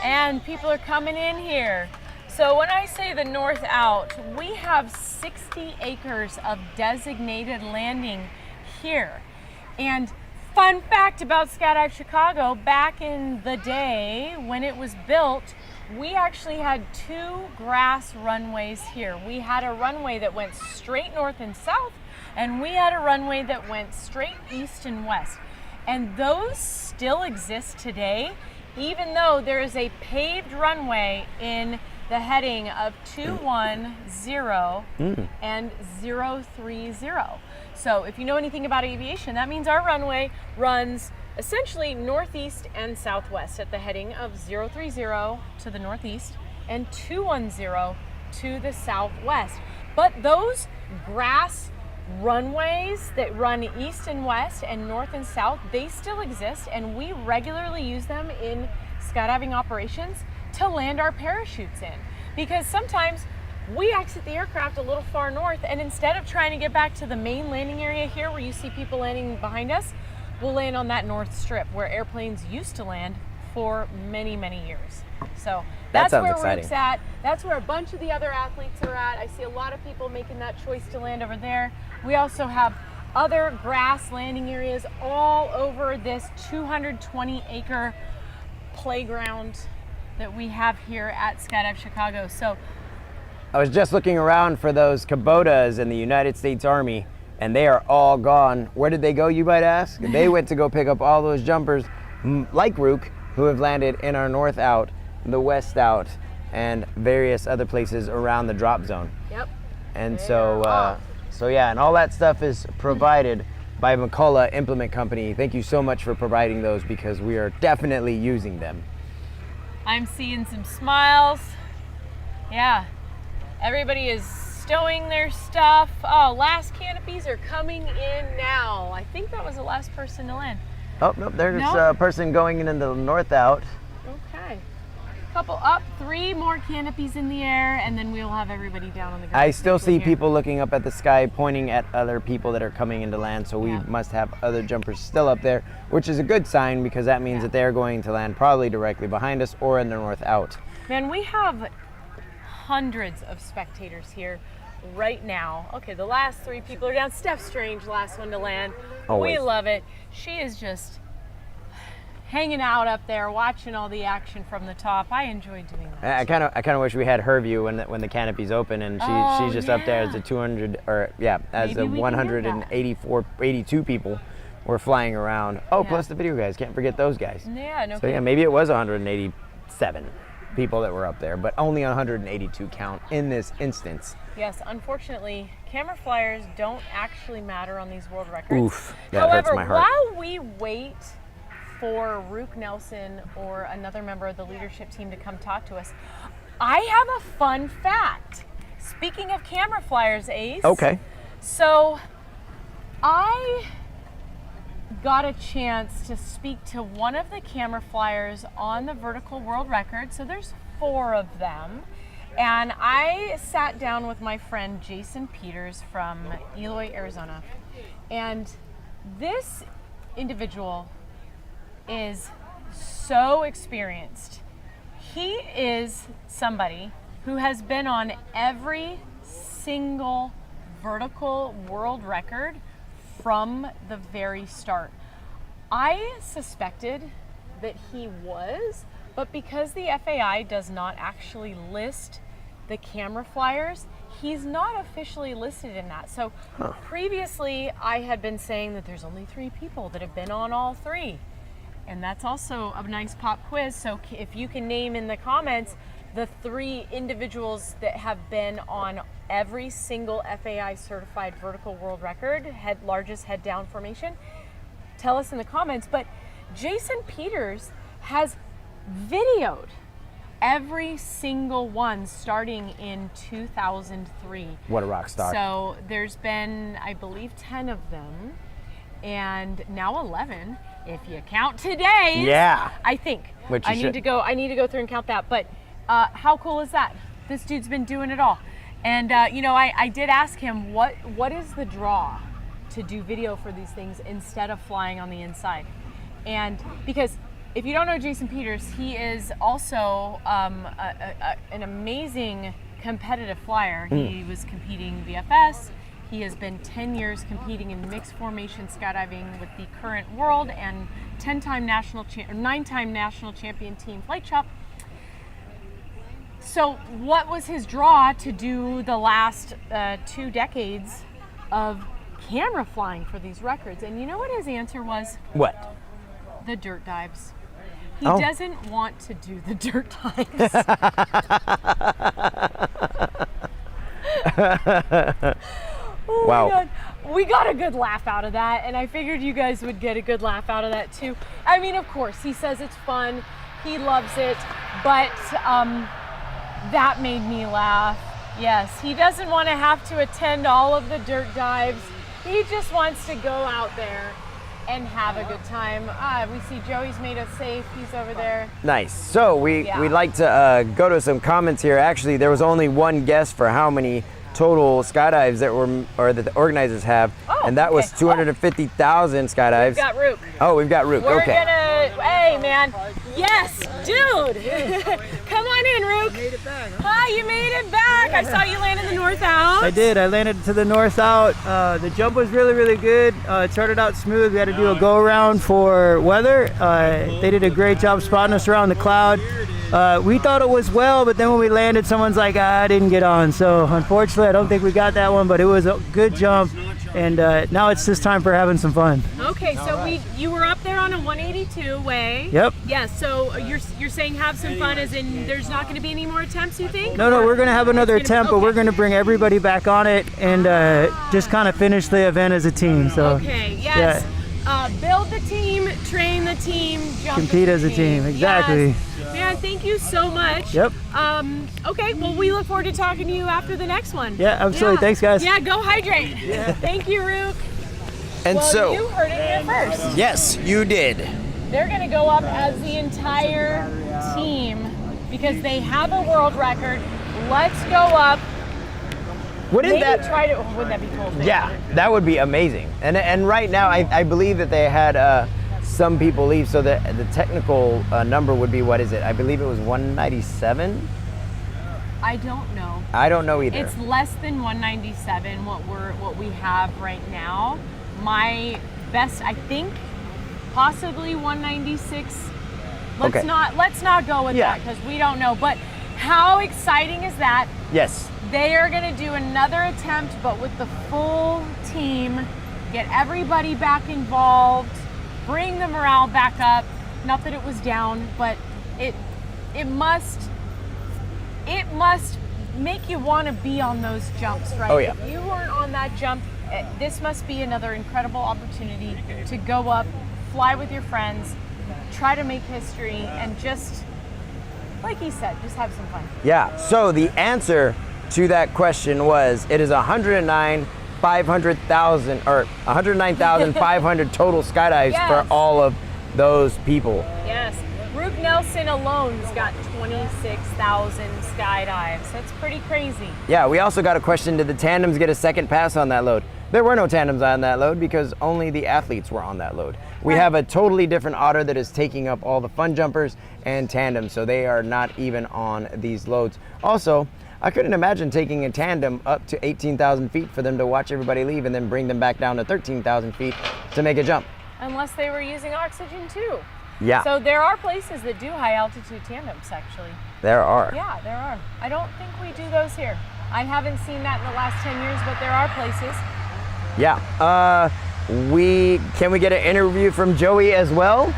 and people are coming in here. So when I say the north out, we have 60 acres of designated landing here. And fun fact about Skydive Chicago, back in the day when it was built, we actually had 2 grass runways here. We had a runway that went straight north and south, and we had a runway that went straight east and west. And those still exist today, even though there is a paved runway in the heading of 210 and 030. So if you know anything about aviation, that means our runway runs essentially northeast and southwest at the heading of 030 to the northeast and 210 to the southwest. But those grass runways that run east and west and north and south, they still exist, and we regularly use them in skydiving operations to land our parachutes in. Because sometimes we exit the aircraft a little far north, and instead of trying to get back to the main landing area here where you see people landing behind us, we'll land on that north strip where airplanes used to land for many, many years. So that's sounds where exciting. Rook's at. That's where a bunch of the other athletes are at. I see a lot of people making that choice to land over there. We also have other grass landing areas all over this 220 acre playground that we have here at Skydive Chicago. So I was just looking around for those Kubotas in the United States Army, and they are all gone. Where did they go, you might ask? They went to go pick up all those jumpers, like Rook, who have landed in our north out, the west out, and various other places around the drop zone. Yep. And so yeah, and all that stuff is provided by McCullough Implement Company. Thank you so much for providing those, because we are definitely using them. I'm seeing some smiles. Yeah, everybody is stowing their stuff. Oh, last canopies are coming in now. I think that was the last person to land. Oh, nope, there's Nope. a person going in the north out. Okay. Couple up, 3 more canopies in the air, and then we'll have everybody down on the ground. I still see Here. people looking up at the sky, pointing at other people that are coming into land, so we Yeah. must have other jumpers still up there, which is a good sign, because that means that they're going to land probably directly behind us or in the north out. Man, we have hundreds of spectators here right now. Okay, the last 3 people are down. Steph Strange, last one to land. Always. We love it. She is just hanging out up there, watching all the action from the top. I enjoy doing that. I kind of wish we had her view when the canopy's open, and she's just up there as a 200 or as Maybe a we can do that. 184, 82 people were flying around. Oh, Yeah. plus the video guys. Can't forget those guys. Yeah, no So yeah, kidding. maybe it was 187 people that were up there, but only 182 count in this instance. Yes, unfortunately, camera flyers don't actually matter on these world records. Oof, that hurts However, my heart. while we wait for Rook Nelson or another member of the leadership team to come talk to us, I have a fun fact. Speaking of camera flyers, Ace. Okay. So I got a chance to speak to one of the camera flyers on the vertical world record. So there's 4 of them. And I sat down with my friend Jason Peters from Eloy, Arizona. And this individual is so experienced. He is somebody who has been on every single vertical world record from the very start. I suspected that he was, but because the FAI does not actually list the camera flyers, he's not officially listed in that. So previously I had been saying that there's only 3 people that have been on all 3. And that's also a nice pop quiz. So if you can name in the comments the 3 individuals that have been on every single FAI certified vertical world record, largest head down formation, tell us in the comments. But Jason Peters has videoed every single one starting in 2003. What a rock star. So there's been, I believe, 10 of them, and now 11 if you count today. Yeah. I think. Which you I need should. to go. I need to go through and count that. But how cool is that? This dude's been doing it all. And I did ask him what is the draw to do video for these things instead of flying on the inside, and because if you don't know Jason Peters, he is also an amazing competitive flyer. He was competing VFS. He has been 10 years competing in mixed formation skydiving with the current world and 9-time national champion team Flight Shop. So what was his draw to do the last 2 decades of camera flying for these records? And you know what his answer was? What? The dirt dives. He Oh. doesn't want to do the dirt dives. Oh Wow. my God. We got a good laugh out of that, and I figured you guys would get a good laugh out of that too. I mean, of course, he says it's fun, he loves it, but that made me laugh. Yes, he doesn't want to have to attend all of the dirt dives. He just wants to go out there and have a good time. We see Joey's made us safe. He's over there. Nice. So we'd like to go to some comments here. Actually, there was only one guess for how many total skydives that the organizers have, and that was okay. 250,000 skydives. We've got Rook. Oh, we've got Rook. We're Okay. hey man, yes, dude. Come on in, Rook. Made it back, huh? Hi, you made it back. I saw you land in the north out. I did. I landed to the north out. The jump was really, really good. It started out smooth. We had to do a go around for weather. They did a great job spotting us around the cloud. We thought it was well, but then when we landed, someone's like, I didn't get on. So unfortunately, I don't think we got that one, but it was a good jump. And now it's just time for having some fun. Okay, so you were up there on a 182 way. Yep. Yeah, so you're saying have some fun as in there's not going to be any more attempts, you think? No, we're going to have another attempt, but we're going to bring everybody back on it and just kind of finish the event as a team. So okay, yes. Build the team, train the team, jump compete as a team. Exactly. Yes. Man, thank you so much. Yep. Okay, well, we look forward to talking to you after the next one. Yeah, absolutely. Thanks, guys. Yeah, go hydrate. Yeah. Thank you, Rook. And Well, so, you heard it here first. yes, you did. They're going to go up as the entire team because they have a world record. Let's go up. Wouldn't Maybe that try to? Wouldn't that be cool? Yeah, that would be amazing. And right now, I believe that they had some people leave, so the technical number would be, what is it? I believe it was 197. I don't know. I don't know either. It's less than 197. What we have right now. My best, I think, possibly 196. Let's not go with that because we don't know. But how exciting is that? Yes. They are going to do another attempt, but with the full team, get everybody back involved, bring the morale back up. Not that it was down, but it must make you want to be on those jumps, right? Oh, yeah. If you weren't on that jump, this must be another incredible opportunity to go up, fly with your friends, try to make history, and just, like he said, just have some fun. Yeah, so the answer to that question was, it is 109,500 total skydives Yes. for all of those people. Yes. Rook Nelson alone's got 26,000 skydives. That's pretty crazy. Yeah, we also got a question, did the tandems get a second pass on that load? There were no tandems on that load because only the athletes were on that load. We have a totally different otter that is taking up all the fun jumpers and tandems, so they are not even on these loads. Also, I couldn't imagine taking a tandem up to 18,000 feet for them to watch everybody leave and then bring them back down to 13,000 feet to make a jump. Unless they were using oxygen too. Yeah, So there are places that do high altitude tandems actually. there are. Yeah, there are. I don't think we do those here. I haven't seen that in the last 10 years, but there are places. Yeah. Can we get an interview from Joey as well?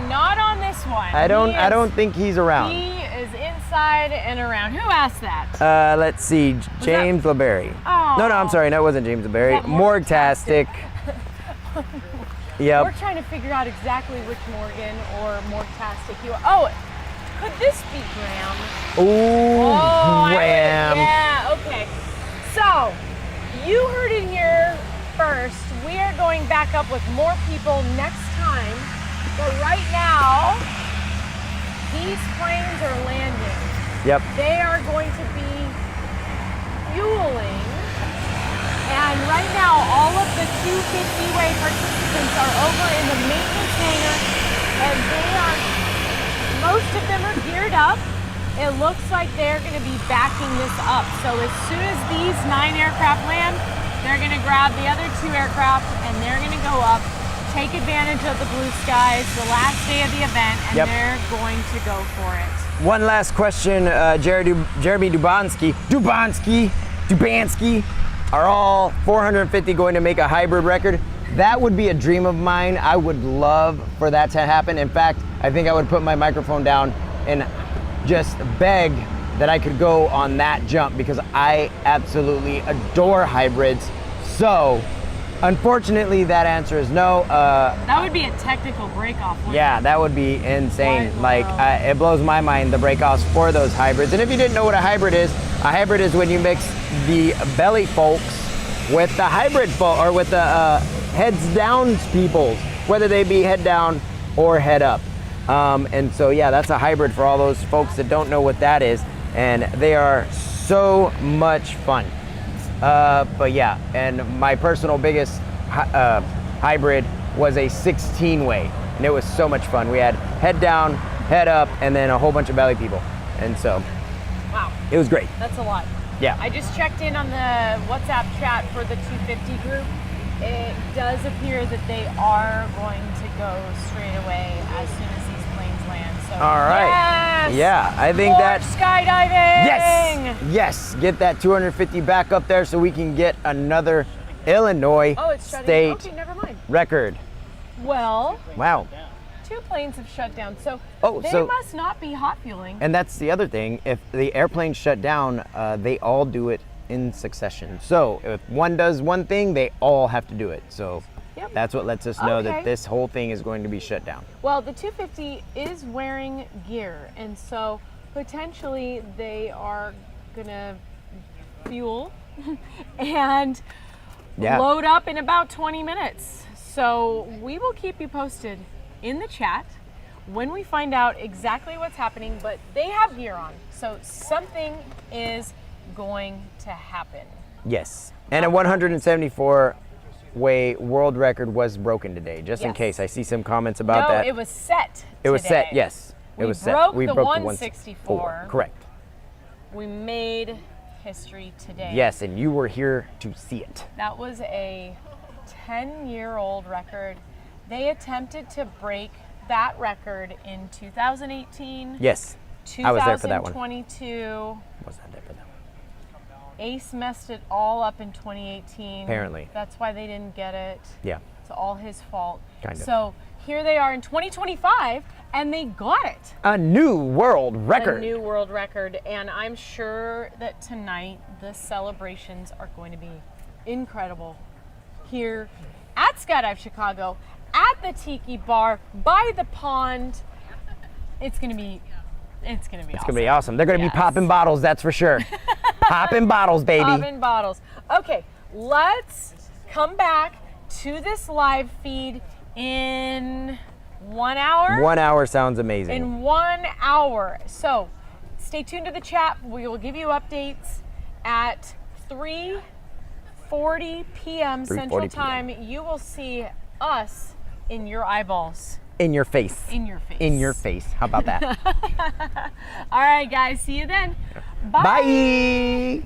Not on this one. I don't think he's around. He is inside and around. Who asked that? Let's see, James LeBerry. Oh. No, I'm sorry, no, it wasn't James LeBerry. Is that Morgtastic? Morgtastic. Yep. We're trying to figure out exactly which Morgan or Morgtastic you are. Oh, could this be Graham? Ooh, Graham. Yeah, okay. So, you heard it here first. We are going back up with more people next time. But right now, these planes are landing. Yep. They are going to be fueling. And right now, all of the 250-way participants are over in the maintenance hangar. And most of them are geared up. It looks like they're going to be backing this up. So as soon as these 9 aircraft land, they're going to grab the other 2 aircraft and they're going to go up, take advantage of the blue skies, the last day of the event, and they're going to go for it. One last question, Jeremy Dubansky, are all 450 going to make a hybrid record? That would be a dream of mine. I would love for that to happen. In fact, I think I would put my microphone down and just beg that I could go on that jump because I absolutely adore hybrids. So, unfortunately, that answer is no. That would be a technical break-off. Yeah, that would be insane. Right, Like, it blows my mind, the break-offs for those hybrids. And if you didn't know what a hybrid is when you mix the belly folks with the hybrid folk, or with the heads down people, whether they be head down or head up. And so, yeah, that's a hybrid for all those folks that don't know what that is. And they are so much fun. But yeah, and my personal biggest hybrid was a 16-way, and it was so much fun. We had head down, head up, and then a whole bunch of belly people. And so, wow, it was great. That's a lot. Yeah. I just checked in on the WhatsApp chat for the 250 group. It does appear that they are going to go straight away as soon as these planes land. So So All right. yes! Yeah, I think More that. skydiving. Yes. Get that 250 back up there so we can get another Illinois Oh, it's shutting. state Okay, never mind. record. Well, Wow. 2 planes have shut down, so they so- must not be hot fueling. And that's the other thing. If the airplanes shut down, they all do it in succession. So if one does one thing, they all have to do it. So Yep. that's what lets us know Okay. that this whole thing is going to be shut down. Well, the 250 is wearing gear, and so potentially they are gonna fuel and Yeah. load up in about 20 minutes. So we will keep you posted in the chat when we find out exactly what's happening, but they have gear on, so something is going to happen. Yes. And a 174 way world record was broken today, just in Yes. case. I see some comments about No, that. it was set. It was set, today. yes. It We was set. broke We the broke 164. Correct. We made history today. Yes, and you were here to see it. That was a 10-year-old record. They attempted to break that record in 2018. Yes. I was there for that one. 2022. Was not there for that one. Ace messed it all up in 2018. Apparently. That's why they didn't get it. Yeah. It's all his fault. Kind of. So here they are in 2025, and they got it. A new world record. A new world record, and I'm sure that tonight the celebrations are going to be incredible here at Skydive Chicago, at the Tiki Bar, by the pond. It's gonna be awesome. It's gonna be awesome. They're gonna Yes. be popping bottles, that's for sure. Popping bottles, baby. Popping bottles. Okay, let's come back to this live feed in 1 hour. 1 hour sounds amazing. In 1 hour. So stay tuned to the chat. We will give you updates at 3:40 p.m. Central 3:40 p.m. Time. You will see us in your eyeballs. In your face. In your face. In your face. How about that? All right, guys. See you then. Bye. Bye.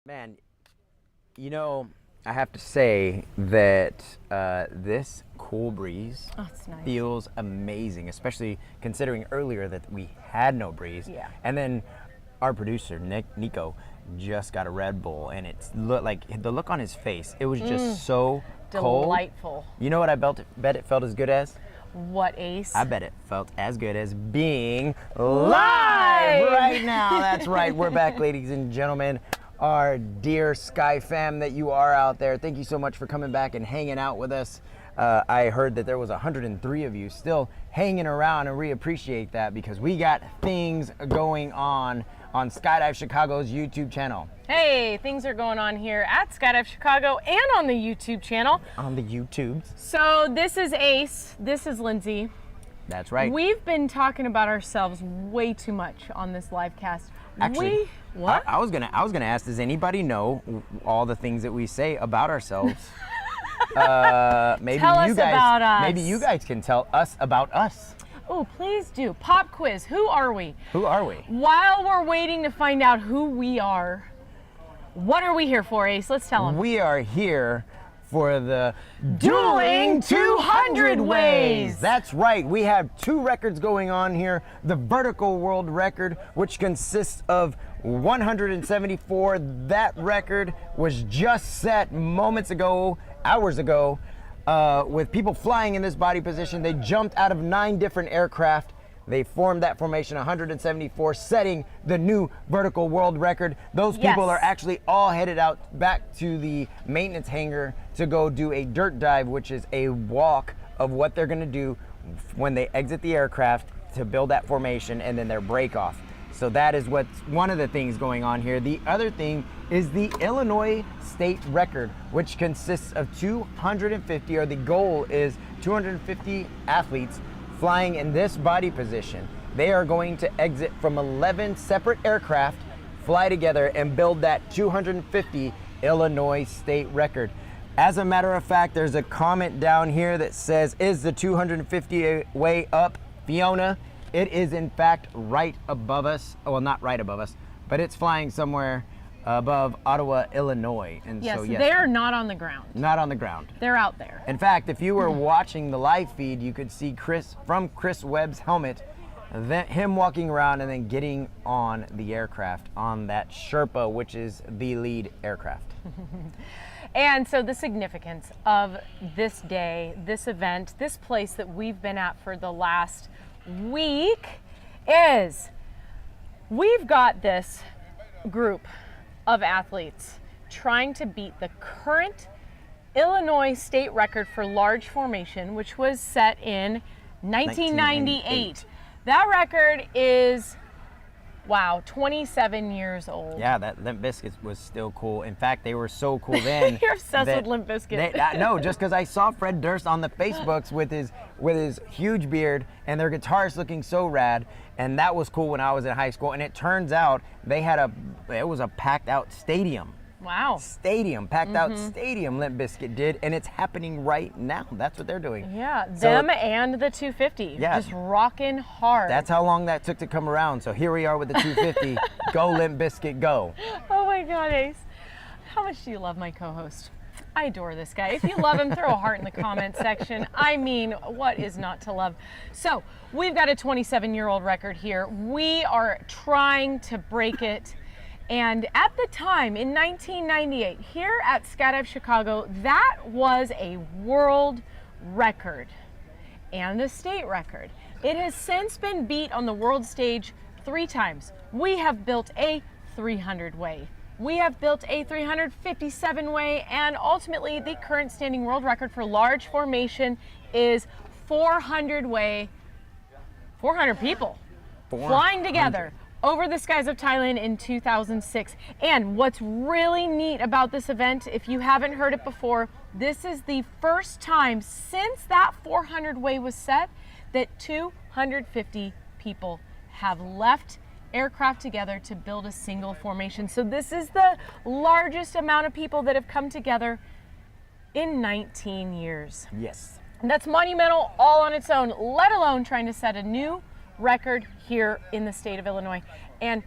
Man, you know, I have to say that this cool breeze it's nice. feels amazing, especially considering earlier that we had no breeze. Yeah. And then our producer, Nico, just got a Red Bull, and it's like the look on his face, it was just so cold. Delightful. You know what I bet it felt as good as? What, Ace? I bet it felt as good as being live right now. That's right. We're back, ladies and gentlemen. Our dear Sky fam that you are out there, thank you so much for coming back and hanging out with us. I heard that there was 103 of you still hanging around, and we appreciate that because we got things going on Skydive Chicago's YouTube channel. Hey, things are going on here at Skydive Chicago and on the YouTube channel. On the YouTubes. So this is Ace, this is Lindsay. That's right. We've been talking about ourselves way too much on this live cast. Actually, what? I was gonna ask, does anybody know all the things that we say about ourselves? Maybe Tell us you guys, about us. Maybe you guys can tell us about us. Oh, please do. Pop quiz. Who are we? Who are we? While we're waiting to find out who we are, what are we here for, Ace? Let's tell them. We are here for the Dueling 200 Ways. That's right. We have 2 records going on here. The vertical world record, which consists of 174. That record was just set moments ago, hours ago, with people flying in this body position. They jumped out of 9 different aircraft. They formed that formation, 174, setting the new vertical world record. Those people are actually all headed out back to the maintenance hangar to go do a dirt dive, which is a walk of what they're gonna do when they exit the aircraft to build that formation and then their break off. So that is what's one of the things going on here. The other thing is the Illinois state record, which consists of 250, or the goal is 250 athletes flying in this body position. They are going to exit from 11 separate aircraft, fly together, and build that 250 Illinois state record. As a matter of fact, there's a comment down here that says, is the 250 way up, Fiona? It is in fact right above us. Well, not right above us, but it's flying somewhere above Ottawa, Illinois. And Yes, so yes, they're not on the ground. not on the ground. They're out there. In fact, if you were watching the live feed, you could see Chris Webb's helmet, him walking around and then getting on the aircraft on that Sherpa, which is the lead aircraft. And so the significance of this day, this event, this place that we've been at for the last week is we've got this group of athletes trying to beat the current Illinois state record for large formation, which was set in 1998. That record is, wow, 27 years old. Yeah, that Limp Bizkit was still cool. In fact, they were so cool then. You're obsessed with Limp Bizkit. No, just because I saw Fred Durst on the Facebooks with his huge beard and their guitars looking so rad, and that was cool when I was in high school. And it turns out it was a packed out stadium. Wow. Packed out stadium Limp Bizkit did, and it's happening right now. That's what they're doing. Yeah, So- them and the 250. Yeah. Just rocking hard. That's how long that took to come around. So here we are with the 250. Go Limp Bizkit, go. Oh my God, Ace. How much do you love my co-host? I adore this guy. If you love him, throw a heart in the comment section. I mean, what is not to love? So we've got a 27-year-old record here. We are trying to break it. And at the time, in 1998, here at Skydive Chicago, that was a world record and a state record. It has since been beat on the world stage 3 times. We have built a 300 way. We have built a 357 way, and ultimately the current standing world record for large formation is 400 way, 400 people flying together over the skies of Thailand in 2006. And what's really neat about this event, if you haven't heard it before, this is the first time since that 400 way was set that 250 people have left aircraft together to build a single formation. So this is the largest amount of people that have come together in 19 years. Yes. And that's monumental all on its own, let alone trying to set a new record here in the state of Illinois. And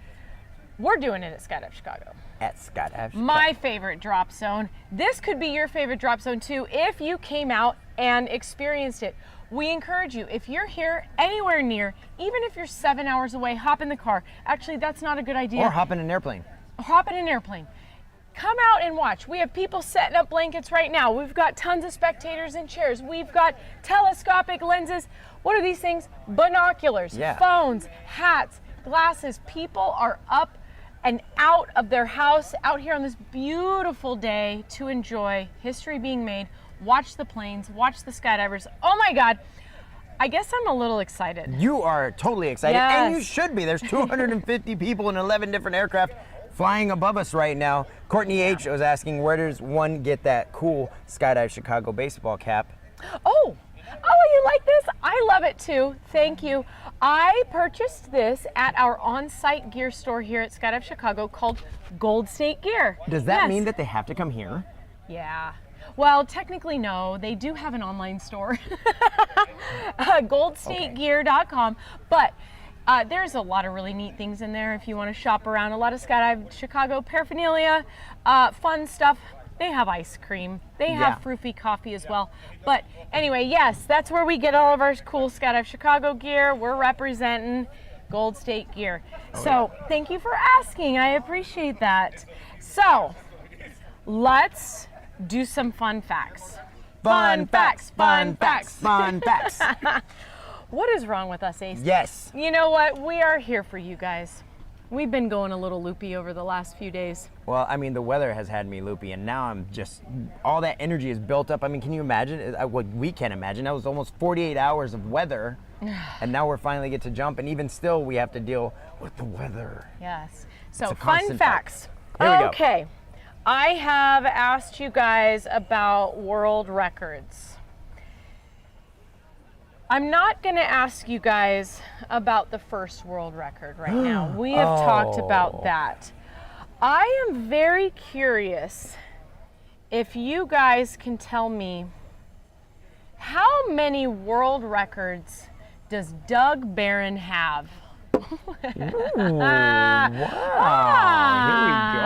we're doing it at Skydive Chicago. at Skydive Chicago. My favorite drop zone. This could be your favorite drop zone too if you came out and experienced it. We encourage you, if you're here anywhere near, even if you're 7 hours away, hop in the car. Actually, that's not a good idea. Or hop in an airplane. Hop in an airplane. Come out and watch. We have people setting up blankets right now. We've got tons of spectators in chairs. We've got telescopic lenses. What are these things? Binoculars, Yeah. phones, hats, glasses. People are up and out of their house, out here on this beautiful day to enjoy history being made, watch the planes, watch the skydivers. Oh my God. I guess I'm a little excited. You are totally excited, Yes. and you should be. There's 250 people in 11 different aircraft flying above us right now. Courtney H. was asking, where does one get that cool Skydive Chicago baseball cap? Oh, you like this? I love it too. Thank you. I purchased this at our on-site gear store here at Skydive Chicago called Gold State Gear. Does that Yes. mean that they have to come here? Yeah. Well, technically, no. They do have an online store, goldstategear.com. But there's a lot of really neat things in there if you want to shop around. A lot of Skydive Chicago paraphernalia, fun stuff. They have ice cream. They have Froofy coffee as well. But anyway, yes, that's where we get all of our cool Skydive Chicago gear. We're representing Gold State Gear. So thank you for asking. I appreciate that. So let's do some fun facts. Fun facts, fun facts, fun facts. What is wrong with us, Ace? Yes. You know what? We are here for you guys. We've been going a little loopy over the last few days. Well, I mean, the weather has had me loopy, and now I'm just, all that energy is built up. I mean, can you imagine? What we can't imagine. That was almost 48 hours of weather, and now we're finally get to jump, and even still, we have to deal with the weather. Yes. So, a fun constant facts. Here we go. Okay. I have asked you guys about world records. I'm not going to ask you guys about the first world record right now. We have talked about that. I am very curious if you guys can tell me how many world records does Doug Barron have? Wow, here we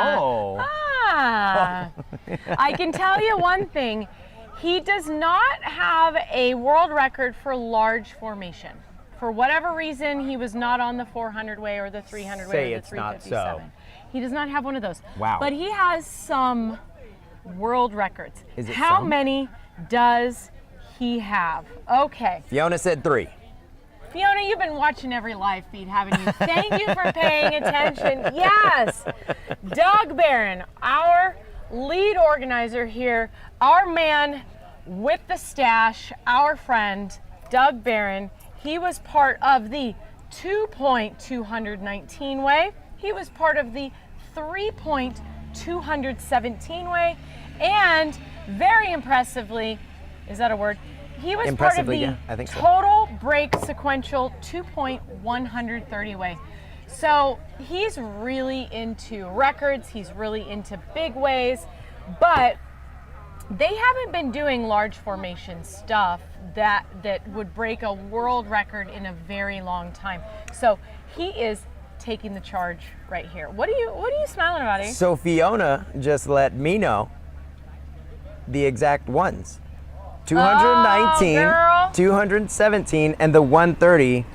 go. I can tell you one thing. He does not have a world record for large formation. For whatever reason, he was not on the 400 way or the 300 way Say or the it's not 357. so. He does not have one of those. Wow. But he has some world records. Is it How some? many does he have? Okay. Fiona said 3. Fiona, you've been watching every live feed, haven't you? Thank you for paying attention. Yes. Doug Barron, our lead organizer here, our man with the stash, our friend, Doug Barron. He was part of the 2.219 way. He was part of the 3.217 way. And very impressively, is that a word? He was part of the Impressively, yeah, I think so. total break sequential 2.130 way. So he's really into records, he's really into big ways, but they haven't been doing large formation stuff that would break a world record in a very long time. So he is taking the charge right here. What are you smiling about, eh? So Fiona just let me know the exact ones. 219, girl. 217, and the 130.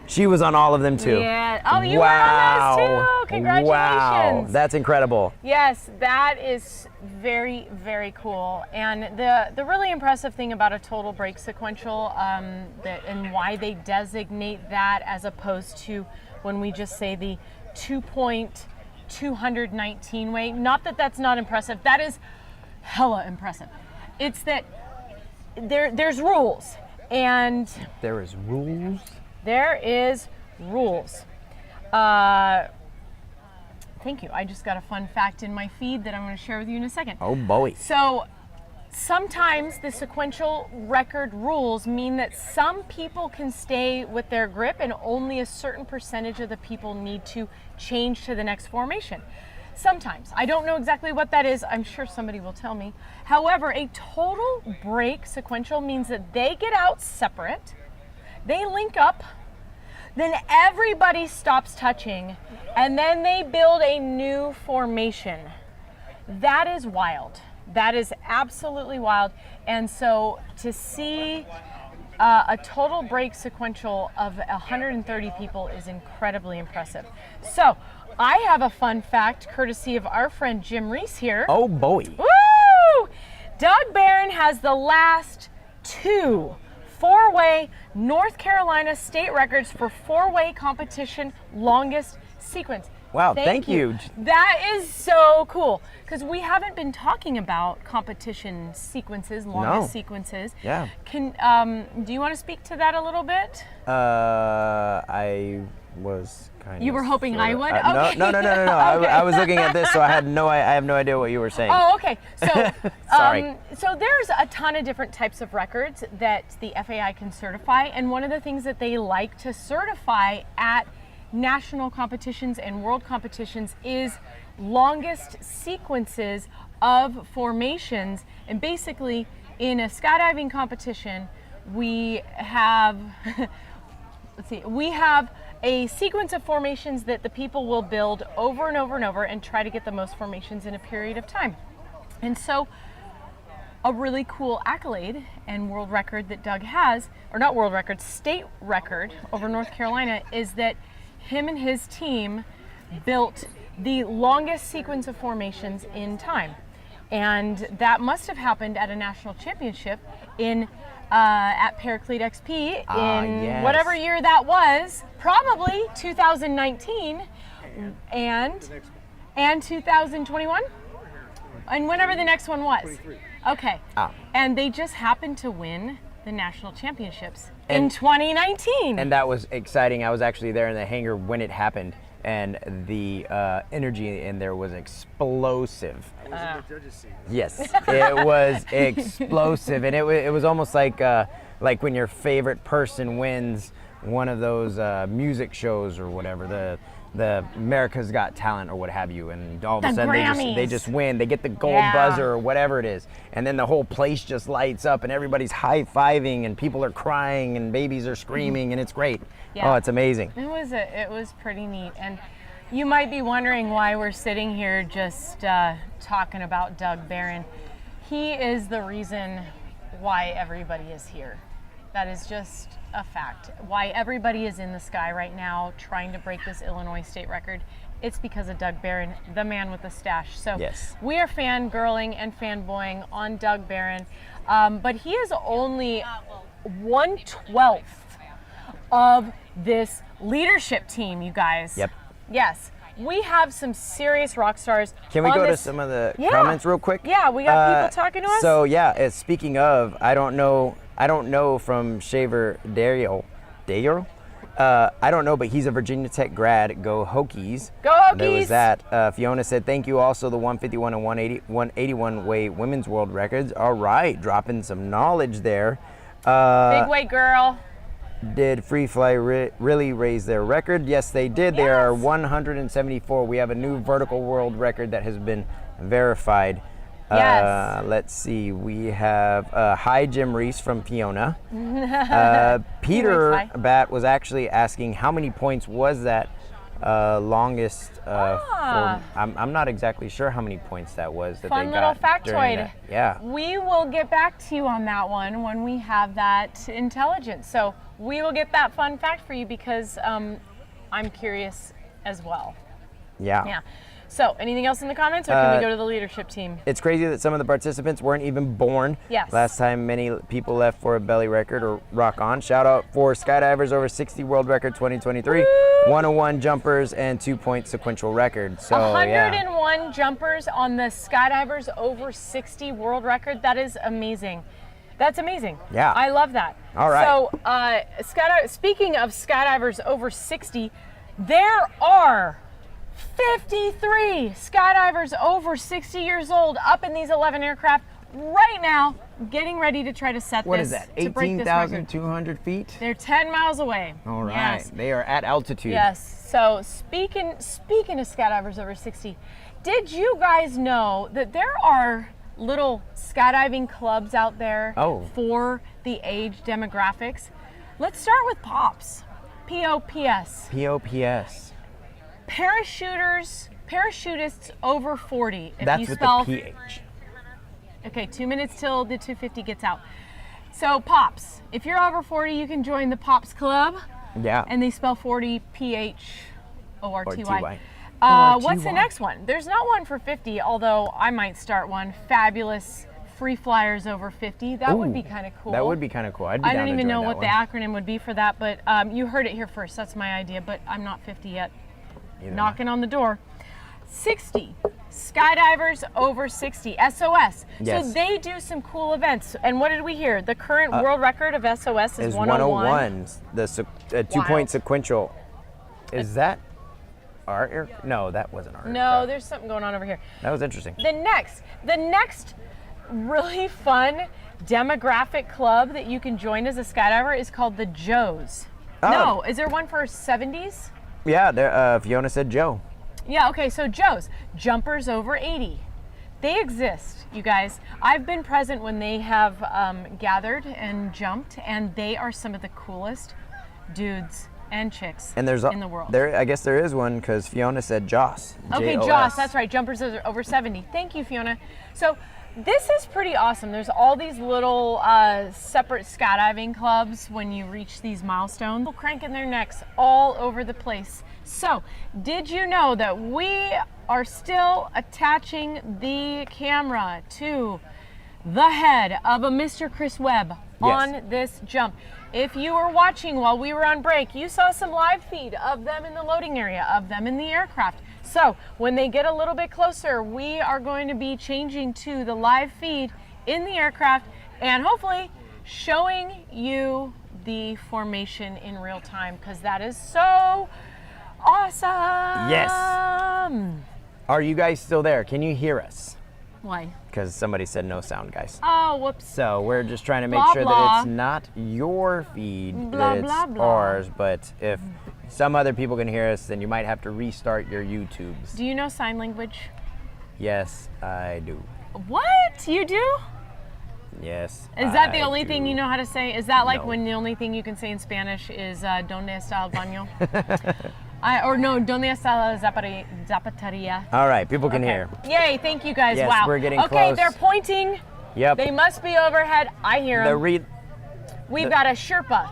She was on all of them too. Yeah. Oh, you were on those too. Congratulations. Wow, that's incredible. Yes, that is very, very cool. And the really impressive thing about a total break sequential and why they designate that as opposed to when we just say the 2.219 way, not that that's not impressive, that is hella impressive. It's that there's rules, and There is rules. there is rules. Thank you. I just got a fun fact in my feed that I'm going to share with you in a second. Oh boy. So sometimes the sequential record rules mean that some people can stay with their grip and only a certain percentage of the people need to change to the next formation. Sometimes. I don't know exactly what that is. I'm sure somebody will tell me. However, a total break sequential means that they get out separate, they link up, Then everybody stops touching, and then they build a new formation. That is wild. That is absolutely wild. And so to see a total break sequential of 130 people is incredibly impressive. So I have a fun fact courtesy of our friend JRuss here. Oh boy. Woo! Doug Barron has the last 2 four-way North Carolina state records for four-way competition longest sequence. Wow, thank you. That is so cool because we haven't been talking about competition sequences, longest sequences. Yeah. Do you want to speak to that a little bit? I was kind of. You were hoping I would? Okay. No. Okay. I was looking at this, so I have no idea what you were saying. Oh, okay. So, Sorry. So there's a ton of different types of records that the FAI can certify, and one of the things that they like to certify at national competitions and world competitions is longest sequences of formations. And basically, in a skydiving competition, we have we have a sequence of formations that the people will build over and over and over and try to get the most formations in a period of time. And so a really cool accolade and world record that Doug has, or not world record, state record over North Carolina, is that him and his team built the longest sequence of formations in time. And that must have happened at a national championship in at Paraclete XP in yes. whatever year that was, probably 2019 and 2021 and whenever the next one was. Okay. And they just happened to win the national championships in 2019. And that was exciting. I was actually there in the hangar when it happened, and the energy in there was explosive. Yes, it was explosive, and it was almost like when your favorite person wins one of those music shows or whatever, the America's Got Talent or what have you, and all of a sudden they just win. They get the gold buzzer or whatever it is, and then the whole place just lights up, and everybody's high-fiving, and people are crying, and babies are screaming, and it's great. Yeah. Oh, it's amazing. It was pretty neat. And you might be wondering why we're sitting here just talking about Doug Barron. He is the reason why everybody is here. That is just a fact. Why everybody is in the sky right now trying to break this Illinois state record. It's because of Doug Barron, the man with the stash. So yes. We are fangirling and fanboying on Doug Barron, but he is only 1/12 of this leadership team, you guys. Yep. Yes. We have some serious rock stars. Can we go to some of the comments real quick? Yeah, we got people talking to us. So yeah, speaking of, I don't know from Shaver Daryl. I don't know, but he's a Virginia Tech grad. Go Hokies. Go Hokies. There was that. Fiona said, thank you also the 151 and 181 weight women's world records. All right, dropping some knowledge there. Big weight girl. Did Free Fly really raise their record? Yes, they did. There are 174. We have a new vertical world record that has been verified. Yes. Let's see. We have hi JRuss from Fiona. Peter Bat was actually asking how many points was that longest. I'm not exactly sure how many points that was that Fun they got. little factoid. That. Yeah. We will get back to you on that one when we have that intelligence. So we will get that fun fact for you because I'm curious as well. Yeah. Yeah. So, anything else in the comments, or can we go to the leadership team? It's crazy that some of the participants weren't even born. Yes. Last time many people left for a belly record or rock on. Shout out for Skydivers over 60 world record 2023, Woo! 101 jumpers and 2-point sequential record. So 101 jumpers on the Skydivers over 60 world record. That is amazing. That's amazing. Yeah. I love that. All right. So, speaking of Skydivers over 60, there are 53 skydivers over 60 years old up in these 11 aircraft right now, getting ready to try to set What this. is that? to break this record. 18,200 feet? They're 10 miles away. All right. Yes. They are at altitude. Yes. So speaking of skydivers over 60, did you guys know that there are little skydiving clubs out there for the age demographics? Let's start with Pops. POPS. POPS. Parachutists over 40. If That's you with spell, the PH. Okay, 2 minutes till the 250 gets out. So POPS. If you're over 40, you can join the POPS Club. Yeah. And they spell 40 PHORTY. Or TY. What's the next one? There's not one for 50, although I might start one. Fabulous free flyers over 50. That would be kind of cool. That would be kind of cool. I'd be I down don't to even join know that what the one. acronym would be for that, but you heard it here first. That's my idea, but I'm not 50 yet. Either Knocking on the door. 60. Skydivers over 60. SOS. Yes. So they do some cool events. And what did we hear? The current world record of SOS is 101. The 2-point sequential. Is that our air? No, that wasn't our No, aircraft. there's something going on over here. That was interesting. The next really fun demographic club that you can join as a skydiver is called the Joes. Oh. No, is there one for 70s? Yeah, there, Fiona said Joe. Yeah, okay, so Joes, jumpers over 80. They exist, you guys. I've been present when they have gathered and jumped, and they are some of the coolest dudes and chicks And there's in the world. There, I guess there is one because Fiona said Joss. Okay, J-O-S. Joss, that's right. Jumpers are over 70. Thank you, Fiona. So this is pretty awesome. There's all these little separate skydiving clubs when you reach these milestones. People cranking their necks all over the place. So did you know that we are still attaching the camera to the head of a Mr. Chris Webb on this jump? If you were watching while we were on break, you saw some live feed of them in the loading area, of them in the aircraft. So when they get a little bit closer, we are going to be changing to the live feed in the aircraft and hopefully showing you the formation in real time, because that is so awesome. Yes. Are you guys still there? Can you hear us? Why? Because somebody said no sound, guys. Oh, whoops. So we're just trying to make Blah, sure blah. that it's not your feed, Blah, that it's blah, blah. ours. But if some other people can hear us, then you might have to restart your YouTubes. Do you know sign language? Yes, I do. What? You do? Yes. Is that the I only thing do. you know how to say? Is that like No. when the only thing you can say in Spanish is ¿Dónde está el baño? Or no, ¿Dónde está la zapatería? All right, people can Okay. hear. Yay, thank you guys. Yes, wow. we're getting okay, close. they're pointing. Yep. They must be overhead. I hear The them. We've got a Sherpa.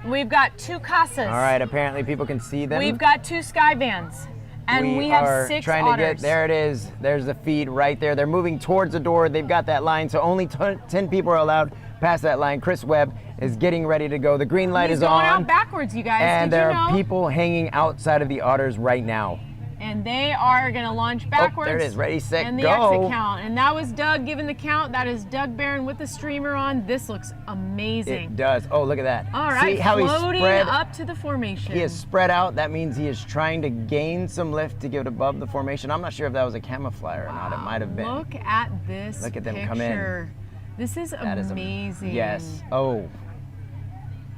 We've got 2 Casas. All right, apparently people can see them. We've got 2 Skyvans. And we have are 6 trying otters. to get, there it is. There's the feed right there. They're moving towards the door. They've got that line, so only 10 people are allowed past that line. Chris Webb is getting ready to go. The green light He's is going on. out backwards, you guys. And Did there you know? are people hanging outside of the otters right now. And they are going to launch backwards. there it is. Ready, set, and the go. exit count. And that was Doug giving the count. That is Doug Barron with the streamer on. This looks amazing. It does. Oh, look at that. All right, See how he's floating spread? up to the formation. He is spread out. That means he is trying to gain some lift to get above the formation. I'm not sure if that was a camouflage or not. It might have been. Look at this Look at them picture. come in. This is That is amazing. Yes. Oh.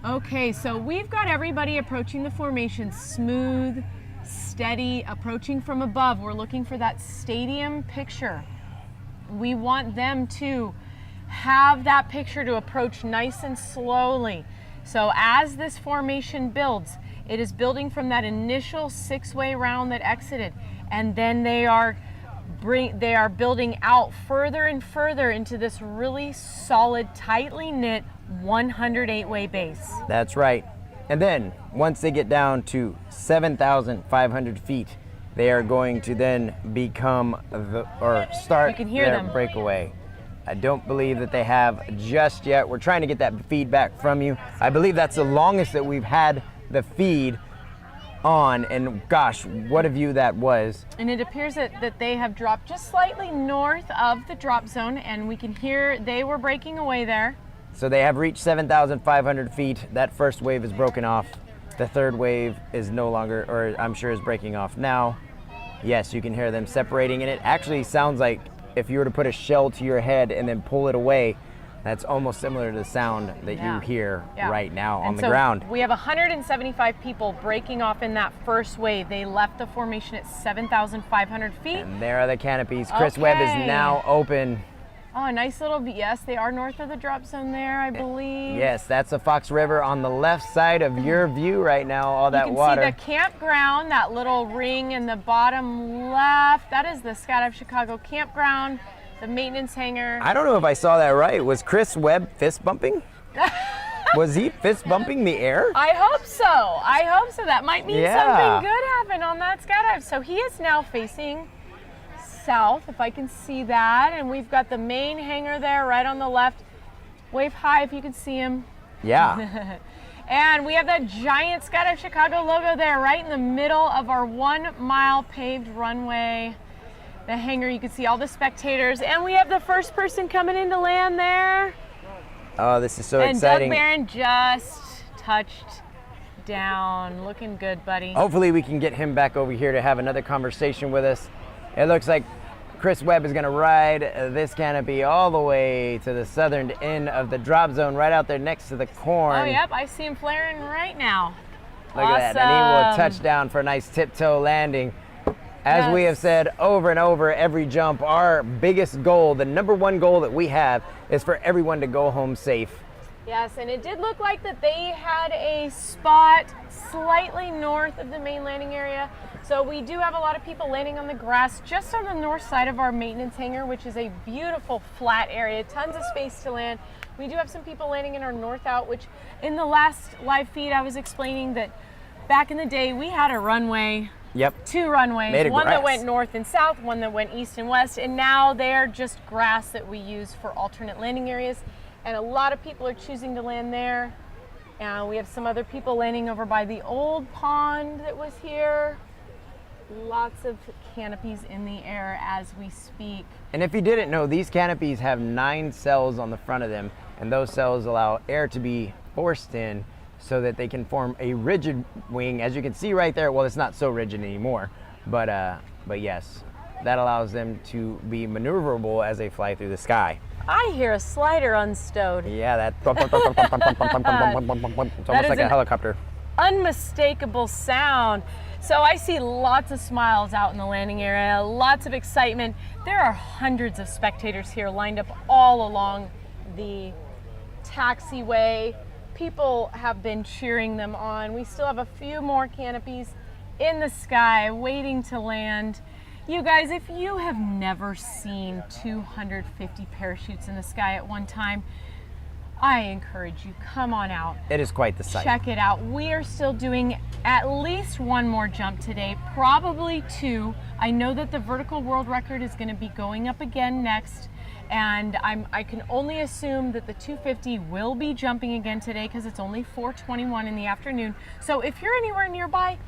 Okay, so we've got everybody approaching the formation smooth, steady, approaching from above. We're looking for that stadium picture. We want them to have that picture to approach nice and slowly. So as this formation builds, it is building from that initial 6-way round that exited, and then they are building out further and further into this really solid, tightly knit 108-way base. That's right. And then once they get down to 7,500 feet, they are going to then become start You can hear their them. breakaway. I don't believe that they have just yet. We're trying to get that feedback from you. I believe that's the longest that we've had the feed on, and gosh, what a view that was. And it appears that they have dropped just slightly north of the drop zone, and we can hear they were breaking away there. So they have reached 7,500 feet. That first wave is broken off. The third wave is no longer, or I'm sure is breaking off now. Yes, you can hear them separating, and it actually sounds like if you were to put a shell to your head and then pull it away, that's almost similar to the sound that you hear right now on And the so ground. We have 175 people breaking off in that first wave. They left the formation at 7,500 feet. And there are the canopies. Chris Webb is Okay. now open. Oh, a nice little, yes, they are north of the drop zone there, I believe. Yes, that's the Fox River on the left side of your view right now, all that water. You can see the campground, that little ring in the bottom left. That is the Skydive Chicago campground, the maintenance hangar. I don't know if I saw that right. Was Chris Webb fist bumping? Was he fist bumping the air? I hope so. I hope so. That might mean Yeah. something good happened on that skydive. So he is now facing south, if I can see that. And we've got the main hangar there right on the left. Wave high if you can see him. Yeah. And we have that giant Skydive Chicago logo there right in the middle of our 1 mile paved runway. The hangar, you can see all the spectators. And we have the first person coming in to land there. Oh, this is so And exciting. Doug Barron just touched down. Looking good, buddy. Hopefully we can get him back over here to have another conversation with us. It looks like Chris Webb is going to ride this canopy all the way to the southern end of the drop zone, right out there next to the corn. Oh, yep, I see him flaring right now. Look at that, and he will touch down for a nice tiptoe landing. As we have said over and over, every jump, our biggest goal, the number one goal that we have, is for everyone to go home safe. Yes, and it did look like that they had a spot slightly north of the main landing area. So we do have a lot of people landing on the grass just on the north side of our maintenance hangar, which is a beautiful flat area, tons of space to land. We do have some people landing in our north out, which in the last live feed I was explaining that back in the day we had a runway. Yep. 2 runways, Made of one that grass. went north and south, one that went east and west, and now they're just grass that we use for alternate landing areas. And a lot of people are choosing to land there. And we have some other people landing over by the old pond that was here. Lots of canopies in the air as we speak. And if you didn't know, these canopies have 9 cells on the front of them, and those cells allow air to be forced in so that they can form a rigid wing. As you can see right there, well, it's not so rigid anymore, but yes, that allows them to be maneuverable as they fly through the sky. I hear a slider unstowed. Yeah, that it's almost like a helicopter. Unmistakable sound. So I see lots of smiles out in the landing area, lots of excitement. There are hundreds of spectators here lined up all along the taxiway. People have been cheering them on. We still have a few more canopies in the sky waiting to land. You guys, if you have never seen 250 parachutes in the sky at one time, I encourage you, come on out. It is quite the sight. Check it out. We are still doing at least 1 more jump today, probably 2. I know that the vertical world record is going to be going up again next, and I can only assume that the 250 will be jumping again today because it's only 4:21 in the afternoon. So if you're anywhere nearby,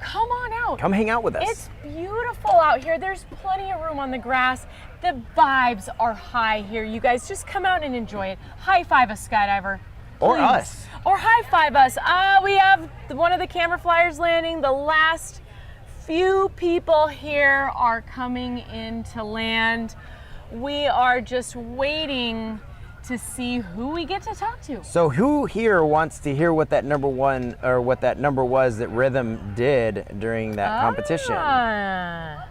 come on out. Come hang out with us. It's beautiful out here. There's plenty of room on the grass. The vibes are high here. You guys just come out and enjoy it. High five a skydiver. Or please. us. Or high five us. We have one of the camera flyers landing. The last few people here are coming in to land. We are just waiting to see who we get to talk to. So who here wants to hear what that number one, or what that number was that Rhythm did during that competition?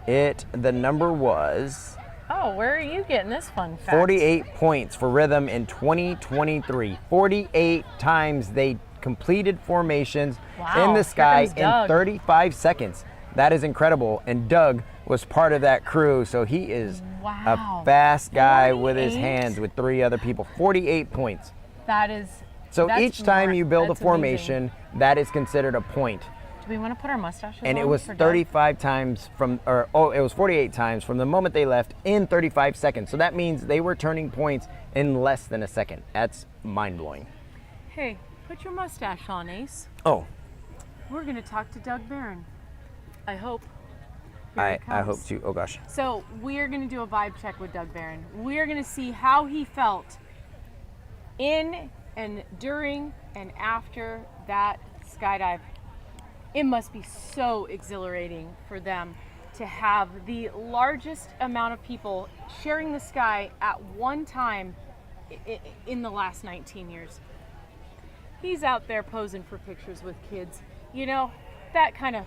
The number was... Oh, where are you getting this fun fact? 48 points for Rhythm in 2023. 48 times they completed formations in the sky in 35 seconds. That is incredible. And Doug was part of that crew, so he is a fast guy with his hands with 3 other people. 48 points. That is... So each time you build a formation, that is considered a point. Do we want to put our mustaches on? And it was 35 times from, it was 48 times from the moment they left in 35 seconds. So that means they were turning points in less than a second. That's mind-blowing. Hey, put your mustache on, Ace. Oh. We're going to talk to Doug Barron. I hope. I hope to. Oh, gosh. So we are going to do a vibe check with Doug Barron. We are going to see how he felt in and during and after that skydive. It must be so exhilarating for them to have the largest amount of people sharing the sky at one time in the last 19 years. He's out there posing for pictures with kids. You know, that kind of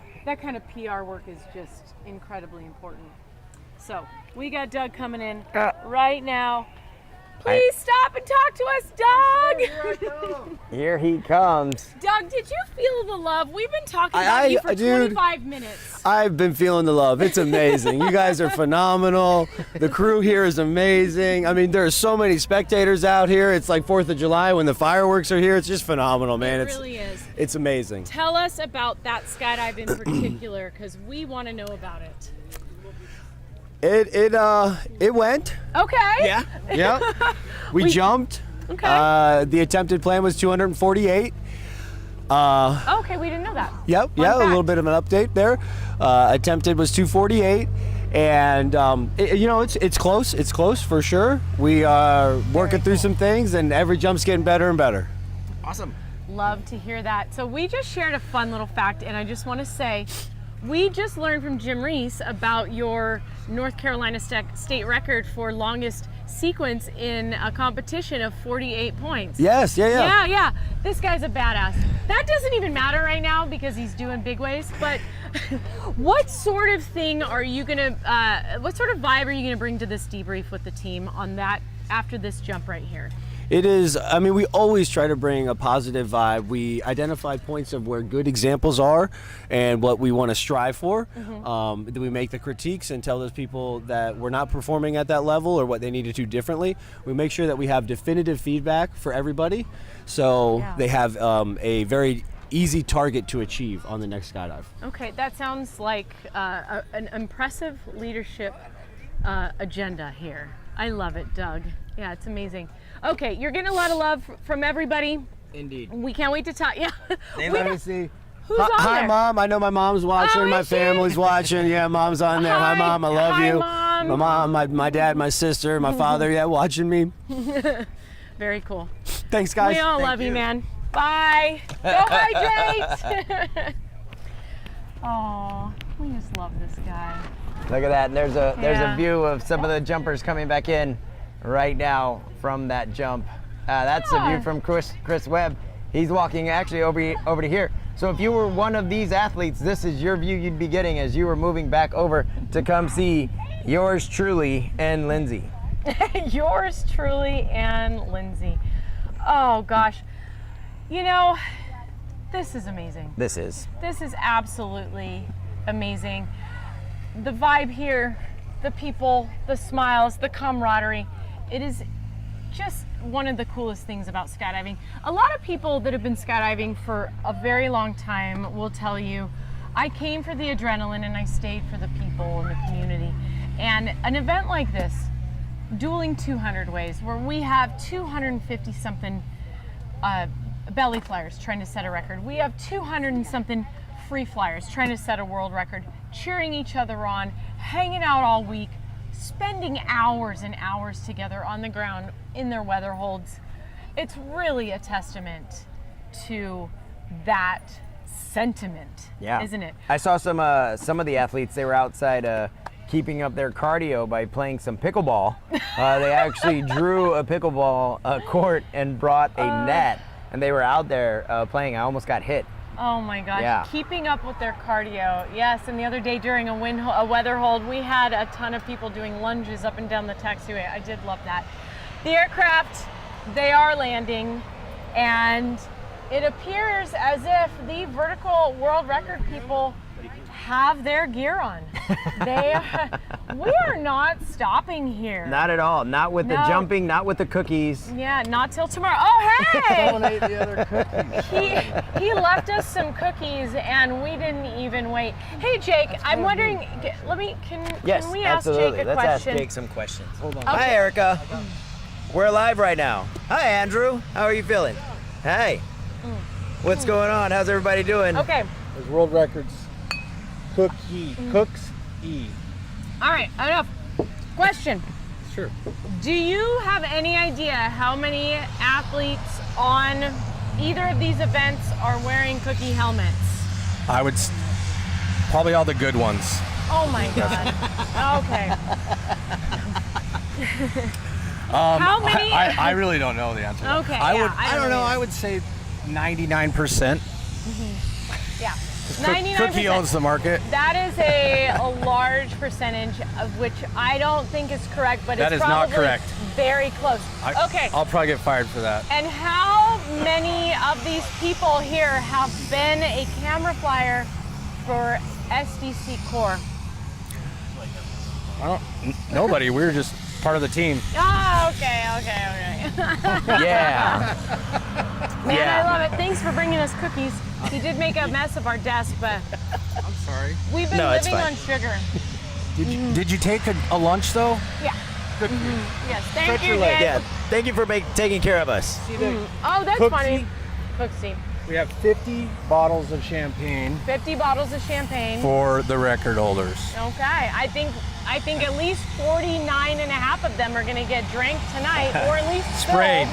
PR work is just incredibly important. So we got Doug coming in right now. Please stop and talk to us, Doug. Here he comes. Doug, did you feel the love? We've been talking about you for dude, 25 minutes. I've been feeling the love. It's amazing. You guys are phenomenal. The crew here is amazing. I mean, there are so many spectators out here. It's like 4th of July when the fireworks are here. It's just phenomenal, man. It really is. It's amazing. Tell us about that skydive in particular, because we want to know about it. It went. Okay. Yeah. We jumped. Okay. The attempted plan was 248. Okay, we didn't know that. Yep. Fun A fact. little bit of an update there. Attempted was 248. And it's close. It's close for sure. We are working through some things, and every jump's getting better and better. Awesome. Love to hear that. So we just shared a fun little fact, and I just want to say, we just learned from JRuss about your North Carolina state record for longest sequence in a competition of 48 points. Yes. Yeah. Yeah. This guy's a badass. That doesn't even matter right now because he's doing big ways, but what sort of thing are you gonna, what sort of vibe are you gonna bring to this debrief with the team on that after this jump right here? It is, I mean, we always try to bring a positive vibe. We identify points of where good examples are and what we want to strive for. Then we make the critiques and tell those people that we're not performing at that level or what they need to do differently. We make sure that we have definitive feedback for everybody so they have a very easy target to achieve on the next skydive. Okay, that sounds like an impressive leadership agenda here. I love it, Doug. Yeah, it's amazing. Okay, you're getting a lot of love from everybody. Indeed. We can't wait to talk. Yeah. Let me see. Who's on Hi, there? Mom. I know my mom's watching. Oh, my is she? family's watching. Yeah, Mom's on there. Hi, Mom. I love Hi, you. Mom. My mom, my dad, my sister, my father. Yeah, watching me. Very cool. Thanks, guys. We all love you, man. Bye. Go hydrate. Oh, we just love this guy. Look at that. And there's a Yeah. view of some of the jumpers coming back in right now from that jump. That's a view from Chris Webb. He's walking actually over to here. So if you were one of these athletes, this is your view you'd be getting as you were moving back over to come see yours truly and Lindsay. Yours truly and Lindsay. Oh gosh. You know, this is amazing. This is. This is absolutely amazing. The vibe here, the people, the smiles, the camaraderie. It is just one of the coolest things about skydiving. A lot of people that have been skydiving for a very long time will tell you, I came for the adrenaline and I stayed for the people and the community. And an event like this, Dueling 200 Ways, where we have 250 something belly flyers trying to set a record. We have 200 and something free flyers trying to set a world record, cheering each other on, hanging out all week, spending hours and hours together on the ground in their weather holds. It's really a testament to that sentiment, isn't it? I saw some of the athletes, they were outside keeping up their cardio by playing some pickleball. They actually drew a pickleball court and brought a net, and they were out there playing. I almost got hit. Oh my gosh, Yeah. keeping up with their cardio. Yes, and the other day during a weather hold, we had a ton of people doing lunges up and down the taxiway. I did love that. The aircraft, they are landing, and it appears as if the vertical world record people have their gear on. We are not stopping here. Not at all. Not with the No. jumping, not with the cookies. Yeah, not till tomorrow. Oh, hey! Someone ate the other cookies. He left us some cookies and we didn't even wait. Hey Jake, I'm wondering, Yes, can we ask absolutely. Jake a Let's question? ask Jake some questions. Hold on. Hi, Erica. We're live right now. Hi, Andrew. How are you feeling? Hey. What's going on? How's everybody doing? Okay, There's world records. Cooks E. all right, enough. Question. Sure. Do you have any idea how many athletes on either of these events are wearing cookie helmets? I would probably all the good ones. Oh my God. Okay. How many? I really don't know the answer. Okay, I yeah, would. I I don't know. either. I would say 99%. Yeah. 99%. Cookie owns the market. That is a large percentage of which I don't think is correct, but That it's is not probably correct. very close. Okay. I'll probably get fired for that. And how many of these people here have been a camera flyer for SDC Core? Nobody. We were just part of the team. Oh, okay. Yeah. Man, Yeah. I love it. Thanks for bringing us cookies. He did make a mess of our desk, but I'm sorry. we've been No, it's living fine. on sugar. Did you take a lunch though? Yeah. Good. Yes. Thank you, Yeah. Dad. Thank you for taking care of us. Oh, that's Cook funny. seat. Cook seat. We have 50 bottles of champagne 50 bottles of champagne. for the record holders. Okay. I think at least 49 and a half of them are going to get drank tonight, or at least Sprayed.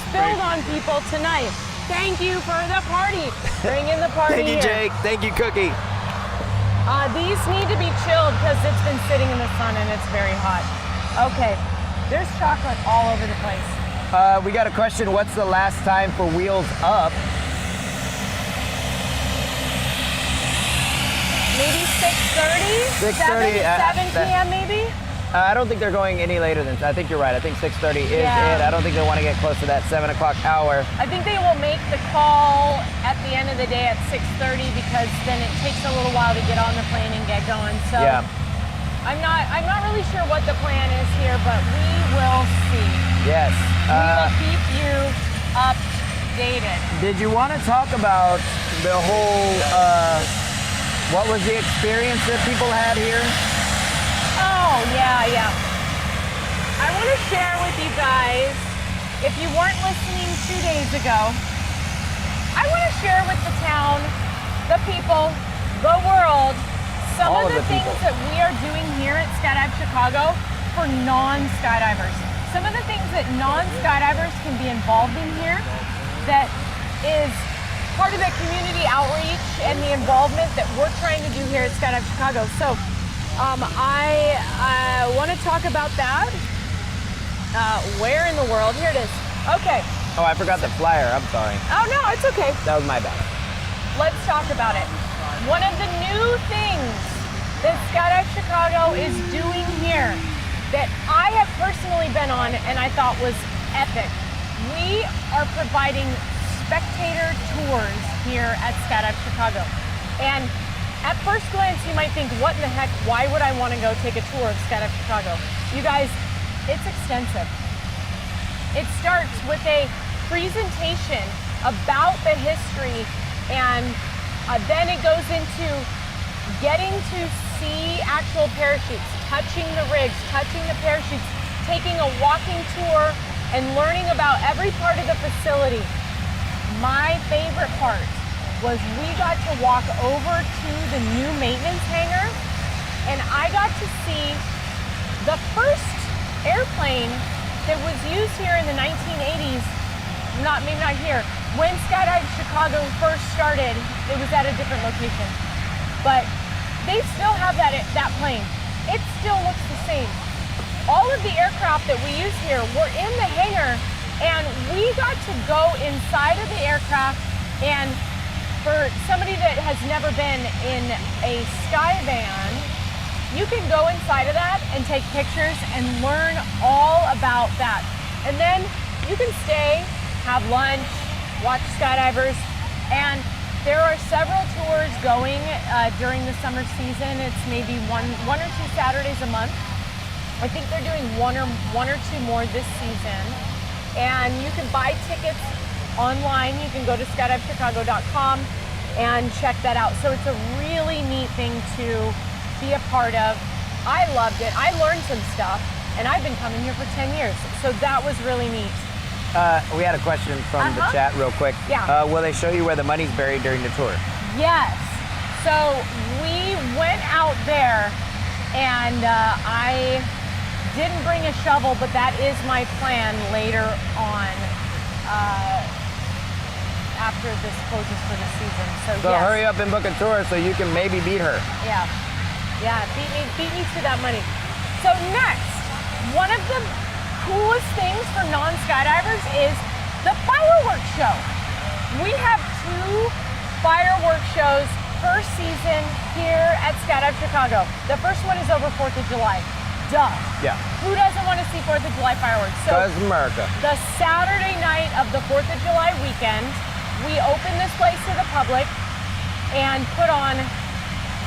spilled on people tonight. Thank you for the party. Bring in the party Thank you, here. Jake. Thank you, Cookie. These need to be chilled because it's been sitting in the sun and it's very hot. Okay. There's chocolate all over the place. We got a question. What's the last time for Wheels Up? Maybe 6:30? 6:30, 7 p.m. maybe? I don't think they're going any later than. I think you're right. I think 6:30 is Yeah. it. I don't think they want to get close to that 7 o'clock hour. I think they will make the call at the end of the day at 6:30 because then it takes a little while to get on the plane and get going. So Yeah. I'm not really sure what the plan is here, but we will see. Yes. We will keep you updated. Did you want to talk about the whole? What was the experience that people had here? Oh, yeah. I want to share with you guys, if you weren't listening 2 days ago, I want to share with the town, the people, the world, some All of of the the things people. that we are doing here at Skydive Chicago for non-skydivers. Some of the things that non-skydivers can be involved in here that is part of the community outreach and the involvement that we're trying to do here at Skydive Chicago. So I want to talk about that. Where in the world? Here it is. Okay. Oh, I forgot the flyer. I'm sorry. Oh, no, it's okay. That was my bad. Let's talk about it. One of the new things that Skydive Chicago is doing here that I have personally been on and I thought was epic. We are providing Spectator tours here at Skydive Chicago. And at first glance, you might think, what in the heck, why would I want to go take a tour of Skydive Chicago? You guys, it's extensive. It starts with a presentation about the history, and then it goes into getting to see actual parachutes, touching the rigs, touching the parachutes, taking a walking tour, and learning about every part of the facility. My favorite part was we got to walk over to the new maintenance hangar, and I got to see the first airplane that was used here in the 1980s, maybe not here. When Skydive Chicago first started, it was at a different location. But they still have that plane. It still looks the same. All of the aircraft that we use here were in the hangar, and we got to go inside of the aircraft, and for somebody that has never been in a Skyvan, you can go inside of that and take pictures and learn all about that. And then you can stay, have lunch, watch skydivers, and there are several tours going during the summer season. It's maybe one or two Saturdays a month. I think they're doing one or two more this season. And you can buy tickets online. You can go to skydivechicago.com and check that out. So it's a really neat thing to be a part of. I loved it. I learned some stuff, and I've been coming here for 10 years. So that was really neat. We had a question from the chat real quick. Yeah. Will they show you where the money's buried during the tour? Yes. So we went out there, and I didn't bring a shovel, but that is my plan later on after this closes for the season. So yes. Hurry up and book a tour so you can maybe beat her. Yeah, beat me to that money. So next, one of the coolest things for non-skydivers is the fireworks show. We have 2 fireworks shows first season here at Skydive Chicago. The first one is over 4th of July. Duh. Yeah. Who doesn't want to see 4th of July fireworks? So Because America. the Saturday night of the 4th of July weekend, we open this place to the public and put on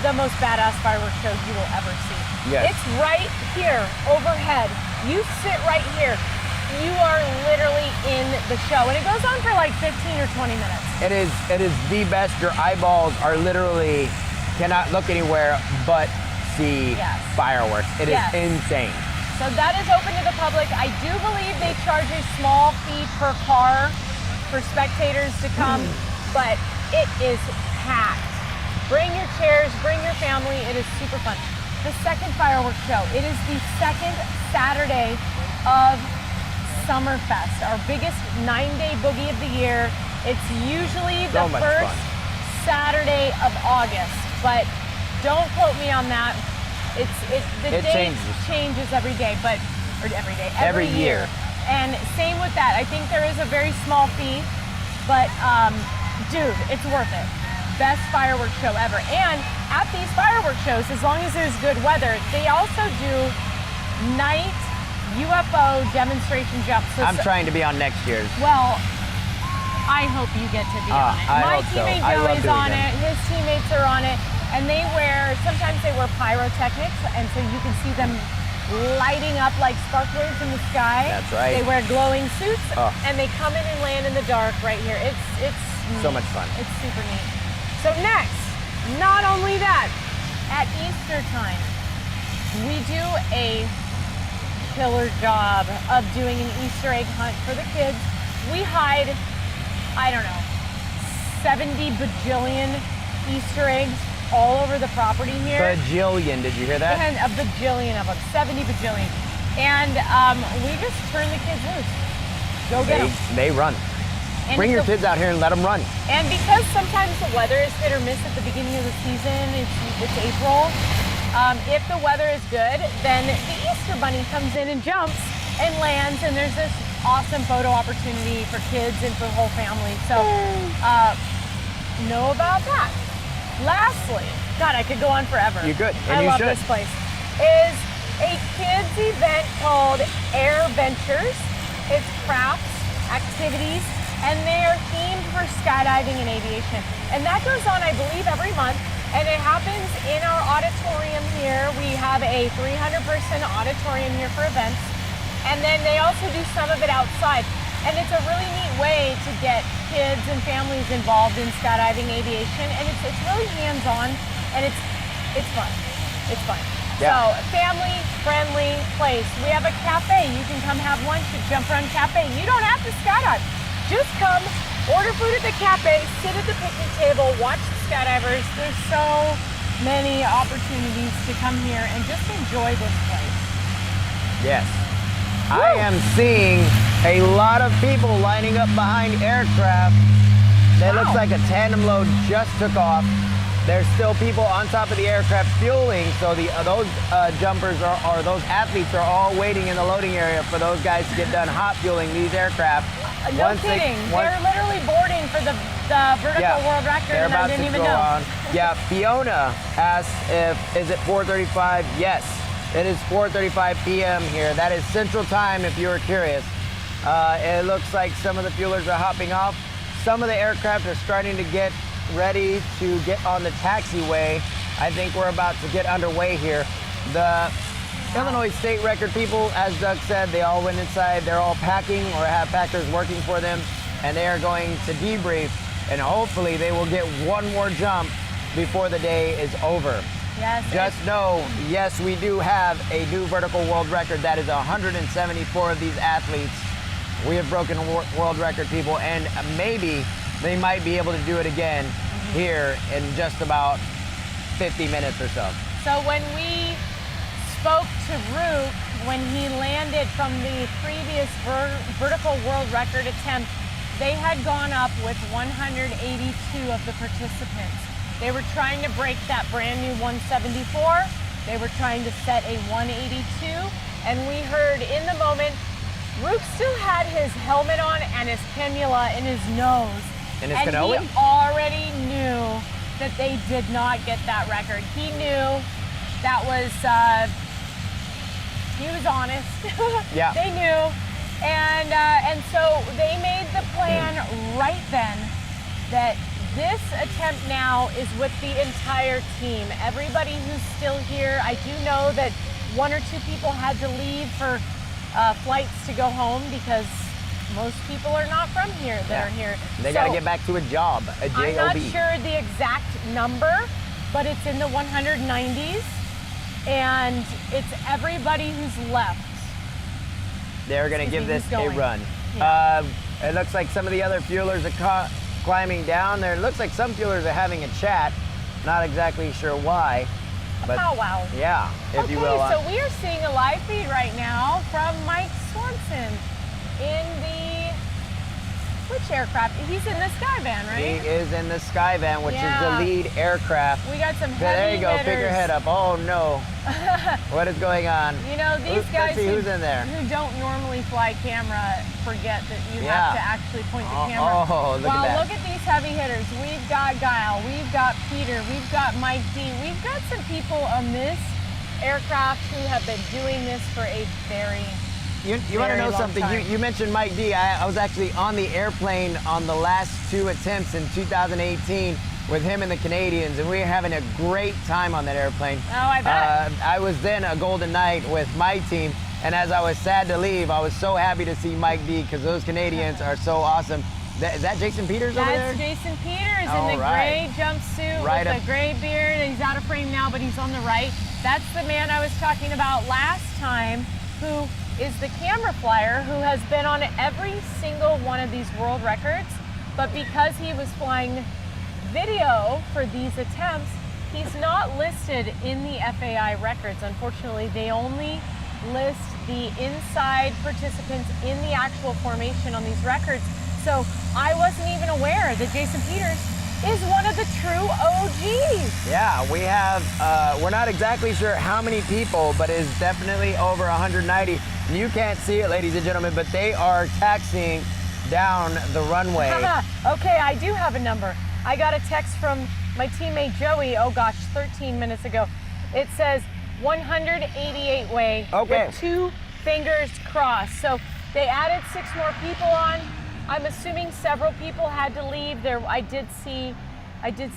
the most badass fireworks show you will ever see. Yes. It's right here overhead. You sit right here. You are literally in the show, and it goes on for like 15 or 20 minutes. It is the best. Your eyeballs are literally cannot look anywhere but see Yes. fireworks. It is Yes. insane. So that is open to the public. I do believe they charge a small fee per car for spectators to come, but it is packed. Bring your chairs, bring your family. It is super fun. The second fireworks show, it is the second Saturday of Summerfest, our biggest 9-day boogie of the year. It's usually the So much first fun. Saturday of August, but don't quote me on that. The It date changes. every day, but or every day, Every year. And same with that. I think there is a very small fee, but dude, it's worth it. Best fireworks show ever. And at these fireworks shows, as long as there's good weather, they also do night UFO demonstration jumps. So I'm trying to be on next year's. well, I hope you get to be on it. I My hope so. teammate I love Joey's doing on them. it. His teammates are on it, and sometimes they wear pyrotechnics, and so you can see them lighting up like sparklers in the sky. That's right. They wear glowing suits, Oh. and they come in and land in the dark right here. It's So neat. much fun. It's super neat. So next, not only that, at Easter time, we do a killer job of doing an Easter egg hunt for the kids. We hide, I don't know, 70 bajillion Easter eggs all over the property here. Bajillion, did you hear that? And a bajillion of them, 70 bajillion. And we just turn the kids loose. Go get them. They run. And Bring your so- kids out here and let them run. And because sometimes the weather is hit or miss at the beginning of the season, it's April. If the weather is good, then the Easter Bunny comes in and jumps and lands, and there's this awesome photo opportunity for kids and for the whole family. So know about that. Lastly, God, I could go on forever. You could, and I you love should. this place. Is a kids event called Air Ventures. It's crafts, activities, and they are themed for skydiving and aviation. And that goes on, I believe, every month. And it happens in our auditorium here. We have a 300-person auditorium here for events. And then they also do some of it outside. And it's a really neat way to get kids and families involved in skydiving aviation. And it's really hands-on, and it's fun. It's fun. Yeah. So, family-friendly place. We have a cafe. You can come have lunch at Jump Run Cafe. You don't have to skydive. Just come, order food at the cafe, sit at the picnic table, watch the skydivers. There's so many opportunities to come here and just enjoy this place. Yes. I am seeing a lot of people lining up behind aircraft. That Wow. looks like a tandem load just took off. There's still people on top of the aircraft fueling, so those jumpers or those athletes are all waiting in the loading area for those guys to get done hot fueling these aircraft. No kidding. They're literally boarding for the vertical world record, they're and I about didn't to even go know. on. Yeah, Fiona asked is it 4:35? Yes, it is 4:35 p.m. here. That is Central Time if you were curious. It looks like some of the fuelers are hopping off. Some of the aircraft are starting to get ready to get on the taxiway. I think we're about to get underway here. The Illinois state record people, as Doug said, they all went inside. They're all packing or have packers working for them, and they are going to debrief, and hopefully they will get one more jump before the day is over. Yes. Just know, yes, we do have a new vertical world record. That is 174 of these athletes. We have broken a world record, people, and maybe they might be able to do it again here in just about 50 minutes or so. So when we spoke to Rook, when he landed from the previous vertical world record attempt, they had gone up with 182 of the participants. They were trying to break that brand new 174. They were trying to set a 182. And we heard in the moment, Rook still had his helmet on and his cannula in his nose. And his cannoli? he already knew that they did not get that record. He knew that was, he was honest. Yeah. They knew. And so they made the plan right then that this attempt now is with the entire team. Everybody who's still here, I do know that 1 or 2 people had to leave for flights to go home because most people are not from here that are here. They got to get back to a job, a job. I'm not sure the exact number, but it's in the 190s, and it's everybody who's left. They're going to give this a run. Yeah. It looks like some of the other fuelers are climbing down there. It looks like some fuelers are having a chat. Not exactly sure why. But Wow. yeah, if you will. So we are seeing a live feed right now from Mike Swanson in the, which aircraft? He's in the Skyvan, right? He is in the Skyvan, which is the lead aircraft. We got some heavy There you go, hitters. pick your head up. Oh no. What is going on? You know, these guys Let's see who's in there. who don't normally fly camera forget that you have to actually point the camera. Oh, look at that. Look at these heavy hitters. We've got Guile, we've got Peter, we've got Mike D. We've got some people on this aircraft who have been doing this for a very You want to know long something? time. You mentioned Mike D. I was actually on the airplane on the last 2 attempts in 2018 with him and the Canadians, and we were having a great time on that airplane. Oh, I bet. I was then a Golden Knight with my team, and as I was sad to leave, I was so happy to see Mike D because those Canadians are so awesome. Is that Jason Peters over there? That's Jason Peters All in the right. gray jumpsuit Right with up. a gray beard. He's out of frame now, but he's on the right. That's the man I was talking about last time, who is the camera flyer who has been on every single one of these world records, but because he was flying video for these attempts, he's not listed in the FAI records. Unfortunately, they only list the inside participants in the actual formation on these records. So I wasn't even aware that Jason Peters is one of the true OGs. Yeah, we have, we're not exactly sure how many people, but it's definitely over 190. You can't see it, ladies and gentlemen, but they are taxiing down the runway. Okay, I do have a number. I got a text from my teammate Joey, 13 minutes ago. It says 188 way with 2 fingers crossed. So they added 6 more people on. I'm assuming several people had to leave. I did see, oh, that's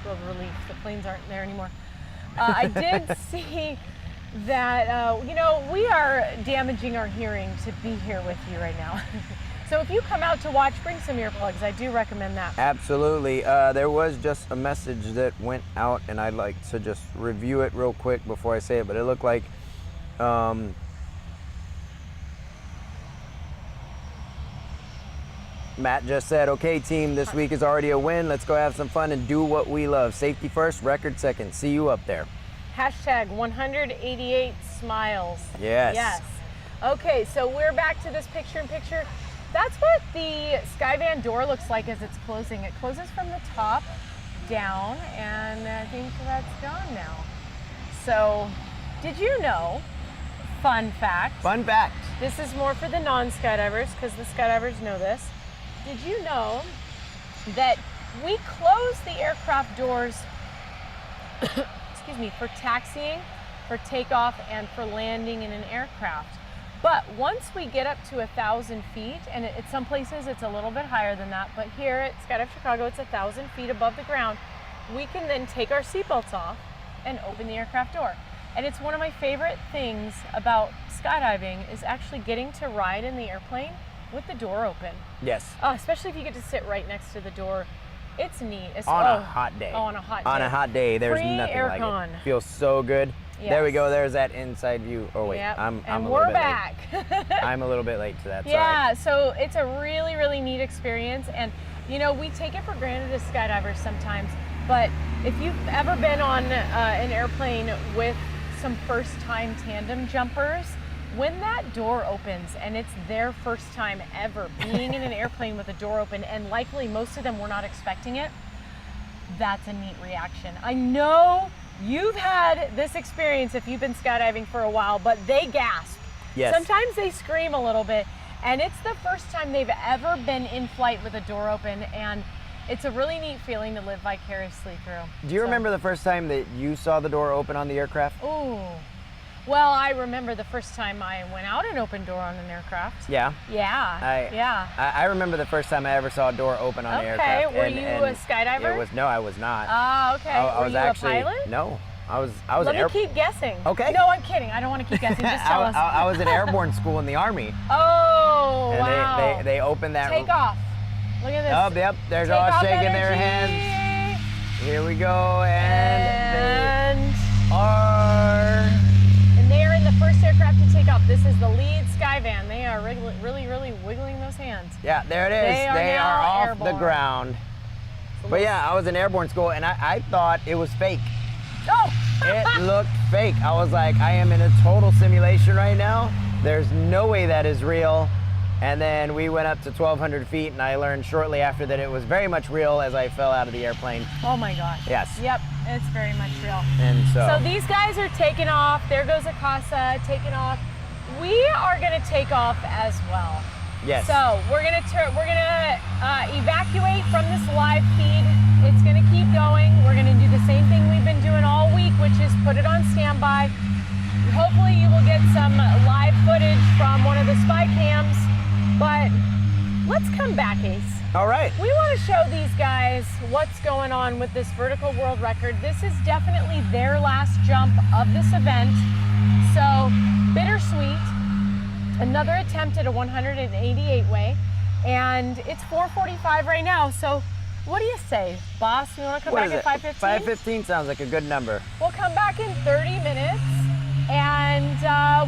a relief. The planes aren't there anymore. I did see that, you know, we are damaging our hearing to be here with you right now. So if you come out to watch, bring some earplugs. I do recommend that. Absolutely. There was just a message that went out, and I'd like to just review it real quick before I say it, but it looked like Matt just said, okay, team, this week is already a win. Let's go have some fun and do what we love. Safety first, record second. See you up there. Hashtag 188 smiles. Yes. Yes. Okay, so we're back to this picture-in-picture. That's what the Skyvan door looks like as it's closing. It closes from the top down, and I think that's gone now. So, did you know, fun fact. Fun fact. This is more for the non-skydivers, because the skydivers know this. Did you know that we close the aircraft doors excuse me, for taxiing, for takeoff, and for landing in an aircraft? But once we get up to 1,000 feet, and at some places it's a little bit higher than that, but here at Skydive Chicago it's 1,000 feet above the ground, we can then take our seatbelts off and open the aircraft door. And it's one of my favorite things about skydiving is actually getting to ride in the airplane with the door open. Yes. Especially if you get to sit right next to the door. It's neat. On a hot day. Oh, on a hot day. On a hot day, there's Free nothing like aircon. it. Feels so good. Yes. There we go. There's that inside view. Oh wait, Yep. I'm and a we're little bit back. late. I'm a little bit late to that. Yeah, so it's a really, really neat experience. And, you know, we take it for granted as skydivers sometimes. But if you've ever been on an airplane with some first-time tandem jumpers, when that door opens and it's their first time ever being in an airplane with a door open, and likely most of them were not expecting it, that's a neat reaction. I know you've had this experience if you've been skydiving for a while, but they gasp. Yes. Sometimes they scream a little bit, and it's the first time they've ever been in flight with a door open, and It's a really neat feeling to live vicariously through. Do you remember the first time that you saw the door open on the aircraft? Ooh. Well, I remember the first time I went out an open door on an aircraft. Yeah. Yeah. Yeah. I remember the first time I ever saw a door open on the aircraft. Okay. Were you a skydiver? No, I was not. Ah, okay. I Were was you actually a pilot? no. I was Let an me keep guessing. Okay. No, I'm kidding. I don't want to keep guessing. Just tell us. I was in airborne school in the Army. Oh, And wow. they opened that. Take off. Look at this. Oh, yep. There's Take all off shaking their energy. hands. Here we go, and And they are. they are in the first aircraft to take off. This is the lead Skyvan. They are really wiggling those hands. Yeah, there it is. They are now off airborne. the ground. But yeah, I was in airborne school, and I thought it was fake. Oh! It looked fake. I was like, I am in a total simulation right now. There's no way that is real. And then we went up to 1,200 feet, and I learned shortly after that it was very much real as I fell out of the airplane. Oh my gosh. Yes. Yep, it's very much real. And So these guys are taking off. There goes Akasa taking off. We are going to take off as well. yes. So we're gonna evacuate from this live feed. It's gonna keep going. We're gonna do the same thing we've been doing all week, which is put it on standby. Hopefully you will get some live footage from one of the spy cams. But let's come back, Ace. All right. We want to show these guys what's going on with this vertical world record. This is definitely their last jump of this event. So bittersweet. Another attempt at a 188 way, and it's 4:45 right now. So, what do you say, boss? You want to come What back is at it? 5:15? 5:15 sounds like a good number. We'll come back in 30 minutes, and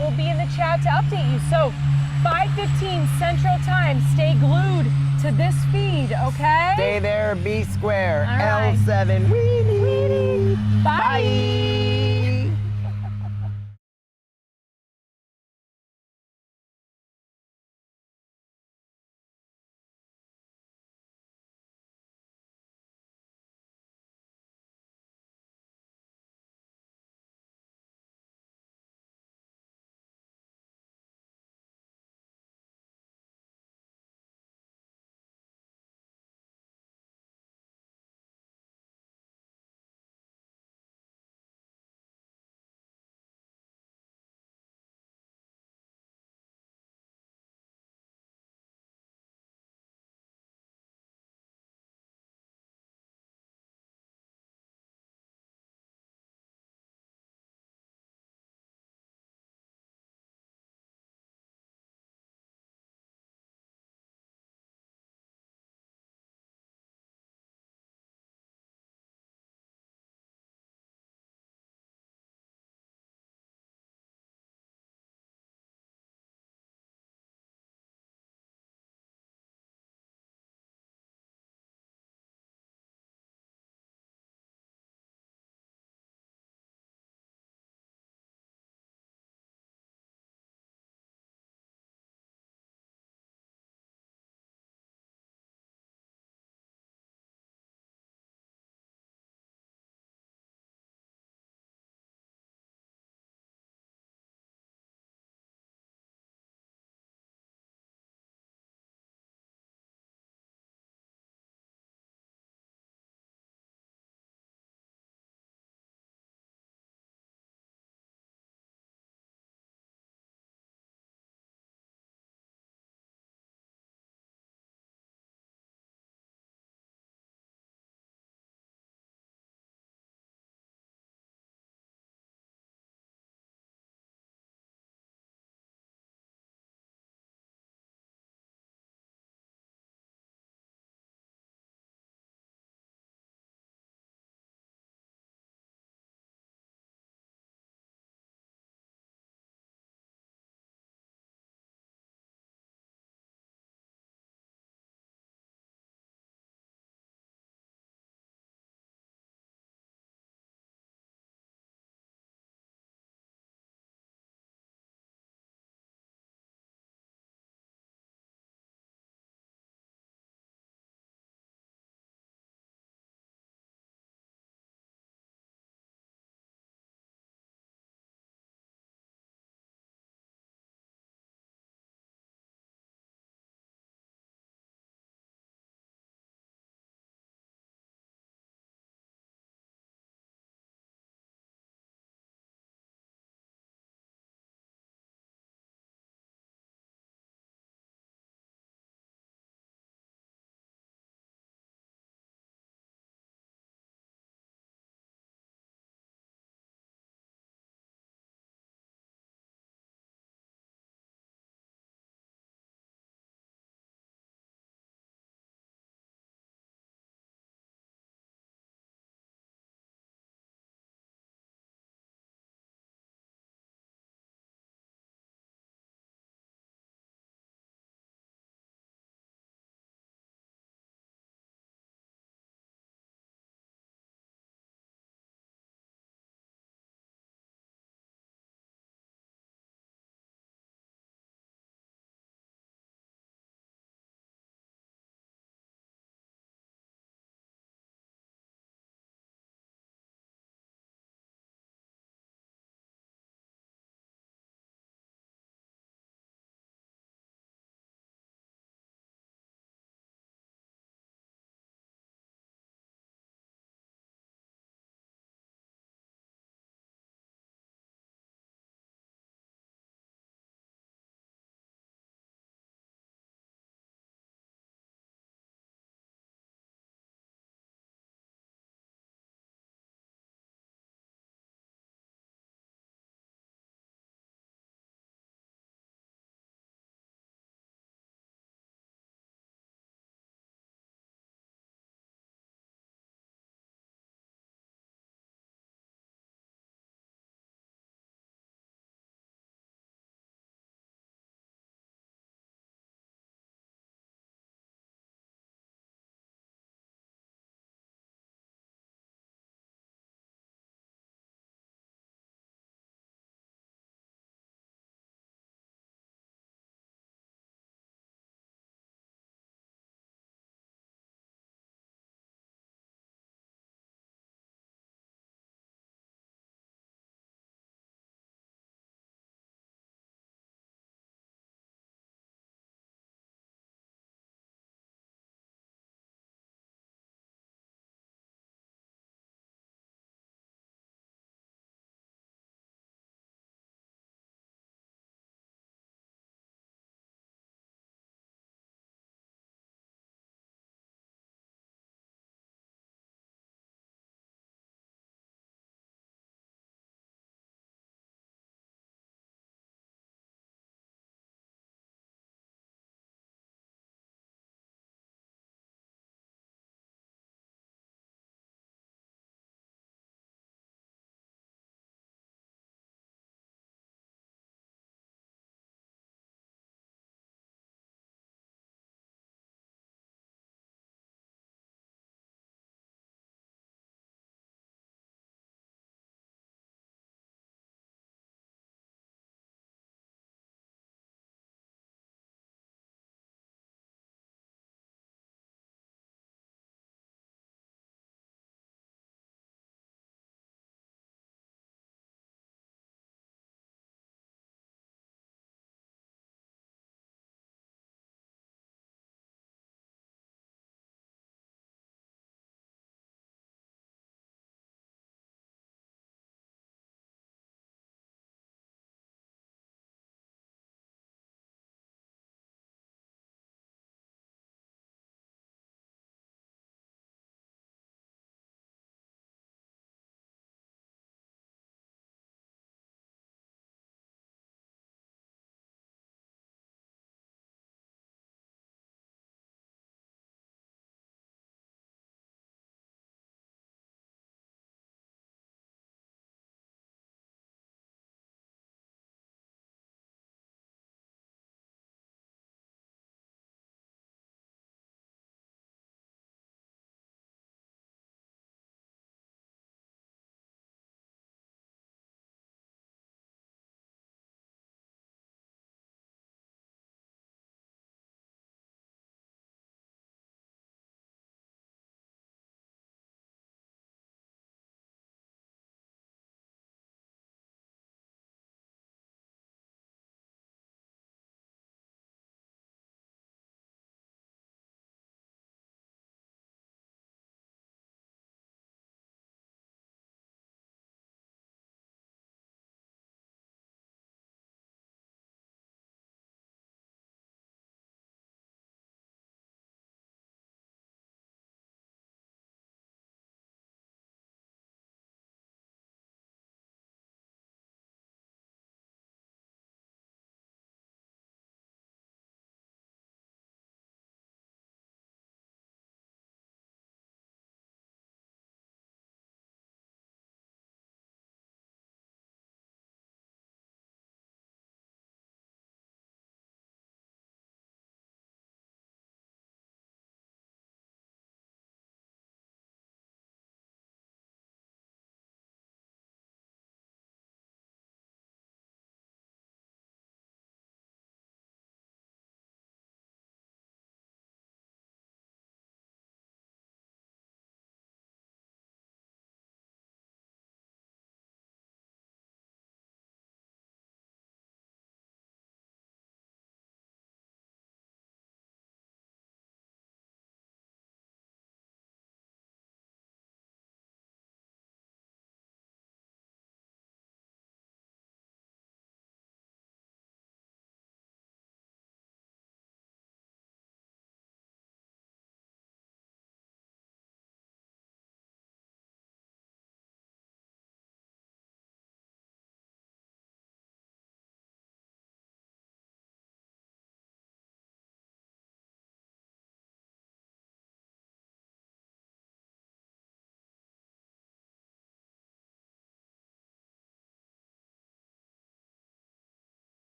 we'll be in the chat to update you. So, 5:15 Central Time. Stay glued to this feed, okay? Stay there, B square, All right. L7. Weenie. Bye.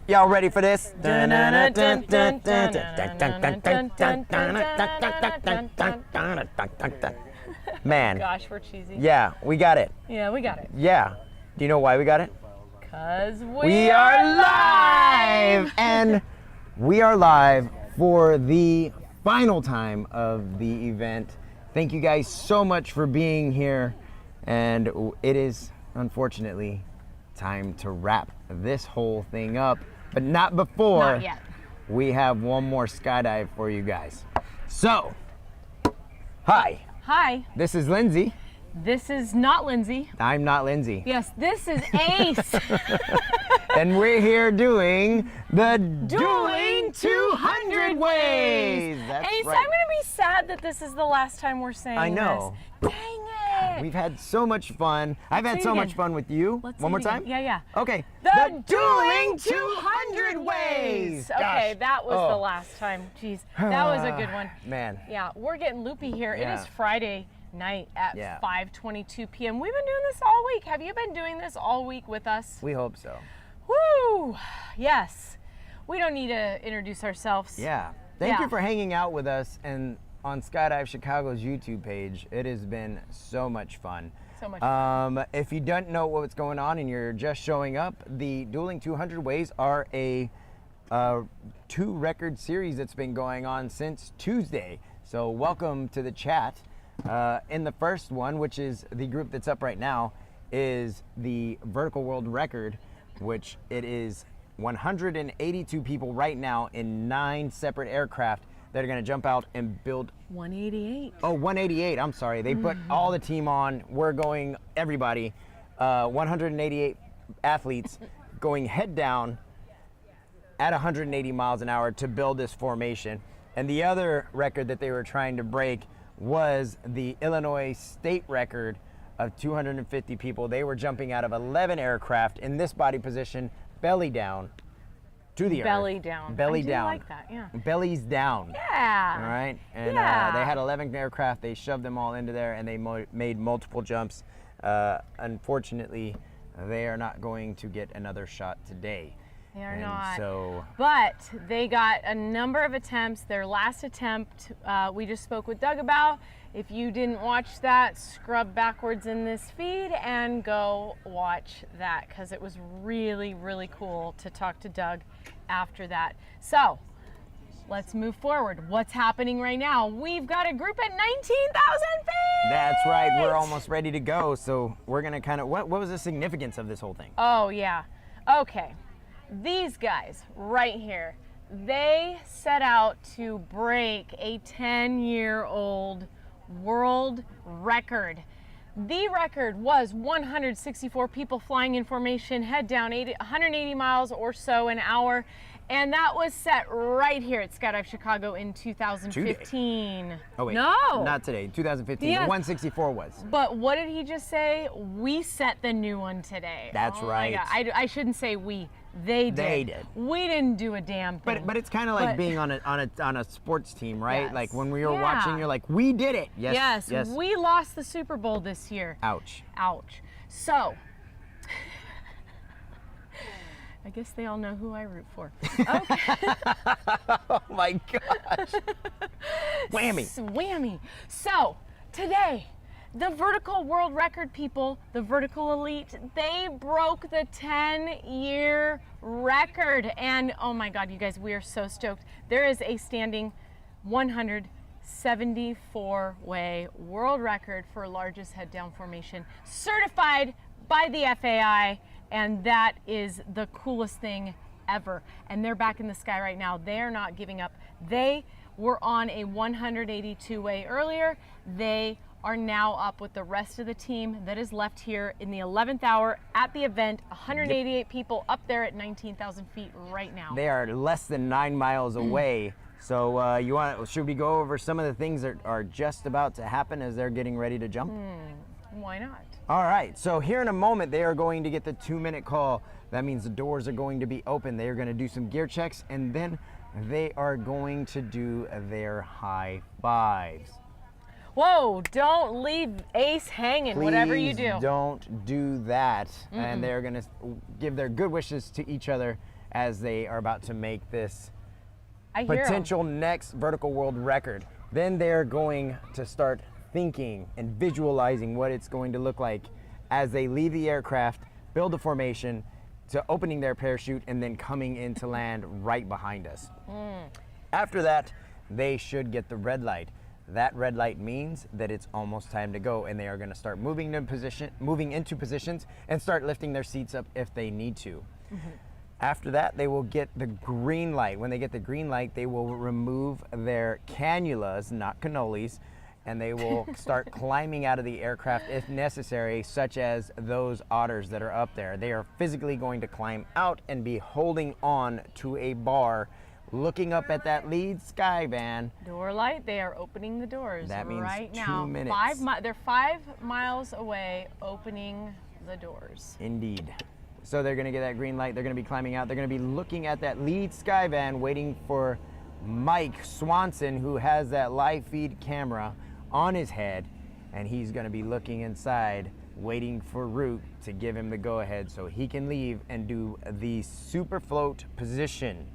Y'all ready for this? Man. Gosh, we're cheesy. Yeah, we got it. Yeah, we got it. Yeah. Do you know why we got it? Because We are live! And we are live for the final time of the event. Thank you guys so much for being here. And it is, unfortunately, time to wrap this whole thing up. But not before Not yet. we have one more skydive for you guys. So, hi, Hi, this is Lindsay. this is not Lindsay. I'm not Lindsay. Yes, this is Ace. And we're here doing the Dueling 200 Ways. That's Ace, right. I'm gonna be sad that this is the last time we're saying I know. this. Dang it. We've had so much fun. I've had say so it much again. fun with you. Let's One say more it again. time? Yeah, yeah. Okay. The Dueling 200 Ways. Okay, Gosh. that was Oh. the last time. Jeez, that was a good one. Man. Yeah, we're getting loopy here. It Yeah. is Friday night at Yeah. 5:22 p.m. We've been doing this all week. Have you been doing this all week with us? We hope so. Woo! Yes. We don't need to introduce ourselves. Yeah. Thank Yeah. you for hanging out with us and on Skydive Chicago's YouTube page. It has been so much fun. So much fun. If you don't know what's going on and you're just showing up, the Dueling 200 Ways are a 2-record series that's been going on since Tuesday. So welcome to the chat. In the first one, which is the group that's up right now, is the vertical world record, which it is 182 people right now in 9 separate aircraft that are going to jump out and build. 188. Oh, 188. I'm sorry. They put all the team on. We're going, everybody, 188 athletes going head down at 180 miles an hour to build this formation. And the other record that they were trying to break was the Illinois state record of 250 people. They were jumping out of 11 aircraft in this body position, belly down to the Belly earth. down. Belly I do down. like that, yeah. Bellies down. Yeah. All right. And Yeah. they had 11 aircraft. They shoved them all into there and they made multiple jumps. Unfortunately, they are not going to get another shot today. They are And not. So, But they got a number of attempts. Their last attempt, we just spoke with Doug about. If you didn't watch that, scrub backwards in this feed and go watch that, because it was really, really cool to talk to Doug after that. So let's move forward. What's happening right now? We've got a group at 19,000 feet. that's right. We're almost ready to go. So we're going to kind of, what was the significance of this whole thing? Oh, yeah. Okay. These guys right here, they set out to break a 10-year-old world record. The record was 164 people flying in formation, head down 180 miles or so an hour. And that was set right here at Skydive Chicago in 2015. Oh, wait. No. Not today. 2015. Yes. The 164 was. But what did he just say? We set the new one today. That's Oh my right. God. I shouldn't say we. They did. They did. We didn't do a damn thing. But it's kind of like But- being on a sports team, right? Yes. Like when we were Yeah. watching, you're like, we did it. Yes. Yes, we lost the Super Bowl this year. Ouch. Ouch. So, I guess they all know who I root for. Okay. Oh my gosh. Whammy. Whammy. So, today, the vertical world record people, the vertical elite, they broke the 10-year record. And oh my God, you guys, we are so stoked. There is a standing 174-way world record for largest head down formation, certified by the FAI. And that is the coolest thing ever. And they're back in the sky right now. They are not giving up. They were on a 182-way earlier. They are now up with the rest of the team that is left here in the 11th hour at the event. 188 people up there at 19,000 feet right now. They are less than 9 miles away. So should we go over some of the things that are just about to happen as they're getting ready to jump? Why not? All right, so here in a moment, they are going to get the 2-minute call. That means the doors are going to be open. They are going to do some gear checks, and then they are going to do their high fives. Whoa, don't leave Ace hanging, Please whatever you do. don't do that. And they're going to give their good wishes to each other as they are about to make this I hear 'em. potential next vertical world record. Then they're going to start thinking and visualizing what it's going to look like as they leave the aircraft, build the formation, to opening their parachute, and then coming into land right behind us. After that, they should get the red light. That red light means that it's almost time to go, and they are going to start moving into positions and start lifting their seats up if they need to. After that, they will get the green light. When they get the green light, they will remove their cannulas, not cannolis, and they will start climbing out of the aircraft if necessary, such as those otters that are up there. They are physically going to climb out and be holding on to a bar, looking up at that lead Skyvan. Door light, they are opening the doors That means right 2 now. minutes. They're 5 miles away opening the doors. Indeed. So they're going to get that green light. They're going to be climbing out. They're going to be looking at that lead Skyvan, waiting for Mike Swanson, who has that live feed camera on his head, and he's going to be looking inside, waiting for Rook to give him the go-ahead so he can leave and do the super float position.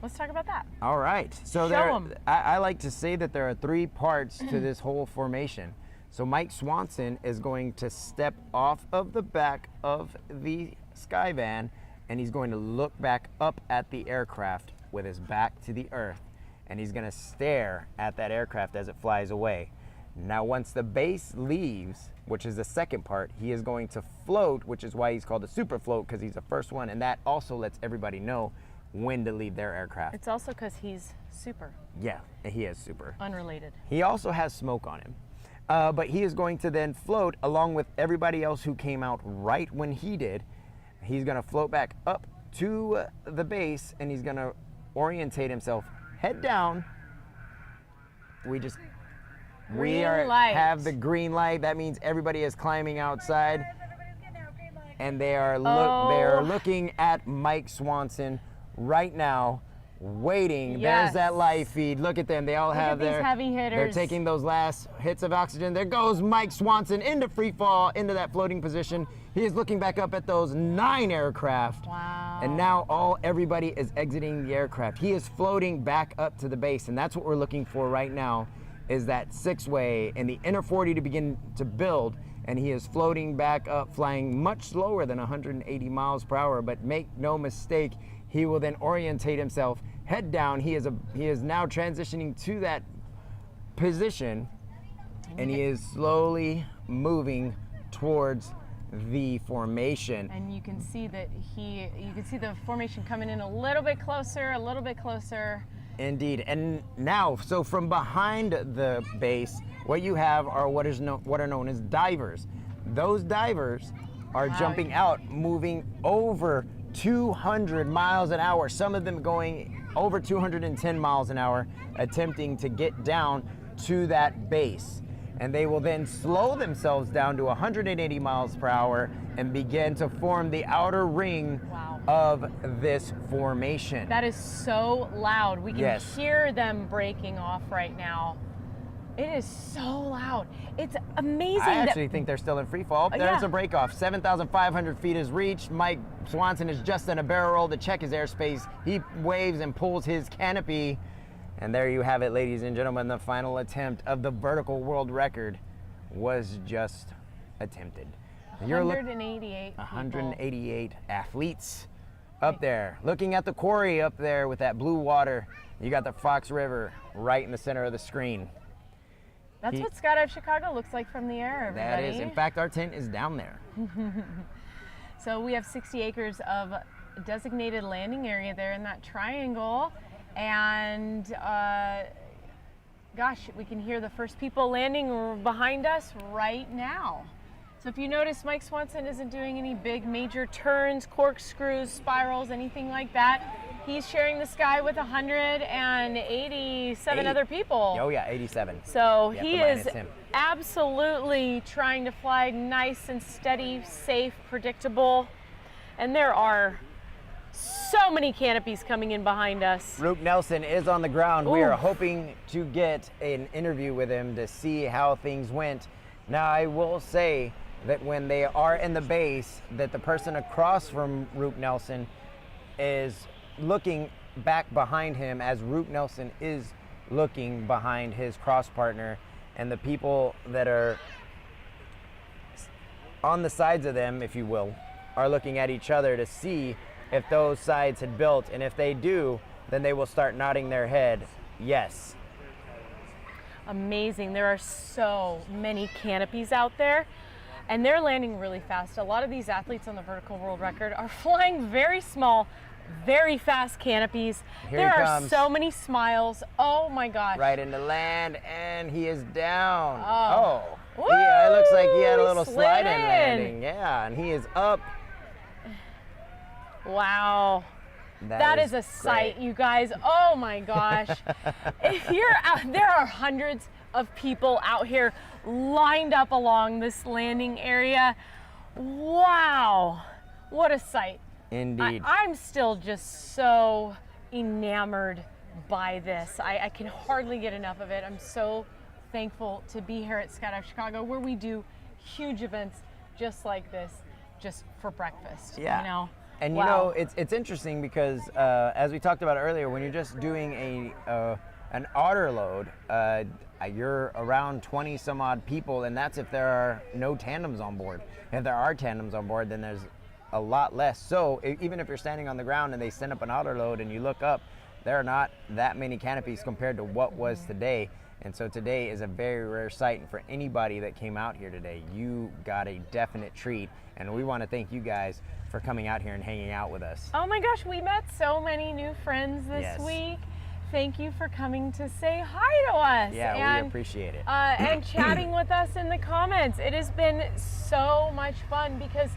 Let's talk about that. All right. So Show 'em. I like to say that there are 3 parts to this whole formation. So Mike Swanson is going to step off of the back of the Skyvan, and he's going to look back up at the aircraft with his back to the earth, and he's going to stare at that aircraft as it flies away. Now, once the base leaves, which is the second part, he is going to float, which is why he's called a super float, because he's the first one, and that also lets everybody know when to leave their aircraft. It's also because he's super Yeah, he is super. unrelated. He also has smoke on him. But he is going to then float along with everybody else who came out right when he did. He's going to float back up to the base, and he's going to orientate himself head down. Have the green light. That means everybody is climbing outside, and they are looking at Mike Swanson right now, waiting. Yes. There's that live feed. Look at them. They all have these their heavy They're hitters. taking those last hits of oxygen. There goes Mike Swanson into free fall, into that floating position. He is looking back up at those 9 aircraft. Wow. And now everybody is exiting the aircraft. He is floating back up to the base, and that's what we're looking for right now, is that 6-way and the inner 40 to begin to build. And he is floating back up, flying much slower than 180 miles per hour. But make no mistake, he will then orientate himself head down. He is now transitioning to that position, and he is slowly moving towards the formation. And you can see that you can see the formation coming in a little bit closer. Indeed. And now, so from behind the base, what you have are what are known as divers. Those divers are jumping out, moving over 200 miles an hour, some of them going over 210 miles an hour, attempting to get down to that base. And they will then slow themselves down to 180 miles per hour and begin to form the outer ring of this formation. That is so loud. We can Yes. hear them breaking off right now. It is so loud. It's amazing. I actually think they're still in free fall. There's yeah. a break off. 7,500 feet is reached. Mike Swanson is just in a barrel roll to check his airspace. He waves and pulls his canopy. And there you have it, ladies and gentlemen. The final attempt of the vertical world record was just attempted. 188 188 athletes up there. Looking at the quarry up there with that blue water. You got the Fox River right in the center of the screen. That's what Skydive Chicago looks like from the air, everybody. That is, in fact, our tent is down there. So we have 60 acres of designated landing area there in that triangle. And gosh, we can hear the first people landing behind us right now. So if you notice, Mike Swanson isn't doing any big major turns, corkscrews, spirals, anything like that. He's sharing the sky with 187 other people. Oh yeah, 87. So You have he to minus is him. absolutely trying to fly nice and steady, safe, predictable. And there are so many canopies coming in behind us. Rook Nelson is on the ground. We are Oof. hoping to get an interview with him to see how things went. Now, I will say that when they are in the base, that the person across from Rook Nelson is looking back behind him as Rook Nelson is looking behind his cross partner, and the people that are on the sides of them, if you will, are looking at each other to see if those sides had built, and if they do, then they will start nodding their head yes. Amazing. There are so many canopies out there, and they're landing really fast. A lot of these athletes on the vertical world record are flying very small, very fast canopies. Here There he are comes. so many smiles. Oh my gosh. Right into land, and he is down. Oh. Oh. Yeah, it looks like he had a Woo, little he slide slid in in. landing. Yeah, and he is up. Wow. That is a sight, you guys. Oh my gosh. If you're out, there are hundreds of people out here lined up along this landing area. Wow. What a sight. Indeed. I'm still just so enamored by this. I can hardly get enough of it. I'm so thankful to be here at Skydive Chicago, where we do huge events just like this, just for breakfast. Yeah. You know? And you Wow. know, it's interesting because as we talked about earlier, when you're just doing an otter load, you're around 20 some odd people, and that's if there are no tandems on board. If there are tandems on board, then there's a lot less. So even if you're standing on the ground and they send up an otter load and you look up, there are not that many canopies compared to what was today. And so today is a very rare sight, and for anybody that came out here today, you got a definite treat, and we want to thank you guys for coming out here and hanging out with us. Oh my gosh, we met so many new friends this Yes. week. Thank you for coming to say hi to us. Yeah, we appreciate it. And chatting with us in the comments. It has been so much fun because,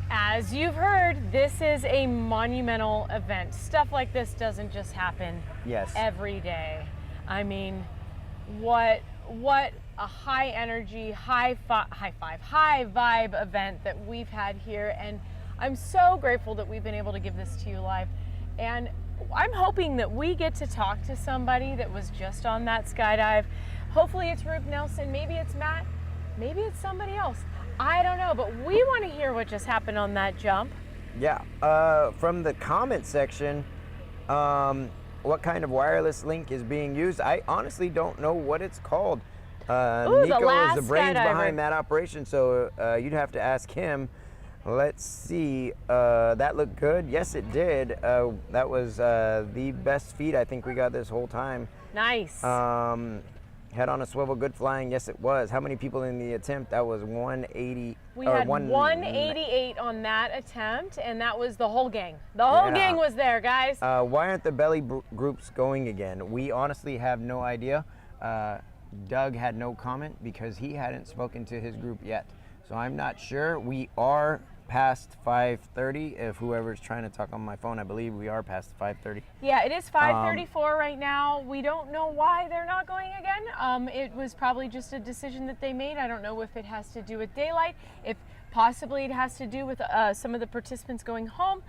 as you've heard, this is a monumental event. Stuff like this doesn't just happen Yes. every day. I mean, what a high energy, high vibe event that we've had here, and I'm so grateful that we've been able to give this to you live. And I'm hoping that we get to talk to somebody that was just on that skydive. Hopefully it's Rook Nelson, maybe it's Matt, maybe it's somebody else. I don't know, but we want to hear what just happened on that jump. Yeah, from the comment section, what kind of wireless link is being used? I honestly don't know what it's called. Ooh, Nico the last is the brains skydiver. behind that operation, so you'd have to ask him. Let's see, that looked good. Yes, it did. That was the best feed I think we got this whole time. Nice. Head on a swivel, good flying. Yes, it was. How many people in the attempt? That was 180. We had 188 on that attempt, and that was the whole gang. The whole gang was there, guys. Why aren't the belly groups going again? We honestly have no idea. Doug had no comment because he hadn't spoken to his group yet. So I'm not sure. We are past 5:30. If whoever's trying to talk on my phone, I believe we are past 5:30. Yeah, it is 5:34 right now. We don't know why they're not going again. It was probably just a decision that they made. I don't know if it has to do with daylight, if possibly it has to do with some of the participants going home.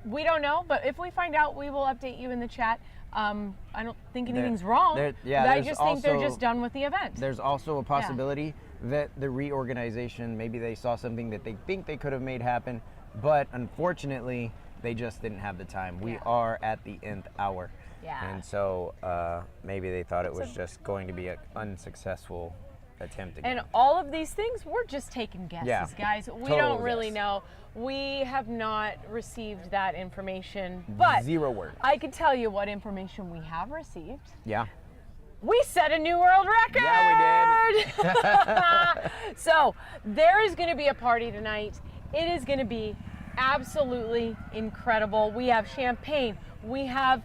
We don't know, but if we find out, we will update you in the chat. I don't think anything's wrong. I just think they're just done with the event. There's also a possibility that the reorganization, maybe they saw something that they think they could have made happen, but unfortunately, they just didn't have the time. We are at the nth hour. Yeah. And so maybe they thought it was just going to be an unsuccessful attempt again. And all of these things, we're just taking guesses, guys. We Total don't really guess. know. We have not received that information, but Zero word. I can tell you what information we have received. Yeah. We set a new world record! Yeah, we did. So there is going to be a party tonight. It is going to be absolutely incredible. We have champagne. We have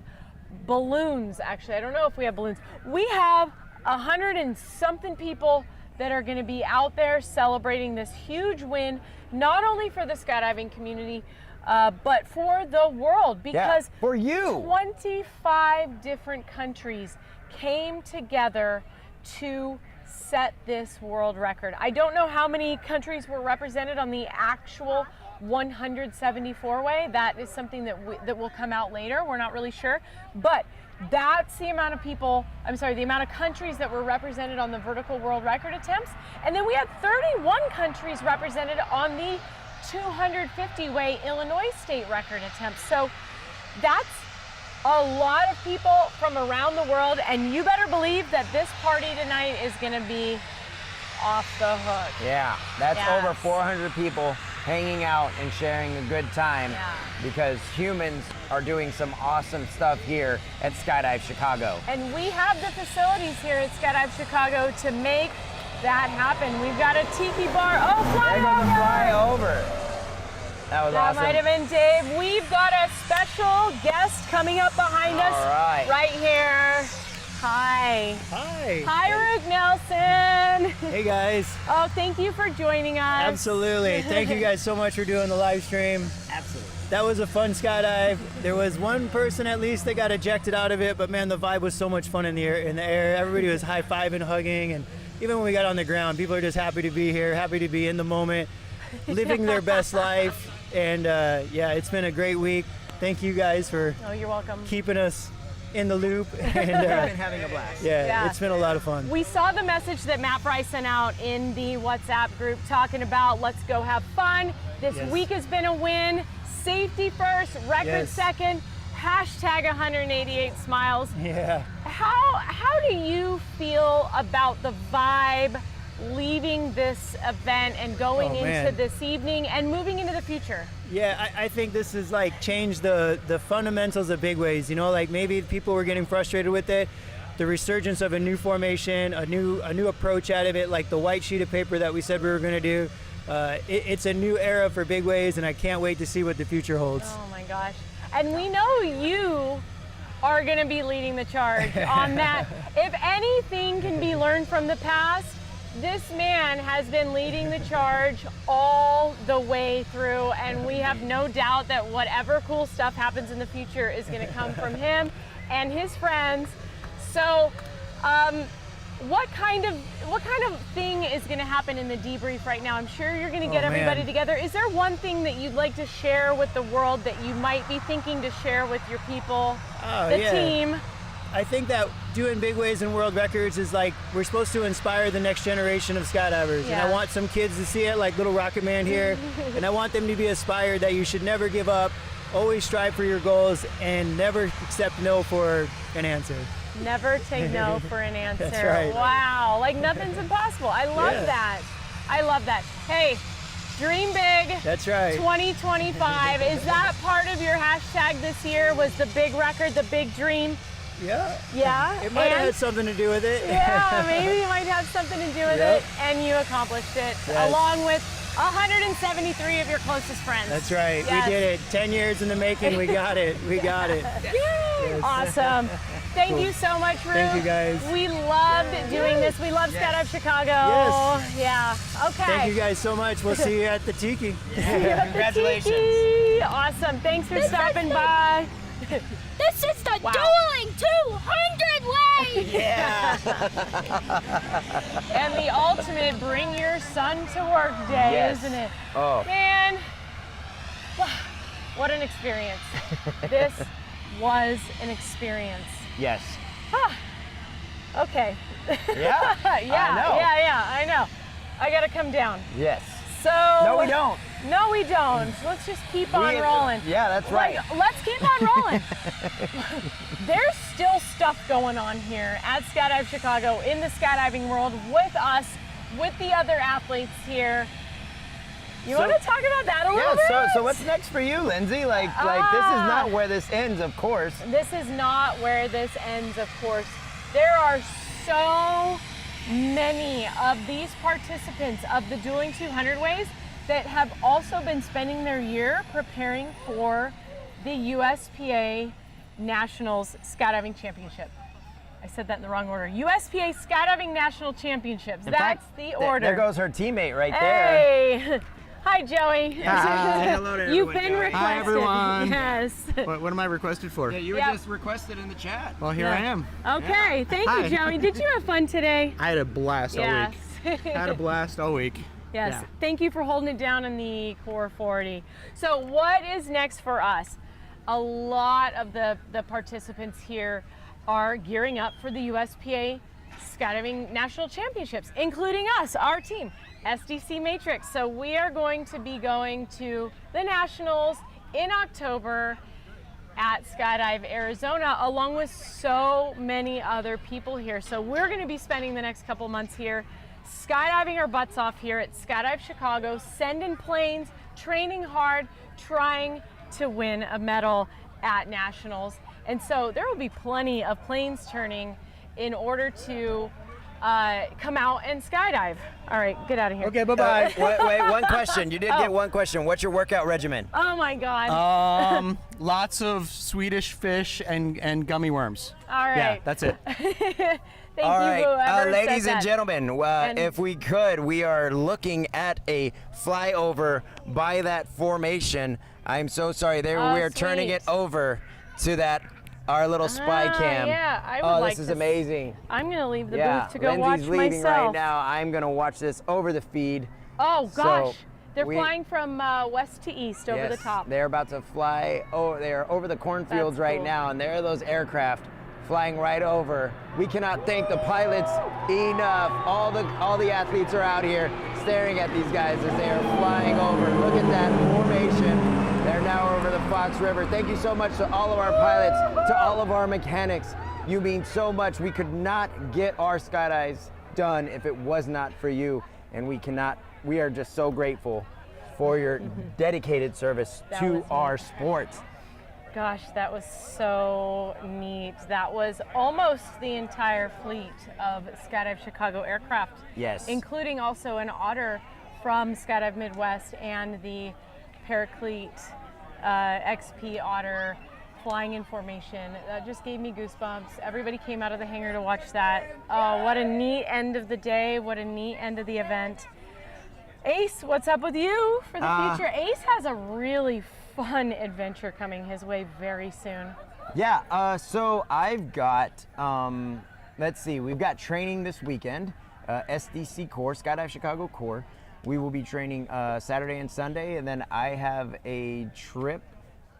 balloons. Actually, I don't know if we have balloons. We have 100 and something people that are going to be out there celebrating this huge win, not only for the skydiving community, but for the world, because for you. 25 different countries came together to set this world record. I don't know how many countries were represented on the actual 174 way. That is something that will come out later. We're not really sure, but that's the amount of people, the amount of countries that were represented on the vertical world record attempts. And then we had 31 countries represented on the 250 way Illinois state record attempts. So That's a lot of people from around the world, and you better believe that this party tonight is gonna be off the hook. Yeah, that's Yes. over 400 people hanging out and sharing a good time because humans are doing some awesome stuff here at Skydive Chicago. And we have the facilities here at Skydive Chicago to make that happen. We've got a tiki bar. Oh, They're gonna fly over. That was That awesome. might have been Dave. We've got a special guest coming up behind us right here. Hi. Hi. Hi, Rook Nelson. Hey guys. Oh, thank you for joining us. Absolutely. Thank you guys so much for doing the live stream. Absolutely. That was a fun skydive. There was one person at least that got ejected out of it, but man, the vibe was so much fun in the air. Everybody was high-fiving, hugging, and even when we got on the ground, people are just happy to be here, happy to be in the moment, living their best life. And yeah, it's been a great week. Thank you guys for you're welcome. keeping us in the loop. And We've been having a blast. yeah, it's been a lot of fun. We saw the message that Matt Fry sent out in the WhatsApp group talking about let's go have fun. This week has been a win. Safety first, record second, hashtag 188 smiles. Yeah. How do you feel about the vibe leaving this event and going into this evening and moving into the future? Yeah, I think this has like changed the fundamentals of big waves. You know, like maybe people were getting frustrated with it. The resurgence of a new formation, a new approach out of it, like the white sheet of paper that we said we were going to do. It's a new era for big waves, and I can't wait to see what the future holds. Oh my gosh. And we know you are going to be leading the charge on that. If anything can be learned from the past, this man has been leading the charge all the way through, and we have no doubt that whatever cool stuff happens in the future is going to come from him and his friends. So, what kind of thing is going to happen in the debrief right now? I'm sure you're going to get everybody together. Is there one thing that you'd like to share with the world that you might be thinking to share with your people, team? I think that doing big waves and world records is like, we're supposed to inspire the next generation of skydivers. And I want some kids to see it, like little Rocket Man here. And I want them to be inspired that you should never give up, always strive for your goals, and never accept no for an answer. Never take no for an answer. That's right. Wow, like nothing's impossible. I love that. I love that. Hey, dream big. That's right. 2025. Is that part of your hashtag this year? Was the big record, the big dream? Yeah. Yeah. It might have had something to do with it. Yeah, maybe it might have something to do with it, and you accomplished it along with 173 of your closest friends. That's right. Yes. We did it. 10 years in the making. We got it. We got it. Yes. Awesome. Thank you so much, Rook. Thank you, guys. We loved doing this. We love Skydive Chicago. Yes. Yeah. Okay. Thank you guys so much. We'll see you at the Tiki. Congratulations. Awesome. Thanks for stopping by. This is the Dueling 200 way! Yeah. And the ultimate bring your son to work day, isn't it? Oh. Man, what an experience. This was an experience. Yes. Okay. Yeah. I know. I gotta come down. Yes. So. No, we don't. No, we don't. Let's just keep on rolling. Yeah, that's right. Like, let's keep on rolling. There's still stuff going on here at Skydive Chicago in the skydiving world with us, with the other athletes here. You want to talk about that a little bit? Yeah, so what's next for you, Lindsay? Like this is not where this ends, of course. This is not where this ends, of course. There are so many of these participants of the Dueling 200 ways that have also been spending their year preparing for the USPA Nationals Skydiving Championship. I said that in the wrong order. USPA Skydiving National Championships. That's the order. There goes her teammate right there. there. Hi, Joey. Hi. Hello to everyone. You've been requested. Hi, everyone. Yes. What am I requested for? Yeah, you were just requested in the chat. Well, here I am. Okay. Thank you, Joey. Did you have fun today? I had a blast all week. Had a blast all week. Yes. Yeah. Thank you for holding it down in the Core 40. So what is next for us? A lot of the participants here are gearing up for the USPA Skydiving National Championships, including us, our team, SDC Matrix. So we are going to be going to the Nationals in October, at Skydive Arizona, along with so many other people here. So we're going to be spending the next couple months here, skydiving our butts off here at Skydive Chicago, sending planes, training hard, trying to win a medal at nationals. And so there will be plenty of planes turning in order to come out and skydive. All right, get out of here. Okay, bye-bye. Wait, one question. You did get one question. What's your workout regimen? Oh my God. Lots of Swedish fish and gummy worms. All right. Yeah, that's it. Thank All you, right, whoever ladies said and that. gentlemen, if we could, we are looking at a flyover by that formation. I'm so sorry. There, Oh, we are turning sweet. it over to our little spy cam. Yeah, I would oh, like this is to amazing. I'm going to leave the Yeah, booth to go Lindsay's watch leaving myself. right now. I'm gonna watch this over the feed. Oh gosh, So they're we- flying from west to east over the Yes, top. They're about to fly. Oh, they're over the cornfields That's right cool. now, and there are those aircraft flying right over. We cannot thank the pilots enough. All the athletes are out here staring at these guys as they are flying over. Look at that formation. They're now over the Fox River. Thank you so much to all of our pilots, to all of our mechanics. You mean so much. We could not get our skydives done if it was not for you, and we are just so grateful for your dedicated service That to was our neat. sports. Gosh, that was so neat. That was almost the entire fleet of Skydive Chicago aircraft. Yes. Including also an Otter from Skydive Midwest and the Paraclete XP Otter flying in formation. That just gave me goosebumps. Everybody came out of the hangar to watch that. Oh, what a neat end of the day. What a neat end of the event. Ace, what's up with you for the future? Ace has a really fun adventure coming his way very soon. Yeah, so I've got, let's see, we've got training this weekend, SDC Core, Skydive Chicago Core. We will be training Saturday and Sunday, and then I have a trip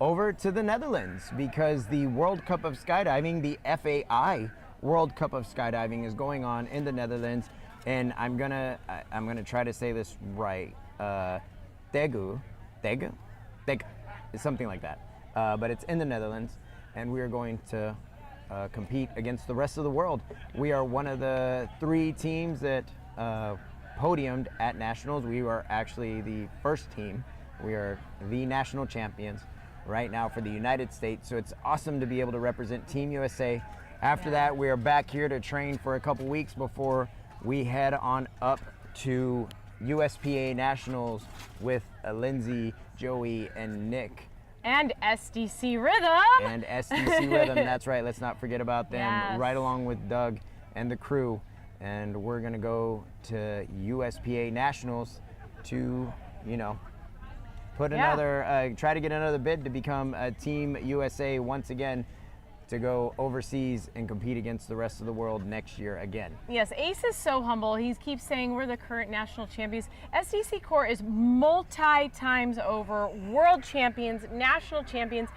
over to the Netherlands because the World Cup of Skydiving, the FAI World Cup of Skydiving is going on in the Netherlands, and I'm gonna try to say this right. Tegu, it's something like that, but it's in the Netherlands, and we are going to compete against the rest of the world. We are one of the 3 teams that podiumed at nationals. We are actually the first team. We are the national champions right now for the United States, so it's awesome to be able to represent Team USA. After that, we are back here to train for a couple weeks before we head on up to USPA Nationals with Lindsay, Joey, and Nick. And SDC Rhythm. And SDC Rhythm, that's right, let's not forget about them, Yes. right along with Doug and the crew. And we're gonna go to USPA Nationals to, put another, try to get another bid to become a Team USA once again, to go overseas and compete against the rest of the world next year again. Yes, Ace is so humble. He keeps saying we're the current national champions. SDC Core is multi times over world champions, national champions.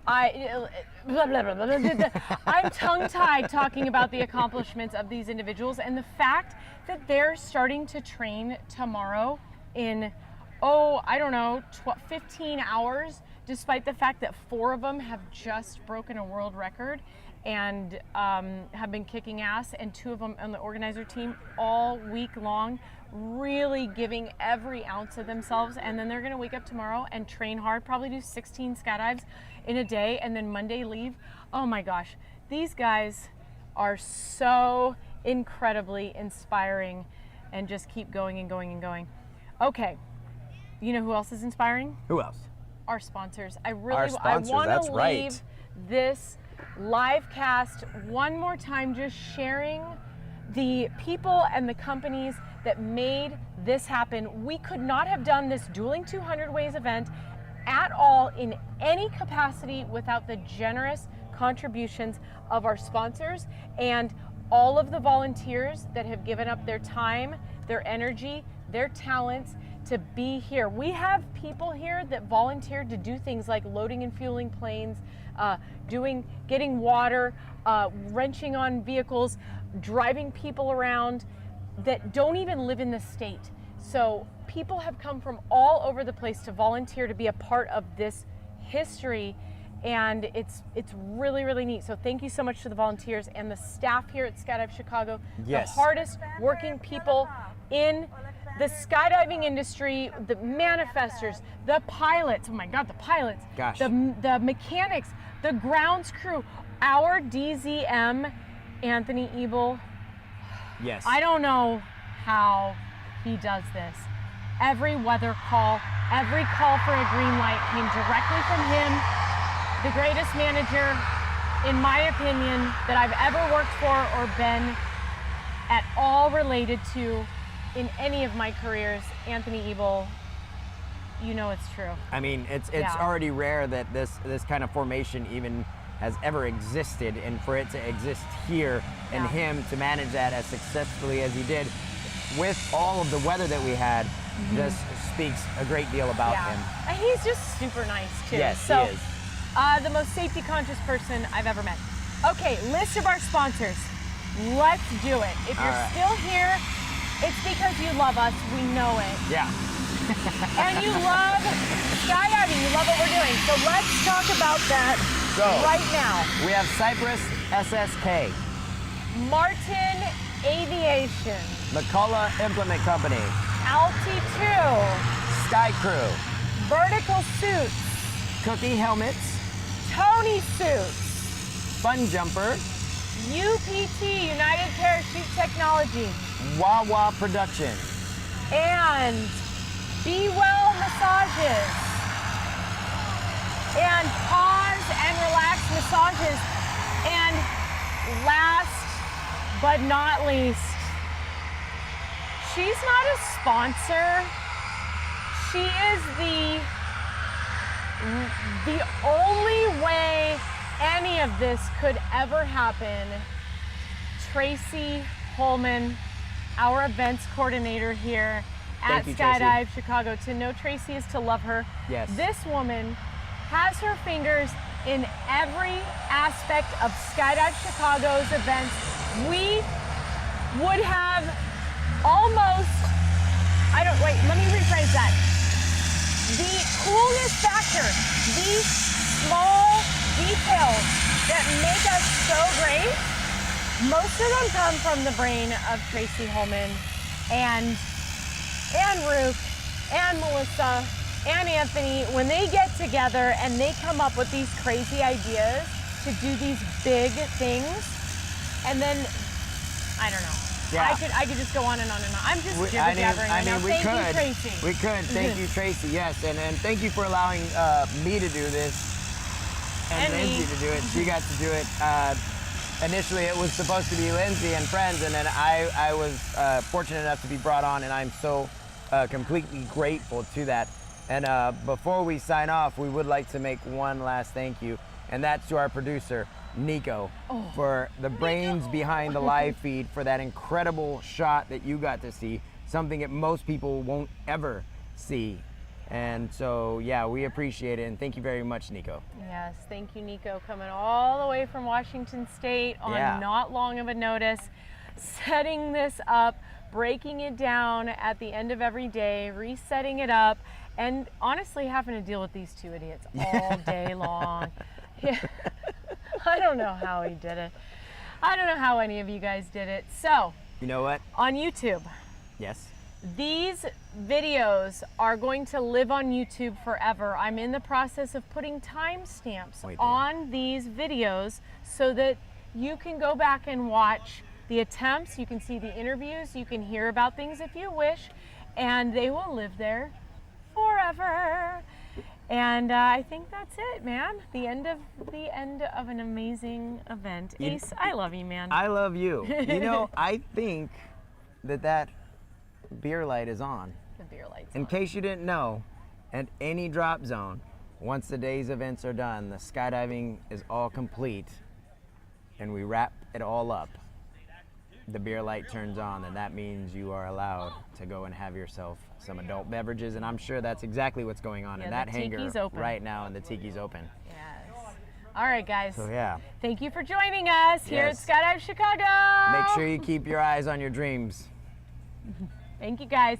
I'm tongue-tied talking about the accomplishments of these individuals and the fact that they're starting to train tomorrow in, 15 hours, despite the fact that 4 of them have just broken a world record and have been kicking ass, and 2 of them on the organizer team all week long, really giving every ounce of themselves. And then they're gonna wake up tomorrow and train hard, probably do 16 skydives in a day, and then Monday leave. Oh my gosh, these guys are so incredibly inspiring and just keep going and going and going. Okay, you know who else is inspiring? Who else? Our sponsors. I sponsors, want that's to right. leave this live cast one more time just sharing the people and the companies that made this happen. We could not have done this Dueling 200 Ways event at all in any capacity without the generous contributions of our sponsors and all of the volunteers that have given up their time, their energy, their talents to be here. We have people here that volunteered to do things like loading and fueling planes, getting water, wrenching on vehicles, driving people around that don't even live in the state. So people have come from all over the place to volunteer to be a part of this history, and it's really, really neat. So thank you so much to the volunteers and the staff here at Skydive Chicago. Yes. The hardest working people in the skydiving industry, the manifestors, the pilots, oh my God, the pilots, Gosh. the mechanics, the grounds crew, our DZM, Anthony Ebel. Yes. I don't know how he does this. Every weather call, every call for a green light came directly from him, the greatest manager, in my opinion, that I've ever worked for or been at all related to in any of my careers. Anthony Ebel, you know it's true. I mean, it's Yeah. already rare that this kind of formation even has ever existed, and for it to exist here and Yeah. him to manage that as successfully as he did with all of the weather that we had just speaks a great deal about him. And he's just super nice too. Yes, so, he is. The most safety conscious person I've ever met. Okay, list of our sponsors. Let's do it. If you're right. still here, it's because you love us. We know it. Yeah. And you love skydiving. You love what we're doing. So let's talk about that right now. We have Cypress SSK, Martin Aviation, McCullough Implement Company, Alti2, Sky Crew, Vertical Suits, Cookie Helmets, Tony Suits, Fun Jumper, UPT, United Parachute Technology, Wawa Productions, and Be Well Massages, and Pause and Relax Massages, and last but not least, she's not a sponsor. She is the only way any of this could ever happen. Tracy Holman, our events coordinator here at Thank you, Tracy. Skydive Chicago. To know Tracy is to love her. Yes. This woman has her fingers in every aspect of Skydive Chicago's events. We would have almost, let me rephrase that. The coolness factor, these small details that make us so great, most of them come from the brain of Tracy Holman and Rook and Melissa and Anthony. When they get together and they come up with these crazy ideas to do these big things, and then, I don't know. Yeah. I could just go on and on and on. I'm just We jibber-jabbering right now. we Thank could. you, Tracy. We could. Thank you, Tracy. Yes, and thank you for allowing me to do this and And me. Lindsay to do it. She got to do it. Initially, it was supposed to be Lindsay and friends, and then I was fortunate enough to be brought on, and I'm so completely grateful to that. And before we sign off, we would like to make one last thank you, and that's to our producer, Nico, for the brains behind the live feed, for that incredible shot that you got to see, something that most people won't ever see. And so, yeah, we appreciate it, and thank you very much, Nico. Yes, thank you, Nico, coming all the way from Washington State on not long of a notice, setting this up, breaking it down at the end of every day, resetting it up, and honestly having to deal with these two idiots all day long. Yeah. I don't know how he did it. I don't know how any of you guys did it. So, You know what? on YouTube, Yes. these videos are going to live on YouTube forever. I'm in the process of putting timestamps Wait, on these videos so that you can go back and watch the attempts, you can see the interviews, you can hear about things if you wish, and they will live there forever. And I think that's it, man. The end of an amazing event. Ace, I love you, man. I love you. You know, I think that beer light is on. The beer lights. In case you didn't know, at any drop zone, once the day's events are done, the skydiving is all complete, and we wrap it all up. The beer light turns on, and that means you are allowed to go and have yourself some adult beverages, and I'm sure that's exactly what's going on in that the hangar tiki's open. right now, and the tiki's open. Yes. All right, guys. So yeah, Thank you for joining us here at Yes. Skydive Chicago. make sure you keep your eyes on your dreams. Thank you, guys.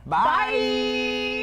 Bye.